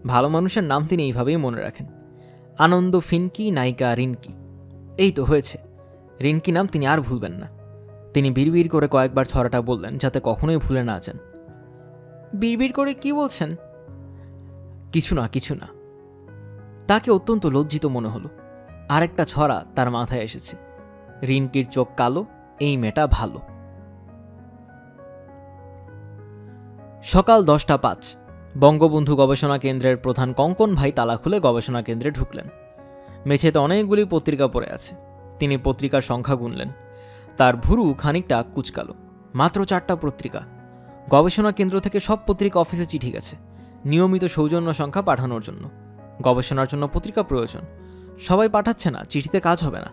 ভালো মানুষের নাম তিনি এইভাবেই মনে রাখেন। আনন্দ ফিনকি, নায়িকা রিনকি। এই তো হয়েছে, রিনকি নাম তিনি আর ভুলবেন না। তিনি বিড়বিড় করে কয়েকবার ছড়াটা বললেন, যাতে কখনোই ভুলে না যান। বিড়বিড় করে কি বলছেন? কিছু না, কিছু না। তাকে অত্যন্ত লজ্জিত মনে হলো। আরেকটা ছড়া তার মাথায় এসেছে। রিনকির চোখ কালো, এই মেয়েটা ভালো। সকাল 10:05। বঙ্গবন্ধু গবেষণা কেন্দ্রের প্রধান কঙ্কন ভাই তালা খুলে গবেষণা কেন্দ্রে ঢুকলেন। মেঝেতে অনেকগুলি পত্রিকা পড়ে আছে। তিনি পত্রিকার সংখ্যা গুনলেন। তার ভুরু খানিকটা কুচকালো। মাত্র 4টা পত্রিকা। গবেষণা কেন্দ্র থেকে সব পত্রিকা অফিসে চিঠি গেছে, নিয়মিত সৌজন্য সংখ্যা পাঠানোর জন্য। গবেষণার জন্য পত্রিকা প্রয়োজন। সবাই পাঠাচ্ছে না, চিঠিতে কাজ হবে না।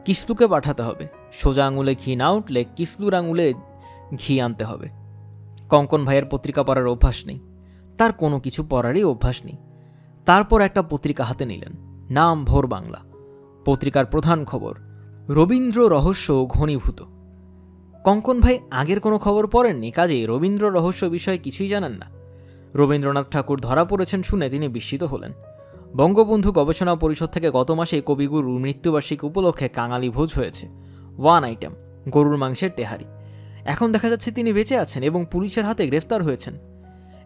কিসলুকে পাঠাতে হবে। সোজা আঙুলে ঘি না উঠলে কিসলুর আঙুলে ঘি আনতে হবে। কঙ্কন ভাইয়ের পত্রিকা পড়ার অভ্যাস নেই, তার কোনো কিছু পড়ারই অভ্যাস নেই। তারপর একটা পত্রিকা হাতে নিলেন, নাম ভোর বাংলা। পত্রিকার প্রধান খবর, রবীন্দ্র রহস্য ঘনীভূত। কঙ্কন ভাই আগের কোনো খবর পড়েননি, কাজেই রবীন্দ্র রহস্য বিষয়ে কিছুই জানেন না। রবীন্দ্রনাথ ঠাকুর ধরা পড়েছেন শুনে তিনি বিস্মিত হলেন। বঙ্গবন্ধু গবেষণা পরিষদ থেকে গত মাসে কবিগুরুর মৃত্যুবার্ষিকী উপলক্ষে কাঙালি ভোজ হয়েছে। 1 আইটেম, গরুর মাংসের তেহারি। এখন দেখা যাচ্ছে তিনি বেঁচে আছেন এবং পুলিশের হাতে গ্রেফতার হয়েছেন।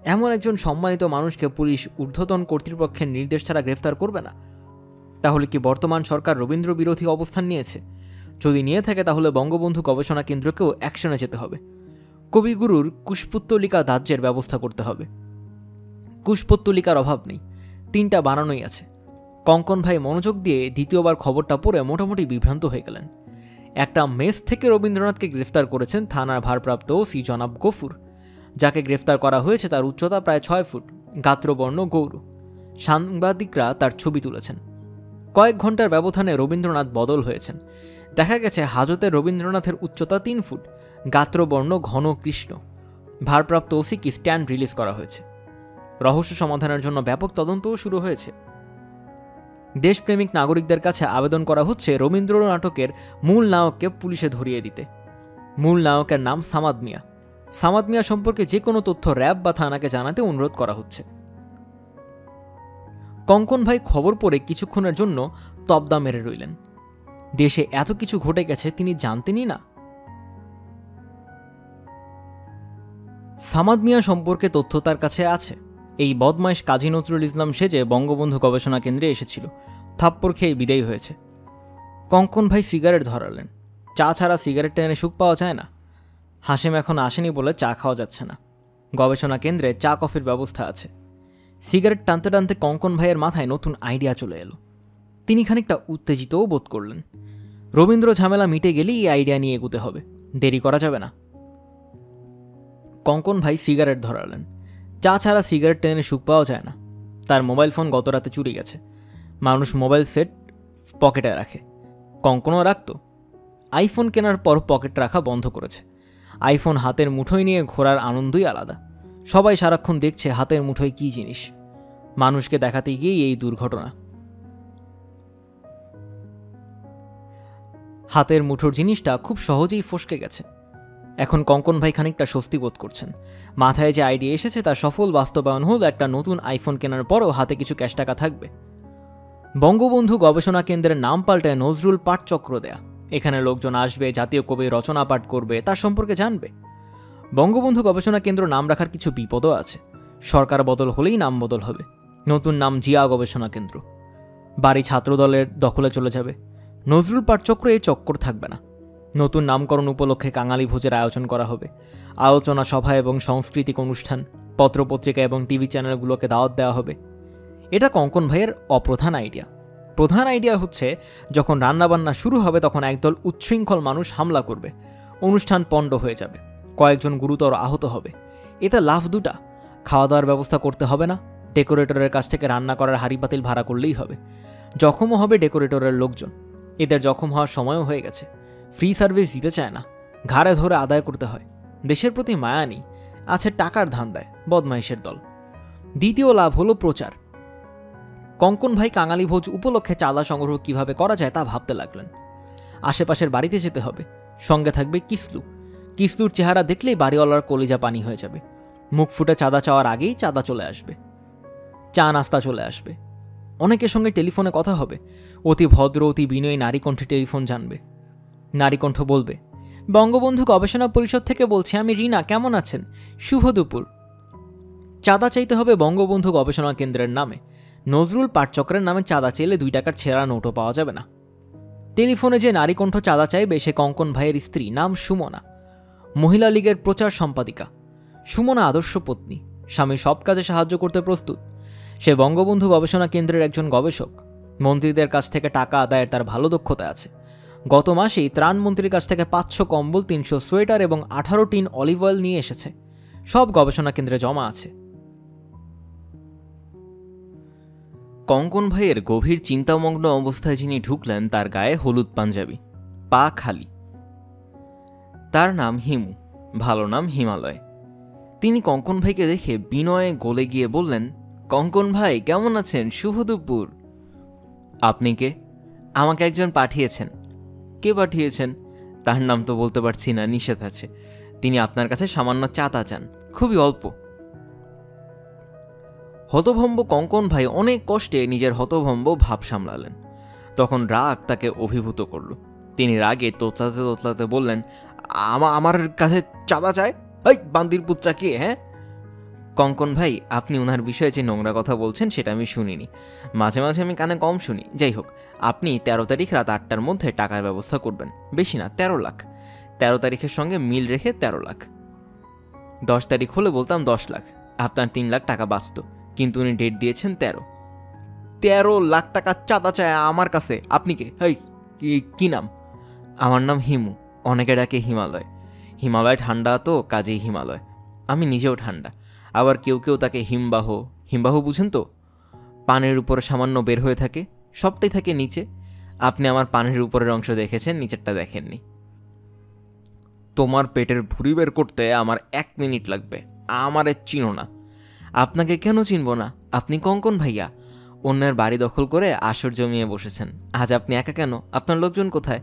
এমন একজন সম্মানিত মানুষকে পুলিশ ঊর্ধ্বতন কর্তৃপক্ষের নির্দেশ ছাড়া গ্রেফতার করবে না? তাহলে কি বর্তমান সরকার রবীন্দ্র বিরোধী অবস্থান নিয়েছে? যদি নিয়ে থাকে তাহলে বঙ্গবন্ধু গবেষণা কেন্দ্রকেও অ্যাকশনে যেতে হবে। কবিগুরুর কুশপুত্তলিকা দাহ্যের ব্যবস্থা করতে হবে। কুশপুত্তলিকার অভাব নেই, 3টা বানানোই আছে। কঙ্কন ভাই মনোযোগ দিয়ে দ্বিতীয়বার খবরটা পড়ে মোটামুটি বিভ্রান্ত হয়ে গেলেন। একটা মেস থেকে রবীন্দ্রনাথকে গ্রেফতার করেছেন থানার ভারপ্রাপ্ত ওসি জনাব গফুর। যাকে গ্রেফতার করা হয়েছে তার উচ্চতা প্রায় 6 ফুট, গাত্রবর্ণ গৌর। সাংবাদিকরা তার ছবি তুলেছেন। কয়েক ঘন্টার ব্যবধানে রবীন্দ্রনাথ বদল হয়েছেন। দেখা গেছে হাজতে রবীন্দ্রনাথের উচ্চতা 3 ফুট, গাত্রবর্ণ ঘন কৃষ্ণ। ভারপ্রাপ্ত ওসিকে স্ট্যান্ড রিলিজ করা হয়েছে। রহস্য সমাধানের জন্য ব্যাপক তদন্তও শুরু হয়েছে। দেশপ্রেমিক নাগরিকদের কাছে আবেদন করা হচ্ছে রবীন্দ্র নাটকের মূল নায়ককে পুলিশে ধরিয়ে দিতে। মূল নায়কের নাম সামাদ মিয়া। সামাদ মিয়া সম্পর্কে যে কোনো তথ্য র্যাব বা থানাকে জানাতে অনুরোধ করা হচ্ছে। কঙ্কন ভাই খবর পড়ে কিছুক্ষণের জন্য তবদা মেরে রইলেন। দেশে এত কিছু ঘটে গেছে তিনি জানতেনই না। সামাদ মিয়া সম্পর্কে তথ্য তার কাছে আছে। এই বদমাইশ কাজী নজরুল ইসলাম সেজে বঙ্গবন্ধু গবেষণা কেন্দ্রে এসেছিল, থাপ্পড় খেয়ে বিদায়ী হয়েছে। কঙ্কন ভাই সিগারেট ধরালেন। চা ছাড়া সিগারেট টেনে সুখ পাওয়া যায় না। হাসেম এখন আসেনি বলে চা খাওয়া যাচ্ছে না। গবেষণা কেন্দ্রে চা কফির ব্যবস্থা আছে। সিগারেট টানতে টানতে কঙ্কন ভাইয়ের মাথায় নতুন আইডিয়া চলে এলো। তিনি খানিকটা উত্তেজিতও বোধ করলেন। রবীন্দ্র ঝামেলা মিটে গেলেই এই আইডিয়া নিয়ে এগোতে হবে, দেরি করা যাবে না। কঙ্কন ভাই সিগারেট ধরালেন। চা ছাড়া সিগারেট টেনে সুখ পাওয়া যায় না। তার মোবাইল ফোন গত রাতে চুরি গেছে। মানুষ মোবাইল সেট পকেটে রাখে, কঙ্কনও রাখত। আইফোন কেনার পর পকেট রাখা বন্ধ করেছে। আইফোন হাতের মুঠোয় নিয়ে ঘোরার আনন্দই আলাদা। সবাই সারাক্ষণ দেখছে হাতের মুঠোয় কী জিনিস। মানুষকে দেখাতে গিয়েই এই দুর্ঘটনা। হাতের মুঠোর জিনিসটা খুব সহজেই ফসকে গেছে। এখন কঙ্কন ভাই খানিকটা স্বস্তি বোধ করছেন। মাথায় যে আইডিয়া এসেছে তার সফল বাস্তবায়ন হল একটা নতুন আইফোন কেনার পরও হাতে কিছু ক্যাশ টাকা থাকবে। বঙ্গবন্ধু গবেষণা কেন্দ্রের নাম পাল্টায় নজরুল পাঠচক্র দেয়া। এখানে লোকজন আসবে, জাতীয় কবি রচনা পাঠ করবে, তার সম্পর্কে জানবে। বঙ্গবন্ধু গবেষণা কেন্দ্র নাম রাখার কিছু বিপদও আছে। সরকার বদল হলেই নাম বদল হবে। নতুন নাম জিয়া গবেষণা কেন্দ্র। বাড়ি ছাত্রদলের দখলে চলে যাবে। নজরুল পাঠচক্র এই চক্কর থাকবে না। নতুন নামকরণ উপলক্ষে কাঙালি ভোজের আয়োজন করা হবে। আলোচনা সভা এবং সাংস্কৃতিক অনুষ্ঠান, পত্রপত্রিকা এবং টিভি চ্যানেলগুলোকে দাওয়াত দেওয়া হবে। এটা কঙ্কন ভাইয়ের অপ্রধান আইডিয়া। প্রধান আইডিয়া হচ্ছে যখন রান্নাবান্না শুরু হবে তখন একদল উচ্ছৃঙ্খল মানুষ হামলা করবে। অনুষ্ঠান পণ্ড হয়ে যাবে। কয়েকজন গুরুতর আহত হবে। এতে লাভ দুটা, খাওয়া দাওয়ার ব্যবস্থা করতে হবে না। ডেকোরেটরের কাছ থেকে রান্না করার হাঁড়ি পাতিল ভাড়া করলেই হবে। জখমও হবে ডেকোরেটরের লোকজন। এদের জখম হওয়ার সময়ও হয়ে গেছে। ফ্রি সার্ভিস দিতে চায় না, ঘাড়ে ধরে আদায় করতে হয়। দেশের প্রতি মায়া নেই, আছে টাকার ধান্দায় বদমাইশের দল। দ্বিতীয় লাভ হলো প্রচার। কঙ্কন ভাই কাঙালি ভোজ উপলক্ষে চাঁদা সংগ্রহ কিভাবে করা যায় তা ভাবতে লাগলেন। আশেপাশের বাড়িতে যেতে হবে। সঙ্গে থাকবে কিসলু। কিসলুর চেহারা দেখলেই বাড়িওয়ালার কলিজা পানি হয়ে যাবে। মুখ ফুটে চাঁদা চাওয়ার আগেই চাঁদা চলে আসবে। চা নাস্তা চলে আসবে, অনেকের সঙ্গে টেলিফোনে কথা হবে, অতি ভদ্র অতি বিনয়ী নারীকণ্ঠে টেলিফোন জানবে। নারীকণ্ঠ বলবে, বঙ্গবন্ধু গবেষণা পরিষদ থেকে বলছি, আমি রিনা, কেমন আছেন, শুভ দুপুর। চাঁদা চাইতে হবে বঙ্গবন্ধু গবেষণা কেন্দ্রের নামে। নজরুল পাটচক্রের নামে চাঁদা চাইলে 2 টাকার ছেঁড়া নোটও পাওয়া যাবে না। টেলিফোনে যে নারীকণ্ঠ চাঁদা চাইবে সে কঙ্কন ভাইয়ের স্ত্রী, নাম সুমনা, মহিলা লীগের প্রচার সম্পাদিকা। সুমনা আদর্শ পত্নী, স্বামী সব কাজে সাহায্য করতে প্রস্তুত। সে বঙ্গবন্ধু গবেষণা কেন্দ্রের একজন গবেষক। মন্ত্রীদের কাছ থেকে টাকা আদায়ের তার ভালো দক্ষতা আছে। গত মাসেই ত্রাণমন্ত্রীর কাছ থেকে 500 কম্বল, 300 সোয়েটার এবং 18 টিন অলিভ অয়েল নিয়ে এসেছে। সব গবেষণা কেন্দ্রে জমা আছে। কঙ্কন ভাইয়ের গভীর চিন্তামগ্ন অবস্থায় যিনি ঢুকলেন তার গায়ে হলুদ পাঞ্জাবি, পা খালি। তার নাম হিমু, ভালো নাম হিমালয়। তিনি কঙ্কন ভাইকে দেখে বিনয়ে গলে গিয়ে বললেন, কঙ্কন ভাই কেমন আছেন, শুভ দুপুর। আপনি কে? আমাকে একজন পাঠিয়েছেন। কে পাঠিয়েছেন? তার নাম তো বলতে পারছি না, নিষেধ আছে। তিনি আপনার কাছে সামান্য চাঁদা চান, খুবই অল্প। হতভম্ব কঙ্কন ভাই অনেক কষ্টে নিজের হতভম্ব ভাব সামলালেন। তখন রাগ তাকে অভিভূত করল। তিনি রাগে তোতলাতে তোতলাতে বললেন, আমার কাছে চাঁদা চায়? এই বান্দির পুত্রা কে? হ্যাঁ কঙ্কন ভাই, আপনি ওনার বিষয়ে যে নোংরা কথা বলছেন সেটা আমি শুনিনি, মাঝে মাঝে আমি কানে কম শুনি। যাই হোক, আপনি 13 তারিখ রাত 8টার মধ্যে টাকার ব্যবস্থা করবেন। বেশি না, 13 লাখ। 13 তারিখের সঙ্গে মিল রেখে 13 লাখ। 10 তারিখ হলে বলতাম 10 লাখ, আপনার 3 লাখ টাকা বাঁচত। কিন্তু উনি ডেট দিয়েছেন 13 লাখ টাকা চাঁদা চায় আমার কাছে। আপনি কে? হেই, কি নাম? আমার নাম হিমু, অনেকে ডাকে হিমালয়। হিমালয় ঠান্ডা তো, কাজেই হিমালয়। আমি নিজেও ঠান্ডা। আবার কেউ কেউ তাকে হিমবাহ। হিমবাহ বুঝেন তো? পানের উপরে সামান্য বের হয়ে থাকে, সবটাই থাকে নিচে। আপনি আমার পানের উপরের অংশ দেখেছেন, নিচেরটা দেখেননি। তোমার পেটের ভুঁড়ি বের করতে আমার 1 মিনিট লাগবে। আমারে চিনো না। আপনাকে কেন চিনব না? আপনি কঙ্কন ভাইয়া। অন্যের বাড়ি দখল করে আসর জমিয়ে বসেছেন। আজ আপনি একা কেন? আপনার লোকজন কোথায়?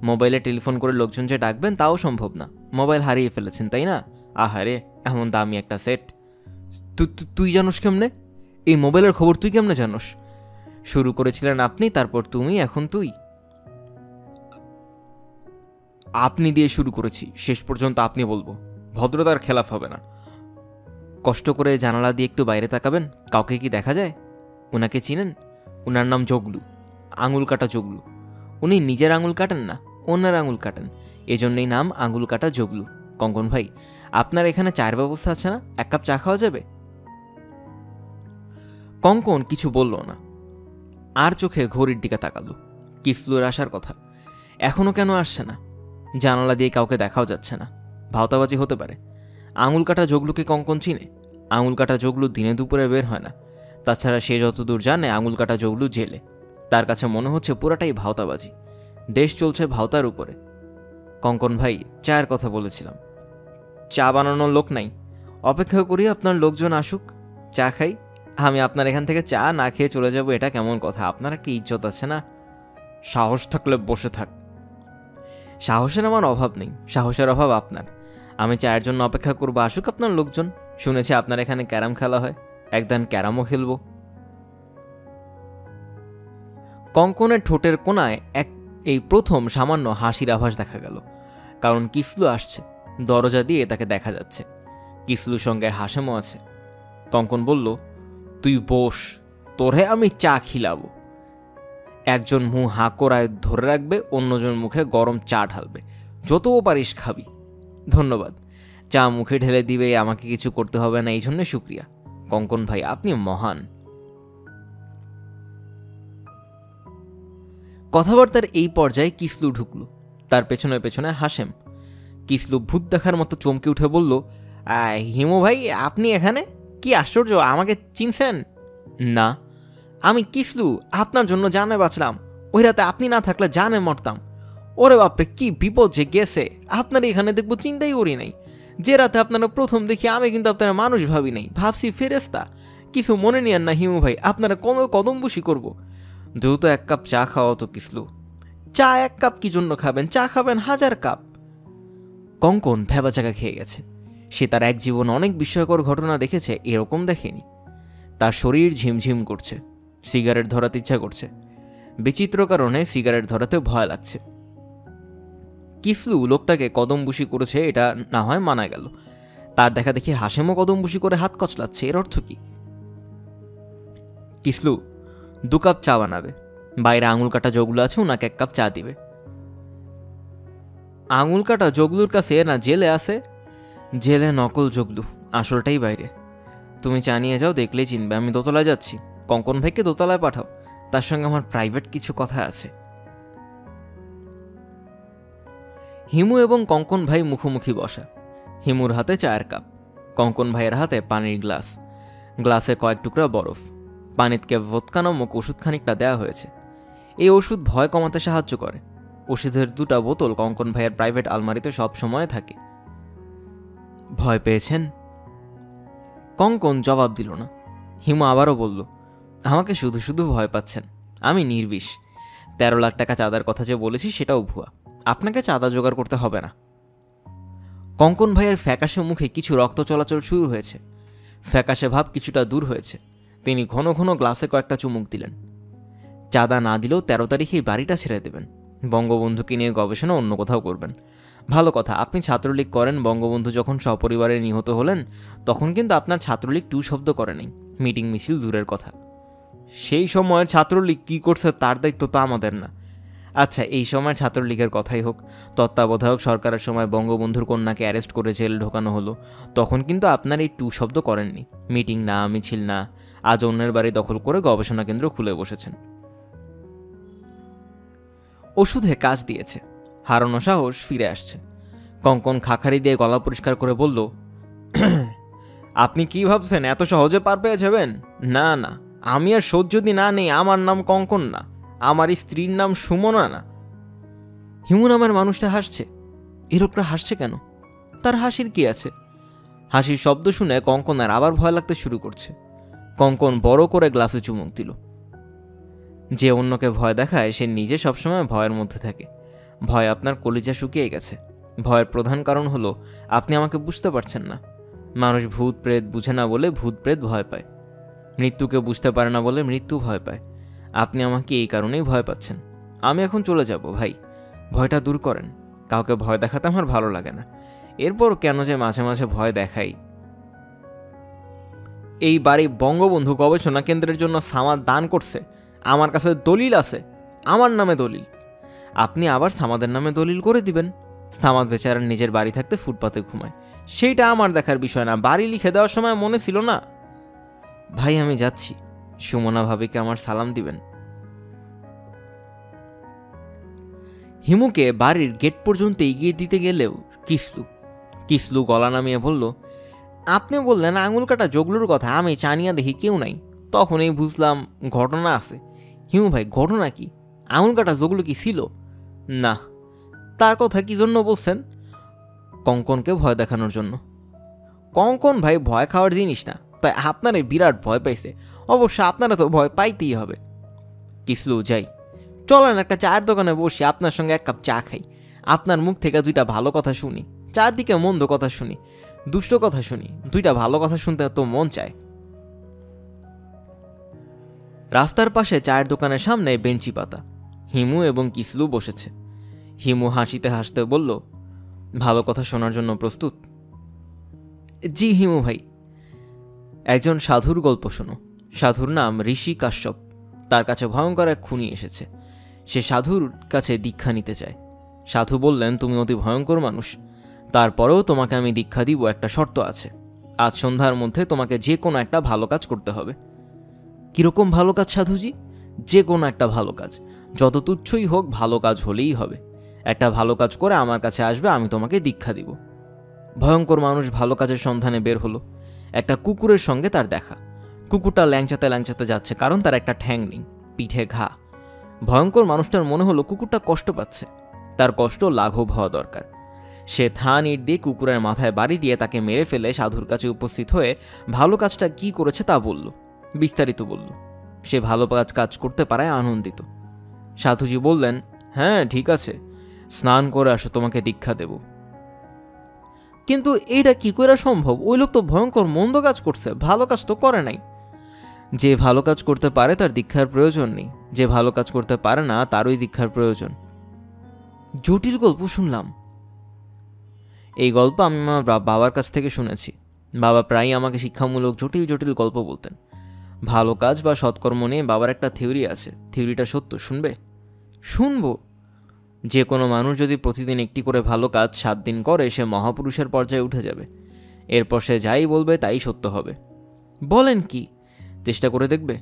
মোবাইলে টেলিফোন করে লোকজন যে ডাকবেন তাও সম্ভব না। মোবাইল হারিয়ে ফেলেছেন, তাই না? আহারে, এমন দামি একটা সেট। তুই জানোস কেমনে? এই মোবাইলের খবর তুই কেমনে জানোস? শুরু করেছিলেন আপনি, তারপর তুমি, এখন তুই। আপনি দিয়ে শুরু করেছি, শেষ পর্যন্ত আপনি বলবো। ভদ্রতার খেলাফ হবে না। কষ্ট করে জানালা দিয়ে একটু বাইরে তাকাবেন, কাউকে কি দেখা যায়? ওনাকে চিনেন? ওনার নাম জগলু, আঙুল কাটা জগলু। উনি নিজের আঙুল কাটেন না, অন্যের আঙুল কাটেন, এজন্যই নাম আঙুল কাটা জগলু। কঙ্কন ভাই, আপনার এখানে চায়ের ব্যবস্থা আছে না? 1 কাপ চা খাওয়া যাবে? কঙ্কন কিছু বলল না, আর চোখে ঘড়ির দিকে তাকালো। কিফলুর আসার কথা, এখনো কেন আসছে না? জানালা দিয়ে কাউকে দেখাও যাচ্ছে না। ভাওতাবাজি হতে পারে। আঙুল কাটা জগলুকে কঙ্কন চিনে। আঙুল কাটা জগলু দিনে দুপুরে বের হয় না। তাছাড়া সে যতদূর জানে, আঙুল কাটা জগলু জেলে। তার কাছে মনে হচ্ছে পুরাটাই ভাওতাবাজি। দেশ চলছে ভাওতার উপরে। কঙ্কন ভাই, চায়ের কথা বলেছিলাম। চা বানানোর লোক নাই। অপেক্ষা করি আপনার লোকজন আসুক, চা খাই। আমি আপনার এখান থেকে চা না খেয়ে চলে যাব, এটা কেমন কথা? আপনার একটা ইজ্জত আছে না? সাহস থাকলে বসে থাক। সাহসের আমার অভাব নেই, সাহসের অভাব আপনার। আমি চায়ের জন্য অপেক্ষা করবো, আসুক আপনার লোকজন। শুনেছি আপনার এখানে ক্যারাম খেলা হয়, একদিন ক্যারামও খেলব। কঙ্কনের ঠোঁটের কোনায় এই প্রথম সামান্য হাসির আভাস দেখা গেল, কারণ কিফলু আসছে। দরজা দিয়ে তাকে দেখা যাচ্ছে। কিফলুর সঙ্গে হাসেমও আছে। কঙ্কন বলল, তুই বস, তোরে আমি চা খিলাবো। একজন মুখ হাঁ করায় ধরে রাখবে, অন্যজন মুখে গরম চা ঢালবে। যতও পারিস খাবি। ধন্যবাদ। চা মুখে ঢেলে দিবে, আমাকে কিছু করতে হবে না, এই জন্য শুক্রিয়া। কঙ্কন ভাই, আপনি মহান। কথাবার্তার এই পর্যায়ে কিফলু ঢুকল, তার পেছনে পেছনে হাসেম। কিফলু ভূত দেখার মতো চমকে উঠে বলল, হিমু ভাই, আপনি এখানে? কি আশ্চর্য, আমাকে চিনছেন? না, আমি কিফলু, আপনার জন্য জানে বাঁচলাম। ওই রাতে আপনি না থাকলে জানে মরতাম। ওরে বাপরে, কি বিপদ যে গেছে। আপনার এখানে দেখবো চিন্তাই করি নাই। যে রাতে আপনারা প্রথম দেখি, আমি কিন্তু আপনারা মানুষ ভাবি নাই, ভাবছি ফেরেস্তা। কিছু মনে নিয়েন না হিমু ভাই, আপনারা কদম বসি করবো। দ্রুত 1 কাপ চা খাওয়া তো কিফলু। চা 1 কাপ কি জন্য খাবেন? চা খাবেন 1000 কাপ। কঙ্কন ভেবাচাকা খেয়ে গেছে। সে তার এক জীবন অনেক বিস্ময়কর ঘটনা দেখেছে, এরকম দেখেনি। তার শরীর ঝিমঝিম করছে, সিগারেট ধরাতে ইচ্ছা করছে। বিচিত্র কারণে সিগারেট ধরাতে ভয় লাগছে। কিসলু লোকটাকে কদমবুসি করেছে এটা না হয় মানা গেল, তার দেখা দেখি হাসেমও কদমবুসি করে হাত কচলাচ্ছে, এর অর্থ কি? কিসলু 2 কাপ চা বানাবে, বাইরে আঙুল কাটা জগলু আছে, ওনাকে 1 কাপ চা দিবে। আঙুল কাটা জগলুর কাছে না জেলে আছে? জেলে নকল জগলু, আসলটাই বাইরে। তুমি চা নিয়ে যাও, দেখলেই চিনবে। আমি দোতলায় যাচ্ছি, কঙ্কন ভাইকে দোতলায় পাঠাও, তার সঙ্গে আমার প্রাইভেট কিছু কথা আছে। হিমু এবং কঙ্কন ভাই মুখোমুখি বসা। হিমুর হাতে চায়ের কাপ, কঙ্কন ভাইয়ের হাতে পানির গ্লাস, গ্লাসে কয়েক টুকরা বরফ। পানিতকে ভোদকা নামক ওষুধ খানিকটা দেওয়া হয়েছে। এই ওষুধ ভয় কমাতে সাহায্য করে। ওষুধের 2টা বোতল কঙ্কন ভাইয়ের প্রাইভেট আলমারিতে সব সময় থাকে। ভয় পেয়েছেন? কঙ্কন জবাব দিল না। হিমু আবারও বলল, আমাকে শুধু শুধু ভয় পাচ্ছেন, আমি নির্বিষ। 13 লাখ টাকা চাঁদার কথা যে বলেছি সেটাও ভুয়া, আপনাকে চাঁদা জোগাড় করতে হবে না। কঙ্কন ভাইয়ের ফ্যাকাশে মুখে কিছু রক্ত চলাচল শুরু হয়েছে, ফ্যাকাশে ভাব কিছুটা দূর হয়েছে। তিনি ঘন ঘন গ্লাসে কয়েকটা চুমুক দিলেন। চাঁদা না দিলেও 13 তারিখেই বাড়িটা ছেড়ে দেবেন, বঙ্গবন্ধুকে নিয়ে গবেষণা অন্য কোথাও করবেন। ভালো কথা, আপনি ছাত্রলীগ করেন। বঙ্গবন্ধু যখন সপরিবারে নিহত হলেন তখন কিন্তু আপনার ছাত্রলীগ 2 শব্দ করে নেই, মিটিং মিছিল দূরের কথা। সেই সময়ের ছাত্রলীগ কী করছে তার দায়িত্ব তো আমাদের না। আচ্ছা, এই সময় ছাত্রলীগের কথাই হোক, তত্ত্বাবধায়ক সরকারের সময় বঙ্গবন্ধুর কন্যাকে অ্যারেস্ট করে জেল ঢোকানো হলো, তখন কিন্তু আপনার এই 2 শব্দ করেননি। মিটিং না, মিছিল না, আজ অন্যের বাড়ি দখল করে গবেষণা কেন্দ্র খুলে বসেছেন। ওষুধে কাজ দিয়েছে, হারানো সাহস ফিরে আসছে। কঙ্কন খাখারি দিয়ে গলা পরিষ্কার করে বলল, আপনি কি ভাবছেন এত সহজে পার পেয়ে যাবেন? না না, আমি আর শোধ যদি না নেই, আমার নাম কঙ্কন না, আমার স্ত্রীর নাম সুমনা না। হিমু নামের মানুষটা হাসছে। এই লোকটা হাসছে কেন? তার হাসির কি আছে? হাসির শব্দ শুনে কঙ্কনের আবার ভয় লাগতে শুরু করছে। কঙ্কন বড় করে গ্লাসে চুমুক দিল। যে অন্যকে ভয় দেখায় সে নিজে সবসময় ভয়ের মধ্যে থাকে। ভয় আপনার কলিজা শুকিয়ে গেছে। ভয়ের প্রধান কারণ হলো আপনি আমাকে বুঝতে পারছেন না। মানুষ ভূত প্রেত বুঝে না বলে ভূত প্রেত ভয় পায়, মৃত্যুকে বুঝতে পারে না বলে মৃত্যু ভয় পায়। আপনি আমাকে এই কারণেই ভয় পাচ্ছেন। আমি এখন চলে যাব ভাই, ভয়টা দূর করেন। কাউকে ভয় দেখাতে আমার ভালো লাগে না, এরপর কেন যে মাঝে মাঝে ভয় দেখাই। এই বাড়ি বঙ্গবন্ধু গবেষণা কেন্দ্রের জন্য সামাদ দান করছে, আমার কাছে দলিল আছে, আমার নামে দলিল। আপনি আবার সামাদের নামে দলিল করে দিবেন। সামাদ বেচারা নিজের বাড়ি থাকতে ফুটপাতে ঘুমায়, সেইটা আমার দেখার বিষয় না। বাড়ি লিখে দেওয়ার সময় মনে ছিল না? ভাই আমি যাচ্ছি, সুমনা ভাবিকে আমার সালাম দিবেন। হিমুকে বাড়ির গেট পর্যন্ত এগিয়ে দিতে গেলেও কিসলু গলা নামিয়ে বলল, আপনি বললেন আঙুল কাটা জগলুর কথা, আমি চানিয়া দেখি কেউ নাই, তখনই বুঝলাম ঘটনা আছে। হিমু ভাই, ঘটনা কি? আঙুল কাটা জগলু কি ছিল? না। তার কথা কি জন্য বলছেন? কঙ্কনকে ভয় দেখানোর জন্য। কঙ্কন ভাই ভয় খাওয়ার জিনিস না, তাই আপনারে বিরাট ভয় পাইছে। অবশ্য আপনারা তো ভয় পাইতেই হবে। কিসলু যাই, চলেন একটা চায়ের দোকানে বসি, আপনার সঙ্গে 1 কাপ চা খাই, আপনার মুখ থেকে 2টা ভালো কথা শুনি, চারদিকে মন্দ কথা শুনি, দুষ্ট কথা শুনি, 2টা ভালো কথা শুনতে তো মন চায়। রাস্তার পাশে চায়ের দোকানের সামনে বেঞ্চি পাতা, হিমু এবং কিসলু বসেছে। হিমু হাসিতে হাসতে বলল, ভালো কথা শোনার জন্য প্রস্তুত? জি হিমু ভাই। একজন সাধুর গল্প শোনো। সাধুর নাম ঋষি কাশ্যপ। তার কাছে ভয়ঙ্কর এক খুনি এসেছে। সে সাধুর কাছে দীক্ষা নিতে চায়। সাধু বললেন, তুমি অতি ভয়ঙ্কর মানুষ, তারপরেও তোমাকে আমি দীক্ষা দিব, একটা শর্ত আছে। আজ সন্ধ্যার মধ্যে তোমাকে যে কোনো একটা ভালো কাজ করতে হবে। কিরকম ভালো কাজ সাধুজি? যে কোনো একটা ভালো কাজ, যত তুচ্ছই হোক, ভালো কাজ হলেই হবে। একটা ভালো কাজ করে আমার কাছে আসবে, আমি তোমাকে দীক্ষা দিব। ভয়ঙ্কর মানুষ ভালো কাজের সন্ধানে বের হলো। একটা কুকুরের সঙ্গে তার দেখা। কুকুরটা ল্যাংচাতে ল্যাংচাতে যাচ্ছে, কারণ তার একটা ঠ্যাং নেই, পিঠে ঘা। ভয়ঙ্কর মানুষটার মনে হলো কুকুরটা কষ্ট পাচ্ছে, তার কষ্ট লাঘব হওয়া দরকার। সে থান ইট দিয়ে কুকুরের মাথায় বাড়ি দিয়ে তাকে মেরে ফেলে সাধুর কাছে উপস্থিত হয়ে ভালো কাজটা কি করেছে তা বলল, বিস্তারিত বলল। সে ভালো কাজ করতে পারায় আনন্দিত। সাধুজি বললেন, হ্যাঁ ঠিক আছে, স্নান করে আসো, তোমাকে দীক্ষা দেব। কিন্তু এইটা কি করে সম্ভব? ওই লোক তো ভয়ঙ্কর মন্দ কাজ করছে, ভালো কাজ তো করে নাই। যে ভালো কাজ করতে পারে তার দীক্ষার প্রয়োজন নেই, যে ভালো কাজ করতে পারে না তারই দীক্ষার প্রয়োজন। জটিল গল্প শুনলাম। এই গল্প আমি আমার বাবার কাছ থেকে শুনেছি। বাবা প্রায়ই আমাকে শিক্ষামূলক জটিল জটিল গল্প বলতেন। ভালো কাজ বা সৎকর্ম নিয়ে বাবার একটা থিওরি আছে। থিওরিটা সত্য, শুনবে? শুনবো। যে কোনো মানুষ যদি প্রতিদিন একটি করে ভালো কাজ 7 দিন করে সে মহাপুরুষের পর্যায়ে উঠে যাবে। এরপর সে যাই বলবে তাই সত্য হবে। বলেন কি? চেষ্টা করে দেখবে?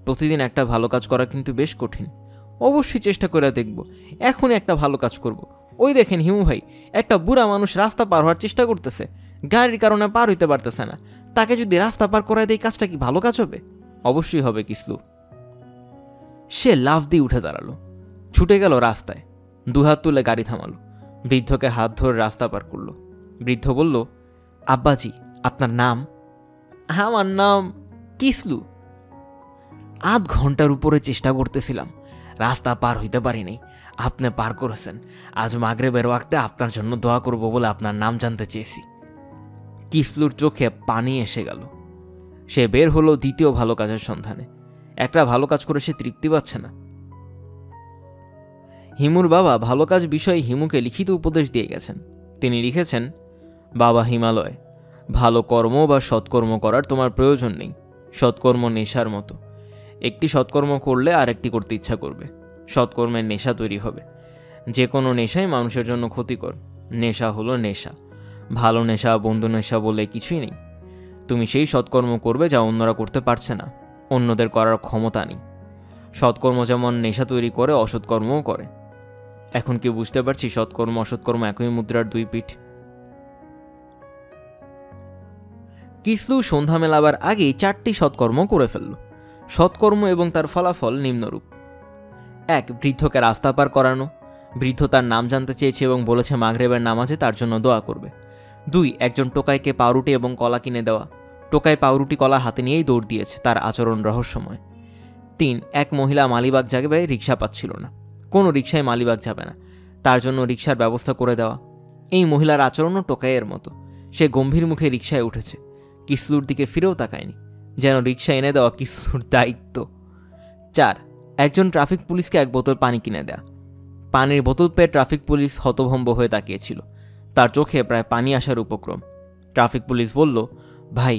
প্রতিদিন একটা ভালো কাজ করা কিন্তু বেশ কঠিন। অবশ্যই চেষ্টা করে দেখব। এখনই একটা ভালো কাজ করব। ওই দেখেন হিমু ভাই, একটা বুড়া মানুষ রাস্তা পার হওয়ার চেষ্টা করতেছে, গাড়ির কারণে পার হইতে পারতেছে না। তাকে যদি রাস্তা পার করায় দেয়, কাজটা কি ভালো কাজ হবে? অবশ্যই হবে কিসলু। সে লাফ দিয়ে উঠে দাঁড়ালো, ছুটে গেল রাস্তায়, দুহাত তুলে গাড়ি থামালো, বৃদ্ধকে হাত ধরে রাস্তা পার করলো। বৃদ্ধ বলল, আব্বাজি আপনার নাম? আমার নাম কিসলু। 8 ঘন্টার উপরে চেষ্টা করতেছিলাম, রাস্তা পার হইতে পারিনি। আপনি পার করেছেন। আজ মাগরিবের ওয়াক্তে আপনার জন্য দোয়া করব বলে আপনার নাম জানতে চেয়েছি। কিসলুর চোখে পানি এসে গেল। সে বের হলো দ্বিতীয় ভালো কাজের সন্ধানে। একটা ভালো কাজ করে সে তৃপ্তি পাচ্ছে না। হিমুর বাবা ভালো কাজ বিষয়ে হিমুকে লিখিত উপদেশ দিয়ে গেছেন। তিনি লিখেছেন, বাবা হিমালয়, ভালো কর্ম বা সৎকর্ম করার তোমার প্রয়োজন নেই। সৎকর্ম নেশার মতো। একটি সৎকর্ম করলে আরেকটি করতে ইচ্ছা করবে। সৎকর্মের নেশা তৈরি হবে। যে কোনো নেশাই মানুষের জন্য ক্ষতিকর। নেশা হলো নেশা। ভালো নেশা, বন্ধু নেশা বলে কিছুই নেই। তুমি সেই সৎকর্ম করবে যা অন্যরা করতে পারছে না, অন্যদের করার ক্ষমতা নেই। সৎকর্ম যেমন নেশা তৈরি করে, অসৎকর্মও করে। এখন কি বুঝতে পারছি সৎকর্ম অসৎকর্ম একই মুদ্রার 2 পিঠ? কিসলু সন্ধ্যা মেলাবার আগেই 4টি সৎকর্ম করে ফেলল। সৎকর্ম এবং তার ফলাফল নিম্নরূপ: 1. বৃদ্ধকে রাস্তা পার করানো। বৃদ্ধ তার নাম জানতে চেয়েছে এবং বলেছে মাগরিবের নামাজে তার জন্য দোয়া করবে। 2. একজন টোকাইকে পাউরুটি এবং কলা কিনে দেওয়া। টোকাই পাউরুটি কলা হাতে নিয়েই দৌড় দিয়েছে, তার আচরণ রহস্যময়। 3. এক মহিলা মালিবাগ যাবে, রিক্সা পাচ্ছিল না। কোনো রিক্সায় মালিবাগ যাবে না, তার জন্য রিক্সার ব্যবস্থা করে দেওয়া। এই মহিলার আচরণও টোকাইয়ের মতো। সে গম্ভীর মুখে রিক্সায় উঠেছে, কিসলুর দিকে ফিরেও তাকায়নি, যেন রিক্সা এনে দেওয়া কিসলুর দায়িত্ব। 4. একজন ট্রাফিক পুলিশকে 1 বোতল পানি কিনে দেয়া। পানির বোতল পেয়ে ট্রাফিক পুলিশ হতভম্ব হয়ে তাকিয়েছিল। তার চোখে প্রায় পানি আসার উপক্রম। ট্রাফিক পুলিশ বলল, ভাই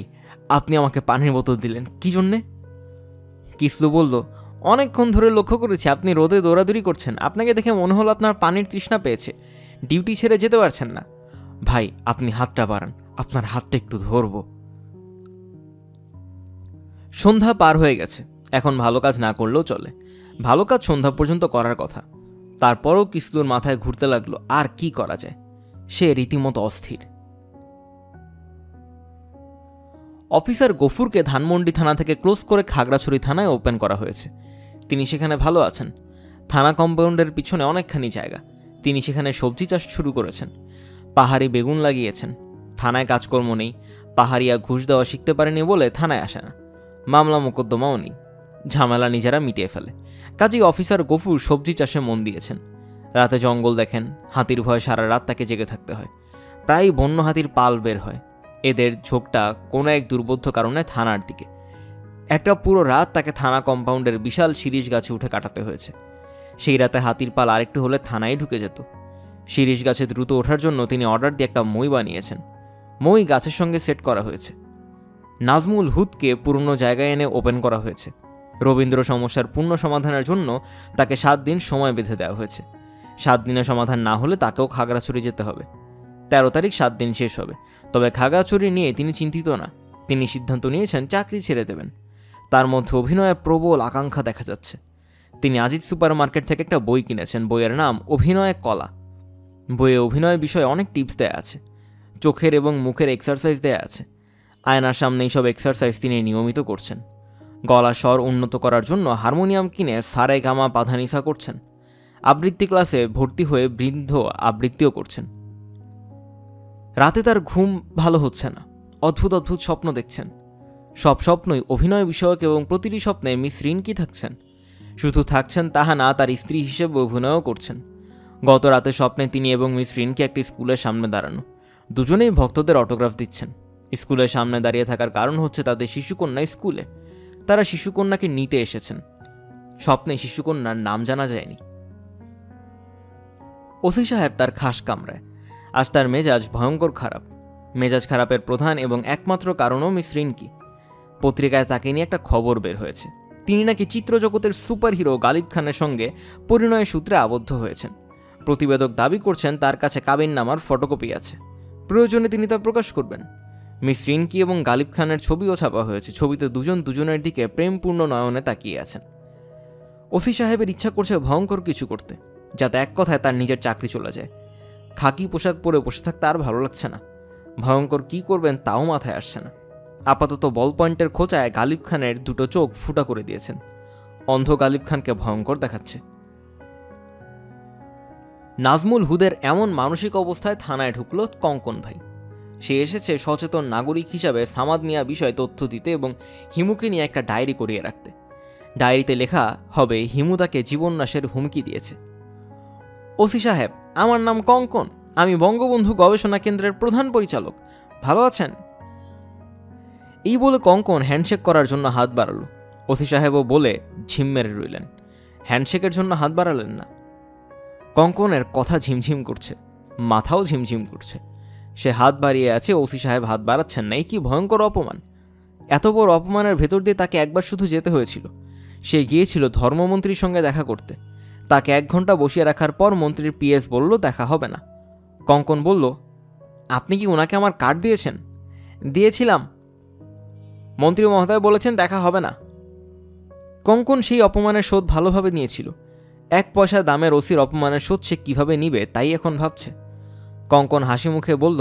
আপনি আমাকে পানির বোতল দিলেন কি জন্যে? কিসলু বলল, অনেকক্ষণ ধরে লক্ষ্য করেছি আপনি রোদে দৌড়াদৌড়ি করছেন। আপনাকে দেখে মনে হলো আপনার পানির তৃষ্ণা পেয়েছে, ডিউটি ছেড়ে যেতে পারছেন না। ভাই আপনি হাতটা বাড়ান, আপনার হাতটা একটু ধরব। সন্ধ্যা পার হয়ে গেছে, এখন ভালো কাজ না করলেও চলে। ভালো কাজ সন্ধ্যা পর্যন্ত করার কথা। তারপরও কিসলুর মাথায় ঘুরতে লাগলো আর কি করা যায়। সে রীতিমতো অস্থির। অফিসার গফুরকে ধানমন্ডি থানা থেকে ক্লোজ করে খাগড়াছড়ি থানায় ওপেন করা হয়েছে। তিনি সেখানে ভালো আছেন। থানা কম্পাউন্ডের পিছনে অনেকখানি জায়গা। তিনি সেখানে সবজি চাষ শুরু করেছেন। পাহাড়ি বেগুন লাগিয়েছেন। থানায় কাজকর্ম নেই। পাহাড়িয়া ঘুষ দেওয়া শিখতে পারেনি বলে থানায় আসে না। মামলা মোকদ্দমাও নেই। ঝামেলা নিজেরা মিটিয়ে ফেলে। কাজেই অফিসার গফুর সবজি চাষে মন দিয়েছেন। রাতে জঙ্গল দেখেন। হাতির ভয়ে সারা রাত তাকে জেগে থাকতে হয়। প্রায় বন্য হাতির পাল বের হয়। এদের ঝোঁকটা কোনো এক দুর্বোধ্য কারণে থানার দিকে। একটা পুরো রাত তাকে থানা কম্পাউন্ডের বিশাল শিরিষ গাছে উঠে কাটাতে হয়েছে। সেই রাতে হাতির পাল আরেকটু হলে থানায় ঢুকে যেত। শিরিষ গাছে দ্রুত ওঠার জন্য তিনি অর্ডার দিয়ে একটা মই বানিয়েছেন। মই গাছের সঙ্গে সেট করা হয়েছে। নাজমুল হুদকে পুরনো জায়গায় এনে ওপেন করা হয়েছে। রবীন্দ্র সমস্যার পূর্ণ সমাধানের জন্য তাকে 7 দিন সময় বেঁধে দেওয়া হয়েছে। 7 দিনে সমাধান না হলে তাকেও খাগড়াছড়ি যেতে হবে। 13 তারিখ 7 দিন শেষ হবে। তবে খাগড়াছড়ি নিয়ে তিনি চিন্তিত না। তিনি সিদ্ধান্ত নিয়েছেন চাকরি ছেড়ে দেবেন। তার মধ্যে অভিনয়ে প্রবল আকাঙ্ক্ষা দেখা যাচ্ছে। তিনি আজিজ সুপার মার্কেট থেকে একটা বই কিনেছেন। বইয়ের নাম অভিনয় কলা। বইয়ে অভিনয় বিষয়ে অনেক টিপস দেয়া আছে। চোখের এবং মুখের এক্সারসাইজ দেয়া আছে। আয়নার সামনে এইসব এক্সারসাইজ তিনি নিয়মিত করছেন। গলা স্বর উন্নত করার জন্য হারমোনিয়াম কিনে সারে গামা পাধানিসা করছেন। আবৃত্তি ক্লাসে ভর্তি হয়ে বৃদ্ধ আবৃত্তিও করছেন। রাতে তার ঘুম ভালো হচ্ছে না। অদ্ভুত অদ্ভুত স্বপ্ন দেখছেন। সব স্বপ্নই অভিনয় বিষয়ক এবং প্রতিটি স্বপ্নে মিস রিনকি থাকছেন। শুধু থাকছেন তাহা না, তার স্ত্রী হিসেবে অভিনয়ও করছেন। গত রাতে স্বপ্নে তিনি এবং মিস রিনকি একটি স্কুলের সামনে দাঁড়ানো। দুজনেই ভক্তদের অটোগ্রাফ দিচ্ছেন। স্কুলের সামনে দাঁড়িয়ে থাকার কারণ হচ্ছে তাদের শিশুকন্যা স্কুলে। তারা শিশুকন্যাকে নিতে এসেছেন। স্বপ্নে শিশুকন্যার নাম জানা যায়নি। ওসি সাহেব তার খাস কামরায়। আজ তার মেজাজ ভয়ঙ্কর খারাপ। মেজাজ খারাপের প্রধান এবং একমাত্র কারণও মিস রিনকি। পত্রিকায় তাকে নিয়ে একটা খবর বের হয়েছে। তিনি নাকি চিত্রজগতের সুপারহিরো গালিব খানের সঙ্গে পরিণয় সূত্রে আবদ্ধ হয়েছেন। প্রতিবেদক দাবি করছেন তার কাছে কাবিননামার ফটোকপি আছে। প্রয়োজনে তিনি তা প্রকাশ করবেন। মিস রিনকি এবং গালিব খানের ছবিও ছাপা হয়েছে। ছবিতে দুজন দুজনের দিকে প্রেমপূর্ণ নয়নে তাকিয়ে আছেন। ওসি সাহেবের ইচ্ছা করছে ভয়ঙ্কর কিছু করতে, যাতে এক কথায় তার নিজের চাকরি চলে যায়। খাকি পোশাক পরে বসে থাকতে আর ভালো লাগছে না। ভয়ঙ্কর কি করবেন তাও মাথায় আসছে না। আপাতত বল পয়েন্টের খোঁচায় গালিব খানের দুটো চোখ ফুটা করে দিয়েছেন। অন্ধ গালিব খানকে ভয়ঙ্কর দেখাচ্ছে। নাজমুল হুদের এমন মানসিক অবস্থায় থানায় ঢুকল কঙ্কন ভাই। সে এসেছে সচেতন নাগরিক হিসাবে সামাদ মিয়া বিষয়ে তথ্য দিতে এবং হিমুকে নিয়ে একটা ডায়েরি করিয়ে রাখতে। ডায়েরিতে লেখা হবে হিমু তাকে জীবননাশের হুমকি দিয়েছে। ওসি সাহেব, আমার নাম কঙ্কন, আমি বঙ্গবন্ধু গবেষণা কেন্দ্রের প্রধান পরিচালক। ভালো আছেন? এই বলে কঙ্কন হ্যান্ডশেক করার জন্য হাত বাড়ালো। ওসি সাহেবও বলে ঝিম মেরে রইলেন, হ্যান্ডশেকের জন্য হাত বাড়ালেন না। কঙ্কনের কথা ঝিমঝিম করছে, মাথাও ঝিমঝিম করছে। সে হাত বাড়িয়ে আছে, ওসি সাহেব হাত বাড়াচ্ছেন না। এই কি ভয়ঙ্কর অপমান! এত বড় অপমানের ভেতর দিয়ে তাকে একবার শুধু যেতে হয়েছিল। সে গিয়েছিল ধর্মমন্ত্রীর সঙ্গে দেখা করতে। তাকে 1 ঘন্টা বসিয়ে রাখার পর মন্ত্রীর পিএস বলল দেখা হবে না। কঙ্কন বলল, আপনি কি ওনাকে আমার কার্ড দিয়েছেন? দিয়েছিলাম। মন্ত্রী মহোদয় বলেছেন দেখা হবে না। কঙ্কন সেই অপমানের শোধ ভালোভাবে নিয়েছিল। 1 পয়সা দামের ওসির অপমানের শোধ সে কীভাবে নিবে তাই এখন ভাবছে। কঙ্কন হাসি মুখে বলল,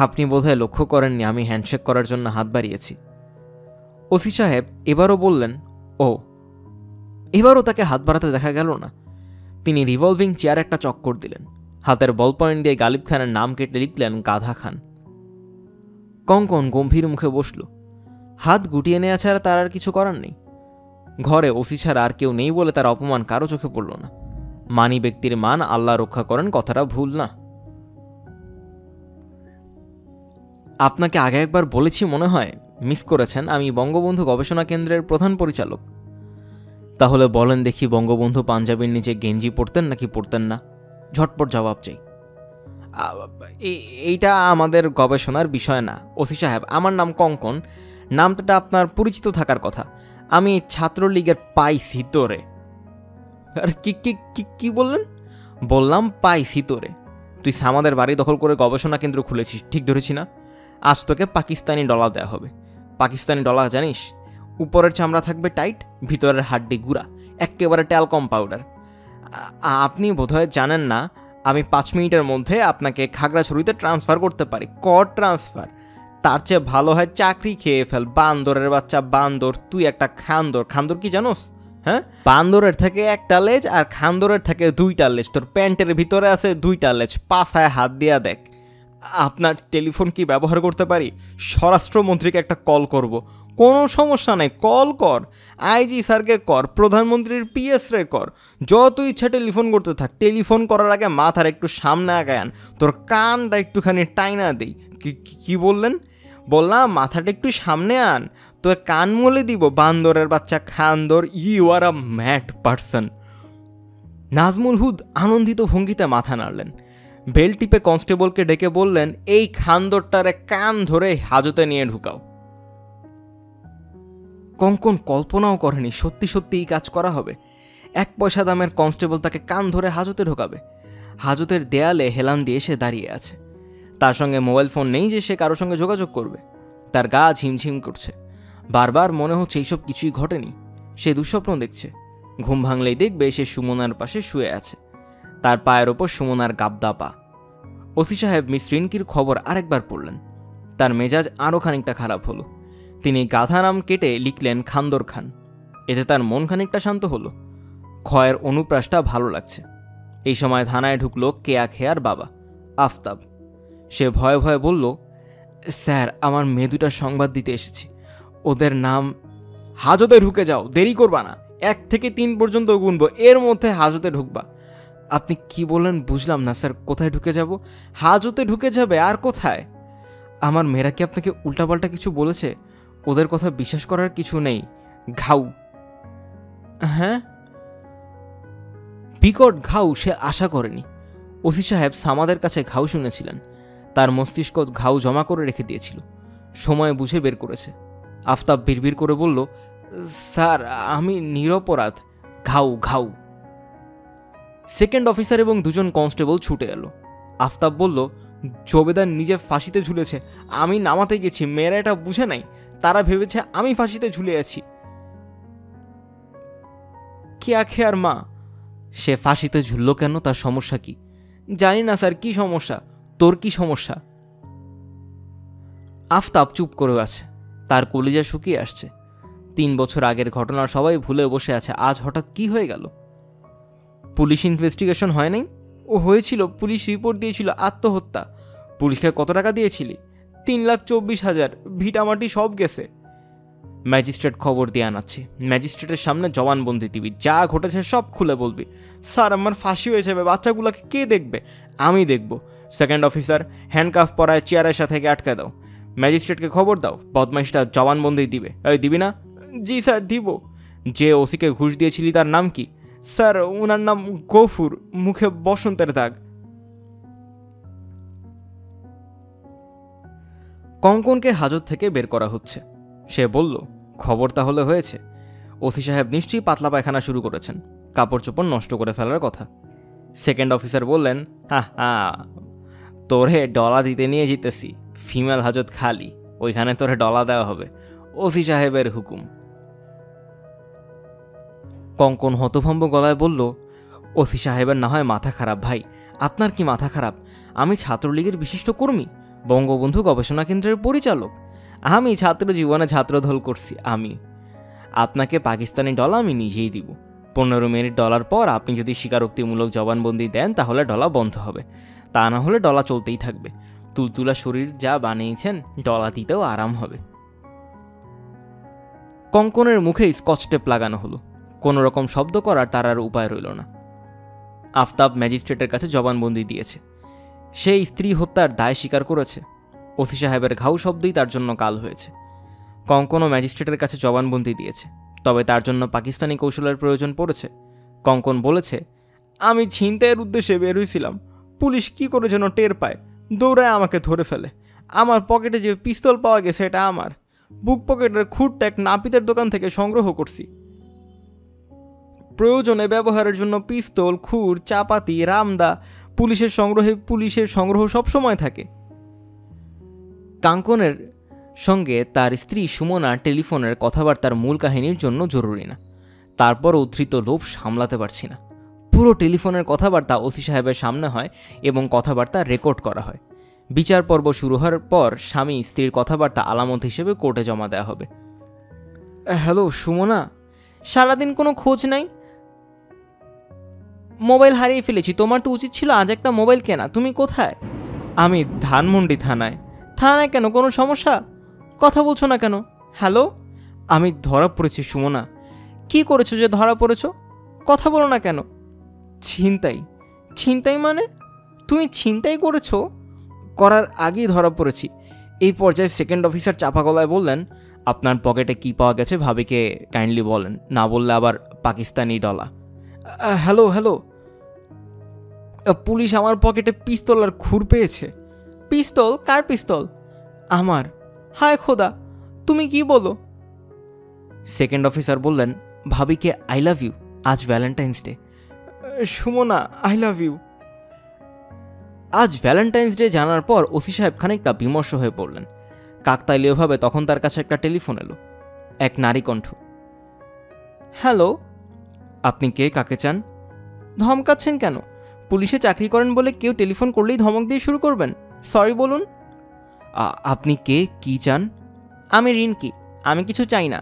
আপনি বোধহয় লক্ষ্য করেননি আমি হ্যান্ডশেক করার জন্য হাত বাড়িয়েছি। ওসি সাহেব এবারও বললেন, ও। এবারও তাকে হাত বাড়াতে দেখা গেল না। তিনি রিভলভিং চেয়ার একটা চক্কর দিলেন। হাতের বল পয়েন্ট দিয়ে গালিব খানের নাম কেটে লিখলেন গাধা খান। কঙ্কন গম্ভীর মুখে বসল। হাত গুটিয়ে নেওয়া ছাড়া তার আর কিছু করার নেই। ঘরে ওসি ছাড়া আর কেউ নেই বলে তার অপমান কারো চোখে পড়ল না। মানি ব্যক্তির মান আল্লাহ রক্ষা করেন, কথাটা ভুল না। আপনাকে আগে একবার বলেছি মনে হয়, মিস করেছেন। আমি বঙ্গবন্ধু গবেষণা কেন্দ্রের প্রধান পরিচালক। তাহলে বলেন দেখি, বঙ্গবন্ধু পাঞ্জাবির নিচে গেঞ্জি পরতেন নাকি পরতেন না? ঝটপট জবাব চাই। এইটা আমাদের গবেষণার বিষয় না ওসি সাহেব। আমার নাম কঙ্কন। নামটা আপনার পরিচিত থাকার কথা। আমি ছাত্রলীগের পাইছি তোরে। আর কি বললেন? বললাম পাইছি তোরে। তুই আমাদের বাড়ি দখল করে গবেষণা কেন্দ্র খুলেছিস, ঠিক ধরেছি না? আজ তোকে পাকিস্তানি ডলার দেওয়া হবে। পাকিস্তানি ডলার জানিস? উপরের চামড়া থাকবে টাইট, ভিতরের হাড্ডি গুঁড়া, একেবারে ট্যালকম পাউডার। আপনি বোধহয় জানেন না, আমি 5 মিনিটের মধ্যে আপনাকে খাগড়াছড়িতে ট্রান্সফার করতে পারি। কর ট্রান্সফার। তার চেয়ে ভালো হয় চাকরি খেয়ে ফেল। বান্দরের বাচ্চা বান্দর, তুই একটা খান্দর। খান্দর কি জানোস? হ্যাঁ, বান্দরের থেকে 1টা লেজ আর খান্দরের থেকে 2টা লেজ। তোর প্যান্টের ভিতরে আছে 2টা লেজ। পাছায় হাত দিয়া দেখ। আপনার টেলিফোন কি ব্যবহার করতে পারি? স্বরাষ্ট্রমন্ত্রীকে একটা কল করব। কোনো সমস্যা নেই, কল কর। আইজি স্যারকে কর, প্রধানমন্ত্রীর পিএস রে কর, যত ইচ্ছা টেলিফোন করতে থাক। টেলিফোন করার আগে মাথার একটু সামনে আগায় আন, তোর কানটা একটুখানি টাইনা দেই। কি বললেন? বললাম মাথাটা একটু সামনে আন, তোর কান মলে দিব। বান্দরের বাচ্চা খান্দর, you are a mad person. Nazmul Hud আনন্দিত ভঙ্গিতে মাথা নাড়লেন। বেল টিপে কনস্টেবলকে ডেকে বললেন, এই খান্দরটারে কান ধরে হাজতে নিয়ে ঢুকাও। কঙ্কন কল্পনাও করেনি সত্যি সত্যি এই কাজ করা হবে। 1 পয়সা দামের কনস্টেবল তাকে কান ধরে হাজতে ঢোকাবে। হাজতের দেয়ালে হেলান দিয়ে সে দাঁড়িয়ে আছে। তার সঙ্গে মোবাইল ফোন নেই যে সে কারোর সঙ্গে যোগাযোগ করবে। তার গা ঝিমঝিম করছে। বারবার মনে হচ্ছে এইসব কিছুই ঘটেনি। সে দুঃস্বপ্ন দেখছে। ঘুম ভাঙলেই দেখবে সে সুমনার পাশে শুয়ে আছে। তার পায়ের ওপর সুমনার গাবদা পা। ওসি সাহেব মিস রিনকির খবর আরেকবার পড়লেন। তার মেজাজ আরও খানিকটা খারাপ হলো। তিনি গাধা নাম কেটে লিখলেন খান্দর খান। এতে তার মন খানিকটা শান্ত হলো। ক্ষয়ের অনুপ্রাসটা ভালো লাগছে। এই সময় থানায় ঢুকলো কেয়া খেয়ার বাবা আফতাব। সে ভয়ে ভয়ে বলল, স্যার, আমার মেয়ে 2টার সংবাদ দিতে এসেছি। ওদের নাম। হাজতে ঢুকে যাও, দেরি করবা না। 1 থেকে 3 পর্যন্ত গুনবো, এর মধ্যে হাজতে ঢুকবা। আপনি কি বললেন বুঝলাম না স্যার। কোথায় ঢুকে যাব? হাজতে ঢুকে যাবে, আর কোথায়? আমার মেয়েরা কি আপনাকে উল্টাপাল্টা কিছু বলেছে? ওদের কথা বিশ্বাস করার কিছু নেই। ঘাউ। হ্যাঁ, বিকট ঘাউ সে আশা করেনি। ওসি সাহেব সামাদের কাছে ঘাউ শুনেছিলেন, তার মস্তিষ্ক ঘাউ জমা করে রেখে দিয়েছিল, সময় বুঝে বের করেছে। আফতাব বিড়বিড় করে বলল, স্যার আমি নিরপরাধ, ঘাউ ঘাউ। সেকেন্ড অফিসার এবং দুজন কনস্টেবল ছুটে এলো। আফতাব বলল, জবেদার নিজে ফাঁসিতে ঝুলেছে, আমি নামাতে গেছি, মেয়েরা এটা বুঝে নাই, তারা ভেবেছে আমি ফাঁসিতে ঝুলে আছি। কে আখে আর মা, সে ফাঁসিতে ঝুলল কেন, তার সমস্যা কি? জানি না স্যার, কি সমস্যা? তোর কি সমস্যা? আফতাব চুপ করে আছে, তার কলিজা শুকিয়ে আসছে। 3 বছর আগের ঘটনা সবাই ভুলে বসে আছে, আজ হঠাৎ কি হয়ে গেল? পুলিশ ইনভেস্টিগেশন হয় নাই? ও হয়েছিল, পুলিশ রিপোর্ট দিয়েছিল আত্মহত্যা। পুলিশকে কত টাকা দিয়েছিলি? 3,24,000, ভিটামাটি সব গেছে। ম্যাজিস্ট্রেট খবর দিয়ে আনাচ্ছি, ম্যাজিস্ট্রেটের সামনে জবানবন্দি দিবি, যা ঘটেছে সব খুলে বলবি। স্যার আমার ফাঁসি হয়ে যাবে, বাচ্চাগুলোকে কে দেখবে? আমি দেখব। সেকেন্ড অফিসার, হ্যান্ডকাফ পরায় চেয়ারের সাথে আটকে দাও। ম্যাজিস্ট্রেটকে খবর দাও, বদমাইশটা জবানবন্দি দিবে। এই দিবি না? জি স্যার দিব। যে ওসিকে ঘুষ দিয়েছিলি তার নাম কি? স্যার ওনার নাম গফুর, মুখে বসন্তের দাগ। কঙ্কনকে হাজত থেকে বের করা হচ্ছে। সে বলল, খবর তাহলে হয়েছে। ওসি সাহেব নিশ্চয়ই পাতলা পায়খানা শুরু করেছেন, কাপড় চোপড় নষ্ট করে ফেলার কথা। সেকেন্ড অফিসার বললেন, তোরে ডলা দিতে নিয়ে যেতেছি, ফিমেল হাজত খালি, ওইখানে তোরে ডলা দেওয়া হবে, ওসি সাহেবের হুকুম। কঙ্কন হতভম্ব গলায় বলল, ওসি সাহেবের না হয় মাথা খারাপ। ভাই আপনার কি মাথা খারাপ? আমি ছাত্রলীগের বিশিষ্ট কর্মী, বঙ্গবন্ধু গবেষণা কেন্দ্রের পরিচালক, আমি ছাত্র জীবনে ছাত্রদল করছি। আমি আপনাকে পাকিস্তানি ডলা আমি নিজেই দিব। 15 মিনিট ডলার পর আপনি যদি স্বীকারোক্তিমূলক জবানবন্দি দেন তাহলে ডলা বন্ধ হবে, তা না হলে ডলা চলতেই থাকবে। তুলতুলা শরীর যা বানিয়েছেন, ডলা দিতেও আরাম হবে। কঙ্কনের মুখে স্কচ টেপ লাগানো হলো, কোনো রকম শব্দ করার তার আর উপায় রইল না। আফতাব ম্যাজিস্ট্রেটের কাছে জবানবন্দি দিয়েছে, সেই স্ত্রী হত্যার দায় স্বীকার করেছে। ওসি সাহেবের ঘাউ শব্দই তার জন্য কাল হয়েছে। কঙ্কনও ম্যাজিস্ট্রেটের কাছে জবানবন্দি দিয়েছে, তবে তার জন্য পাকিস্তানি কৌশলের প্রয়োজন পড়েছে। কঙ্কন বলেছে, আমি ছিনতাইয়ের উদ্দেশ্যে বের হয়েছিলাম, পুলিশ কি করে যেন টের পায়, দৌড়ায় আমাকে ধরে ফেলে। আমার পকেটে যে পিস্তল পাওয়া গেছে এটা আমার, বুক পকেটের খুঁটটা এক নাপিতের দোকান থেকে সংগ্রহ করছি। প্রয়োজনে ব্যবহারের জন্য পিস্তল, খুর, চাপাতি, রামদা, পুলিশের সংগ্রহ সবসময় থাকে। কাঙ্কনের সঙ্গে তার স্ত্রী সুমনা টেলিফোনের কথাবার্তার মূল কাহিনীর জন্য জরুরি না, তারপর উদ্ধৃত লোভ সামলাতে পারছি না। পুরো টেলিফোনের কথাবার্তা ওসি সাহেবের সামনে হয় এবং কথাবার্তা রেকর্ড করা হয়। বিচার পর্ব শুরু হওয়ার পর স্বামী স্ত্রীর কথাবার্তা আলামত হিসেবে কোর্টে জমা দেওয়া হবে। হ্যালো সুমনা, সারাদিন কোনো খোঁজ নাই, মোবাইল হারিয়ে ফেলেছি। তোমার তো উচিত ছিল আজ একটা মোবাইল কেনা, তুমি কোথায়? আমি ধানমন্ডি থানায়। থানায় কেন, কোনো সমস্যা? কথা বলছো না কেন? হ্যালো, আমি ধরা পড়েছি সুমনা। কি করেছো যে ধরা পড়েছো? কথা বলো না কেন? ছিনতাই। ছিনতাই মানে? তুমি ছিনতাই করেছো? করার আগেই ধরা পড়েছি। এই পর্যায়ে সেকেন্ড অফিসার চাপা গলায় বললেন, আপনার পকেটে কি পাওয়া গেছে ভাবিকে কাইন্ডলি বলেন, না বললে আবার পাকিস্তানি ডলা। হ্যালো হ্যালো, পুলিশ আমার পকেটে পিস্তল আর খুর পেয়েছে। পিস্তল? কার পিস্তল? আমার। হায় খোদা, তুমি কি বলো? সেকেন্ড অফিসার বললেন, ভাবিকে আই লাভ ইউ, আজ Valentine's day. Sumana, I love you. আজ ভ্যালেন্টাইন্স ডে জানার পর ওসি সাহেব খানিকটা বিমর্ষ হয়ে পড়লেন। কাকতালীয়ভাবে তখন তার কাছে একটা টেলিফোন এলো, এক নারী কণ্ঠ। হ্যালো, আপনি কে, কাকে চান? ধমকাচ্ছেন কেন? পুলিশে চাকরি করেন বলে কেউ টেলিফোন করলেই ধমক দিয়ে শুরু করবেন? সরি বলুন। আপনি কে, কি চান? আমি রিনকি, আমি কিছু চাই না।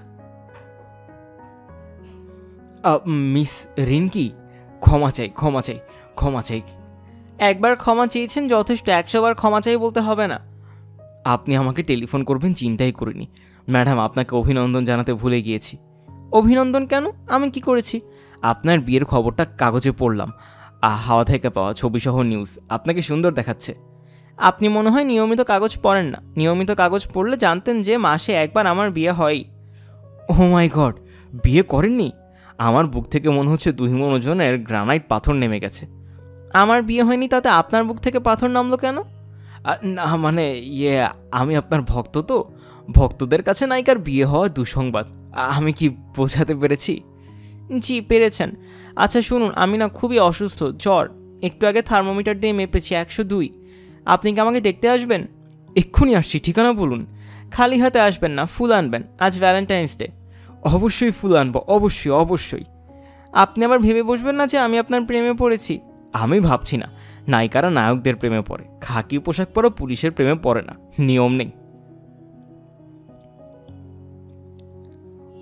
মিস রিনকি, ক্ষমা চাই, ক্ষমা চাই, ক্ষমা চাই। একবার ক্ষমা চেয়েছেন যথেষ্ট, 100 বার ক্ষমা চাই বলতে হবে না। আপনি আমাকে টেলিফোন করবেন চিন্তাই করিনি। ম্যাডাম, আপনাকে অভিনন্দন জানাতে ভুলে গিয়েছি। অভিনন্দন কেন? আমি কি করেছি? আপনার বিয়ের খবরটা কাগজে পড়লাম, হাওয়া থেকে পাওয়া ছবিসহ নিউজ, আপনাকে সুন্দর দেখাচ্ছে। আপনি মনে হয় নিয়মিত কাগজ পড়েন না। নিয়মিত কাগজ পড়লে জানতেন যে মাসে একবার আমার বিয়ে হয়। ও মাই গড, বিয়ে করেননি? আমার বুক থেকে মনে হচ্ছে 2 মণ ওজনের গ্রানাইট পাথর নেমে গেছে। আমার বিয়ে হয়নি তাতে আপনার বুক থেকে পাথর নামলো কেন? না মানে আমি আপনার ভক্ত তো, ভক্তদের কাছে নায়িকার বিয়ে হওয়া দুঃসংবাদ। আমি কি বোঝাতে পেরেছি? জি পেরেছেন। আচ্ছা শুনুন, আমি না খুবই অসুস্থ, জ্বর, একটু আগে থার্মোমিটার দিয়ে মেপেছি 102। আপনি কি আমাকে দেখতে আসবেন? এক্ষুনি আসছি, ঠিকানা বলুন। খালি হাতে আসবেন না, ফুল আনবেন, আজ ভ্যালেন্টাইন্স ডে। অবশ্যই ফুল আনবো, অবশ্যই অবশ্যই। আপনি আবার ভেবে বসবেন না যে আমি আপনার প্রেমে পড়েছি। আমি ভাবছি না, নায়িকারা নায়কদের প্রেমে পড়ে, খাকি পোশাক পরা পুলিশের প্রেমে পড়ে না, নিয়ম নেই।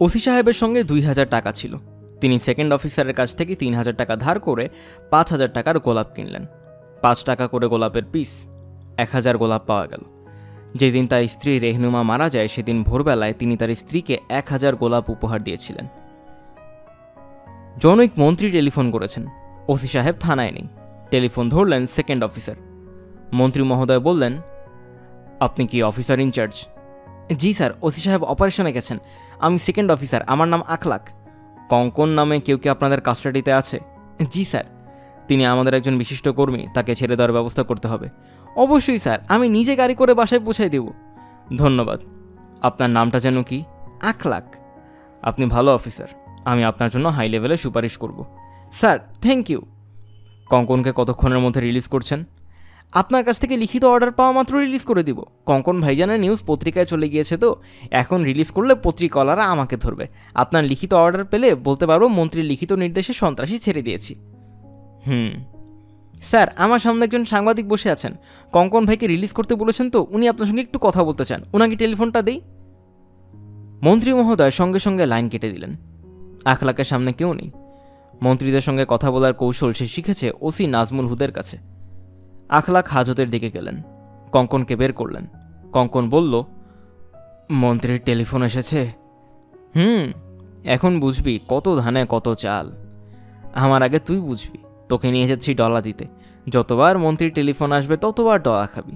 ওসি সাহেবের সঙ্গে 2000 টাকা ছিল। তিনি সেকেন্ড অফিসারের কাছ থেকে 3000 টাকা ধার করে 5000 টাকার গোলাপ কিনলেন। 5 টাকা করে গোলাপের পিস, 1000 গোলাপ পাওয়া গেল। যেদিন তার স্ত্রী রেহনুমা মারা যায় সেদিন ভোরবেলায় তিনি তার স্ত্রীকে 1000 গোলাপ উপহার দিয়েছিলেন। জনৈক মন্ত্রী টেলিফোন করেছেন। ওসি সাহেব থানায় নেই। টেলিফোন ধরলেন সেকেন্ড অফিসার। মন্ত্রী মহোদয় বললেন, আপনি কি অফিসার ইনচার্জ? জি স্যার, ওসি সাহেব অপারেশনে গেছেন। আমি সেকেন্ড অফিসার, আমার নাম আখলাক। কঙ্কন নামে কেউ কি আপনাদের কাস্টাডিতে আছে? জি স্যার। তিনি আমাদের একজন বিশিষ্ট কর্মী, তাকে ছেড়ে দেওয়ার ব্যবস্থা করতে হবে। অবশ্যই স্যার, আমি নিজে গাড়ি করে বাসায় পৌঁছাই দেব। ধন্যবাদ। আপনার নামটা যেন কি? আখলাক। আপনি ভালো অফিসার, আমি আপনার জন্য হাই লেভেলে সুপারিশ করব। Sir thank you. কঙ্কনকে কতক্ষণের মধ্যে রিলিজ করছেন? আপনার কাছ থেকে লিখিত অর্ডার পাওয়া মাত্র রিলিজ করে দিব। কঙ্কন ভাইজানের নিউজ পত্রিকায় চলে গিয়েছে তো, এখন রিলিজ করলে পত্রিকাওয়ালারা আমাকে ধরবে। আপনার লিখিত অর্ডার পেলে বলতে পারবো মন্ত্রীর লিখিত নির্দেশে সন্ত্রাসী ছেড়ে দিয়েছি। স্যার, আমার সামনে একজন সাংবাদিক বসে আছেন, কঙ্কন ভাইকে রিলিজ করতে বলেছেন তো, উনি আপনার সঙ্গে একটু কথা বলতে চান। ওনাকে টেলিফোনটা দেই। মন্ত্রী মহোদয় সঙ্গে সঙ্গে লাইন কেটে দিলেন। আখলাকের সামনে কেউ নেই। মন্ত্রীদের সঙ্গে কথা বলার কৌশল সে শিখেছে ওসি নাজমুল হুদের কাছে। আখলাক হাজতের দিকে গেলেন, কঙ্কনকে বের করলেন। কঙ্কন বলল, মন্ত্রীর টেলিফোন এসেছে। এখন বুঝবি কত ধানে কত চাল। আমার আগে তুই বুঝবি, তোকে নিয়ে যাচ্ছি ডলা দিতে। যতবার মন্ত্রীর টেলিফোন আসবে ততবার ডলা খাবি।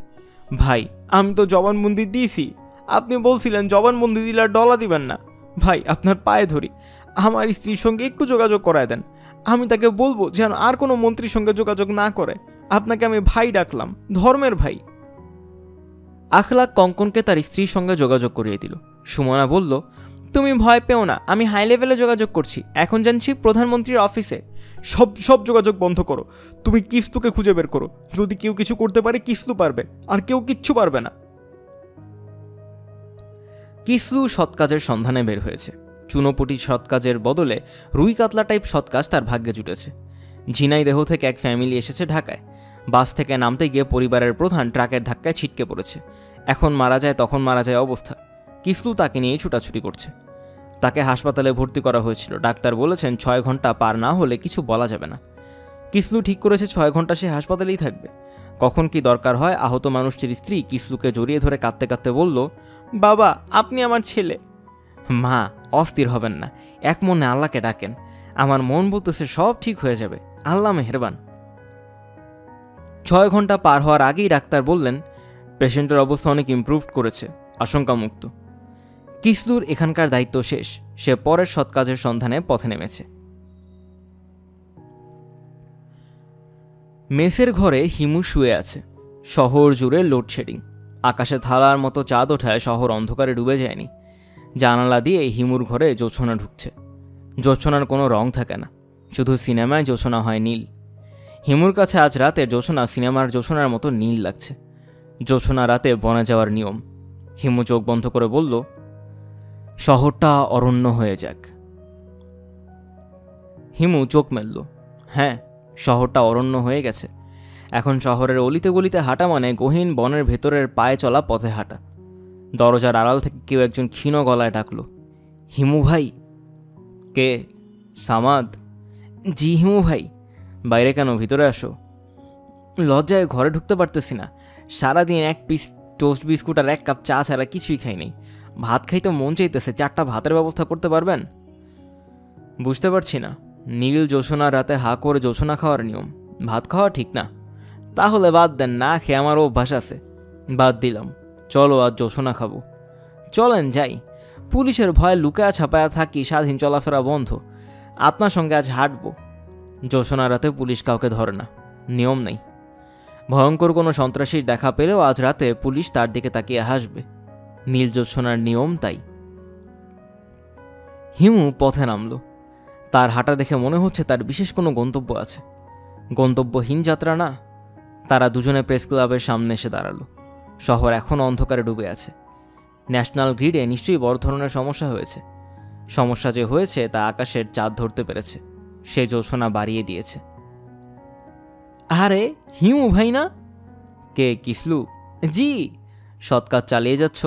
ভাই, আমি তো জবানবন্দি দিয়েছি। আপনি বলছিলেন জবানবন্দি দিলে আর ডলা দিবেন না। ভাই, আপনার পায়ে ধরি, আমার স্ত্রীর সঙ্গে একটু যোগাযোগ করায় দেন। আমি তাকে বলবো যেন আর কোনো মন্ত্রীর সঙ্গে যোগাযোগ না করে। আপনাকে আমি ভাই ডাকলাম, ধর্মের ভাই। আখলাক কঙ্কনকে তার স্ত্রীর সঙ্গে যোগাযোগ করিয়ে দিল। সুমনা বলল, তুমি ভয় পেও না, আমি হাই লেভেলে যোগাযোগ করছি, এখন জানছি প্রধানমন্ত্রীর অফিসে। সব যোগাযোগ বন্ধ করো। তুমি কিস্তুকে খুঁজে বের করো। যদি কেউ কিছু করতে পারে কিস্তু পারবে, আর কেউ কিচ্ছু পারবে না। কিসলু সৎ কাজের সন্ধানে বের হয়েছে। চুনোপুটি সৎ কাজের বদলে রুই কাতলা টাইপ সৎ কাজ তার ভাগ্যে জুটেছে। ঝিনাইদহ থেকে এক ফ্যামিলি এসেছে ঢাকায়। বাস থেকে নামতে গিয়ে পরিবারের প্রধান ট্রাকের ধাক্কায় ছিটকে পড়েছে। এখন মারা যায় তখন মারা যায় অবস্থা। কিসলু তাকে নিয়েই ছুটাছুটি করছে। তাকে হাসপাতালে ভর্তি করা হয়েছিল। ডাক্তার বলেছেন 6 ঘন্টা পার না হলে কিছু বলা যাবে না। কিসলু ঠিক করেছে 6 ঘন্টা সে হাসপাতালেই থাকবে। কখন কি দরকার হয়, আহত মানুষটির স্ত্রী কিসলুকে জড়িয়ে ধরে কাঁদতে কাঁদতে বলল, বাবা, আপনি আমার ছেলে। মা, অস্থির হবেন না, এক মনে আল্লাহকে ডাকেন। আমার মন বলতেছে সব ঠিক হয়ে যাবে, আল্লাহ মেহেরবান। 6 ঘন্টা পার হওয়ার আগেই ডাক্তার বললেন, পেশেন্টের অবস্থা অনেক ইমপ্রুভ করেছে, আশঙ্কামুক্ত। কিসলুর এখানকার দায়িত্ব শেষ। সে পরের সৎ কাজের সন্ধানে পথে নেমেছে। মেসের ঘরে হিমু শুয়ে আছে। শহর জুড়ে লোডশেডিং। আকাশে থালার মতো চাঁদ ওঠায় শহর অন্ধকারে ডুবে যায়নি। জানালা দিয়ে হিমুর ঘরে জোছনা ঢুকছে। জোছনার কোনো রং থাকে না, শুধু সিনেমায় জোছনা হয় নীল। হিমুর কাছে আজ রাতের জোছনা সিনেমার জোছনার মতো নীল লাগছে। জোছনা রাতে বনে যাওয়ার নিয়ম। হিমু চোখ বন্ধ করে বলল, শহরটা অরণ্য হয়ে যাক। হিমু চোখ মেলল। হ্যাঁ, শহরটা অরণ্য হয়ে গেছে। এখন শহরের অলিতে গলিতে হাঁটা মানে গহীন বনের ভেতরের পায়ে চলা পথে হাঁটা। দরজার আড়াল থেকে কেউ একজন ক্ষীণ গলায় ডাকল, হিমু ভাই। কে? সামাদ। জি হিমু ভাই। বাইরে কেন, ভিতরে আসো। লজ্জায় ঘরে ঢুকতে পারতেছি না। সারাদিন 1 পিস টোস্ট বিস্কুট আর 1 কাপ চা ছাড়া কিছুই খাই নাই। ভাত খাইতে মন চাইতেছে, 4টা ভাতের ব্যবস্থা করতে পারবেন? বুঝতে পারছি না। নীল জোছনা রাতে হা করে জোছনা খাওয়ার নিয়ম, ভাত খাওয়া ঠিক না। তাহলে বাদ দেন, না খেয়ে আমার অভ্যাস আছে। বাদ দিলাম। চলো আজ জোছনা খাবো। চলেন যাই। পুলিশের ভয়ে লুকায়া ছাপায়া থাকি, স্বাধীন চলাফেরা বন্ধ। আপনার সঙ্গে আজ হাঁটবো। জ্যোৎস্না রাতে পুলিশ কাউকে ধরে না, নিয়ম নেই। ভয়ঙ্কর কোনো সন্ত্রাসীর দেখা পেলেও আজ রাতে পুলিশ তার দিকে তাকিয়ে হাসবে। নীল জ্যোৎস্নার নিয়ম তাই। হিমু পথে নামল। তার হাঁটা দেখে মনে হচ্ছে তার বিশেষ কোনো গন্তব্য আছে। গন্তব্যহীন যাত্রা না। তারা দুজনে প্রেস ক্লাবের সামনে এসে দাঁড়ালো। শহর এখনও অন্ধকারে ডুবে আছে। ন্যাশনাল গ্রিডে নিশ্চয়ই বড় ধরনের সমস্যা হয়েছে। সমস্যা যে হয়েছে তা আকাশের চাঁদ ধরতে পেরেছে। সে জ্যোৎস্না বাড়িয়ে দিয়েছে। আরে হিমু ভাই না? কে, কিসলু? জি। সৎ কাজ চালিয়ে যাচ্ছ?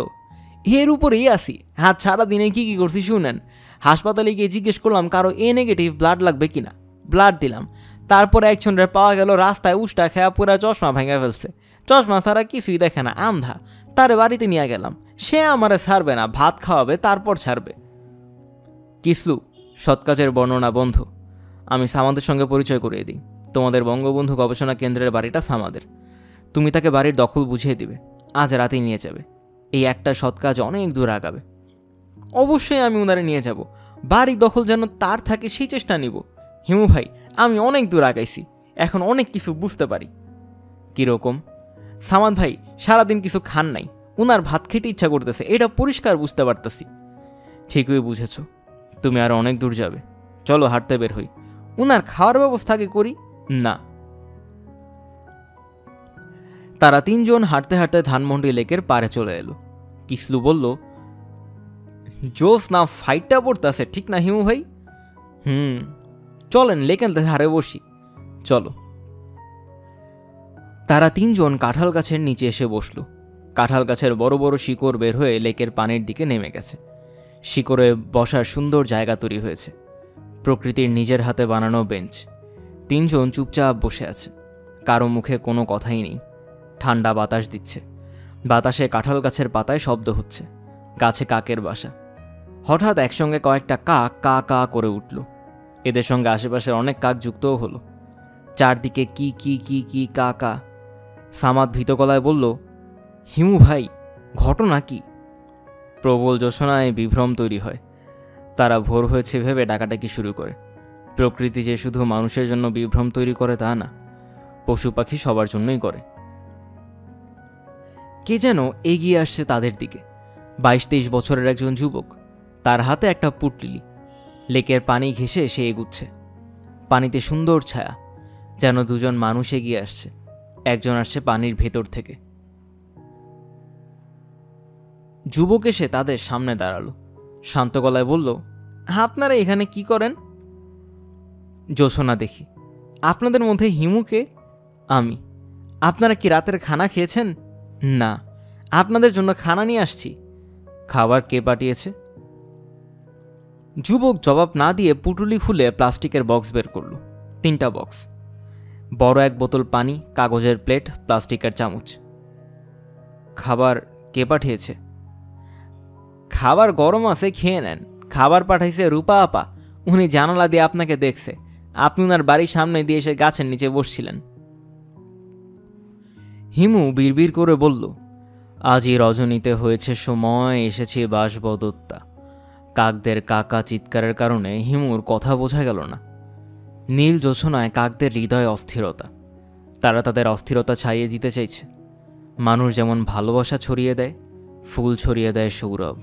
এর উপরেই আসি। হাত সারাদিনে কি কি করছি শুনেন। হাসপাতালে গিয়ে জিজ্ঞেস করলাম কারো এ নেগেটিভ ব্লাড লাগবে কিনা। ব্লাড দিলাম। তারপরে একজনের পাওয়া গেল রাস্তায় উষ্টা খেয়া পুরা চশমা ভেঙে ফেলছে। চশমা ছাড়া কিছুই দেখে না, আন্ধা। তারে বাড়িতে নিয়ে গেলাম। সে আমারে ছাড়বে না, ভাত খাওয়াবে তারপর ছাড়বে। কিসলু, সৎ কাজের বর্ণনা বন্ধু। আমি সামাদের সঙ্গে পরিচয় করিয়ে দিই। তোমাদের বঙ্গবন্ধু গবেষণা কেন্দ্রের বাড়িটা সামাদের। তুমি তাকে বাড়ির দখল বুঝিয়ে দিবে। আজ রাতেই নিয়ে যাবে। এই একটা সৎ কাজ অনেক দূর আগাবে। অবশ্যই আমি উনারে নিয়ে যাব। বাড়ি দখল যেন তার থাকে সেই চেষ্টা নিব। হিমু ভাই, আমি অনেক দূর আগাইছি, এখন অনেক কিছু বুঝতে পারি। কীরকম? সামাদ ভাই সারাদিন কিছু খান নাই, উনার ভাত খেতে ইচ্ছা করতেছে, এটা পরিষ্কার বুঝতে পারতেছি। ঠিকই বুঝেছ। তুমি আর অনেক দূর যাবে। চলো হাঁটতে বের হই। উনার খাওয়ার ব্যবস্থা কি করি? না। তারা তিনজন হাঁটতে হাঁটতে ধানমন্ডি লেকের পাড়ে চলে এলো। কিসলু বলল, জোস না ফাইটটা পড়তেছে, ঠিক না হিমু ভাই? চলেন লেকের ধারে বসি। চলো। তারা তিনজন কাঁঠাল গাছের নিচে এসে বসল। কাঁঠাল গাছের বড় বড় শিকড় বের হয়ে লেকের পানির দিকে নেমে গেছে। শিকড়ে বসার সুন্দর জায়গা তৈরি হয়েছে। প্রকৃতির নিজের হাতে বানানো বেঞ্চ। তিনজন চুপচাপ বসে আছে। কারো মুখে কোনো কথাই নেই। ঠান্ডা বাতাস দিচ্ছে। বাতাসে কাঁঠাল গাছের পাতায় শব্দ হচ্ছে। গাছে কাকের বাসা। হঠাৎ একসঙ্গে কয়েকটা কাক কা কা করে উঠল। এদের সঙ্গে আশেপাশের অনেক কাক যুক্তও হলো। চারদিকে কি কি কি কি কা কা। সামাদ ভীত গলায় বলল, হিমু ভাই, ঘটনা কি? প্রবল জ্যোৎস্নায় বিভ্রম তৈরি হয়। তারা ভোর হয়েছে ভেবে ডাকাডাকি শুরু করে। প্রকৃতি যে শুধু মানুষের জন্য বিভ্রম তৈরি করে তা না, পশু পাখি সবার জন্যই করে। কে যেন এগিয়ে আসছে তাদের দিকে। 22-23 বছরের একজন যুবক। তার হাতে একটা পুটলিলি। লেকের পানি ঘেঁষে সে এগুচ্ছে। পানিতে সুন্দর ছায়া, যেন দুজন মানুষ এগিয়ে আসছে। একজন আসছে পানির ভেতর থেকে। যুবক এসে তাদের সামনে দাঁড়ালো। শান্ত গলায় বলল, আপনারা এখানে কি করেন? জ্যোৎস্না দেখি। আপনাদের মধ্যে হিমুকে? আমি। আপনারা কি রাতের খানা খেয়েছেন? না। আপনাদের জন্য খানা নিয়ে আসছি। খাবার কে পাঠিয়েছে? যুবক জবাব না দিয়ে পুটুলি খুলে প্লাস্টিকের বক্স বের করল। 3টা বক্স। বড় এক বোতল পানি, কাগজের প্লেট, প্লাস্টিকের চামচ। খাবার কে পাঠিয়েছে? খাবার গরম আছে, খেয়ে নেন। খাবার পাঠাইছে রূপা আপা। উনি জানালা দিয়ে আপনাকে দেখছে। আপনি ওনার বাড়ির সামনে দিয়ে এসে গাছের নিচে বসছিলেন। হিমু বিড়বিড় করে বলল, আজই রজনীতে হয়েছে সময়, এসেছে বাসবদত্তা। কাকদের কাকা চিৎকারের কারণে হিমুর কথা বোঝা গেল না। নীল জ্যোৎস্নায় কাকদের হৃদয়ে অস্থিরতা। তারা তাদের অস্থিরতা ছাইয়ে দিতে চাইছে। মানুষ যেমন ভালোবাসা ছড়িয়ে দেয়, ফুল ছড়িয়ে দেয় সৌরভ।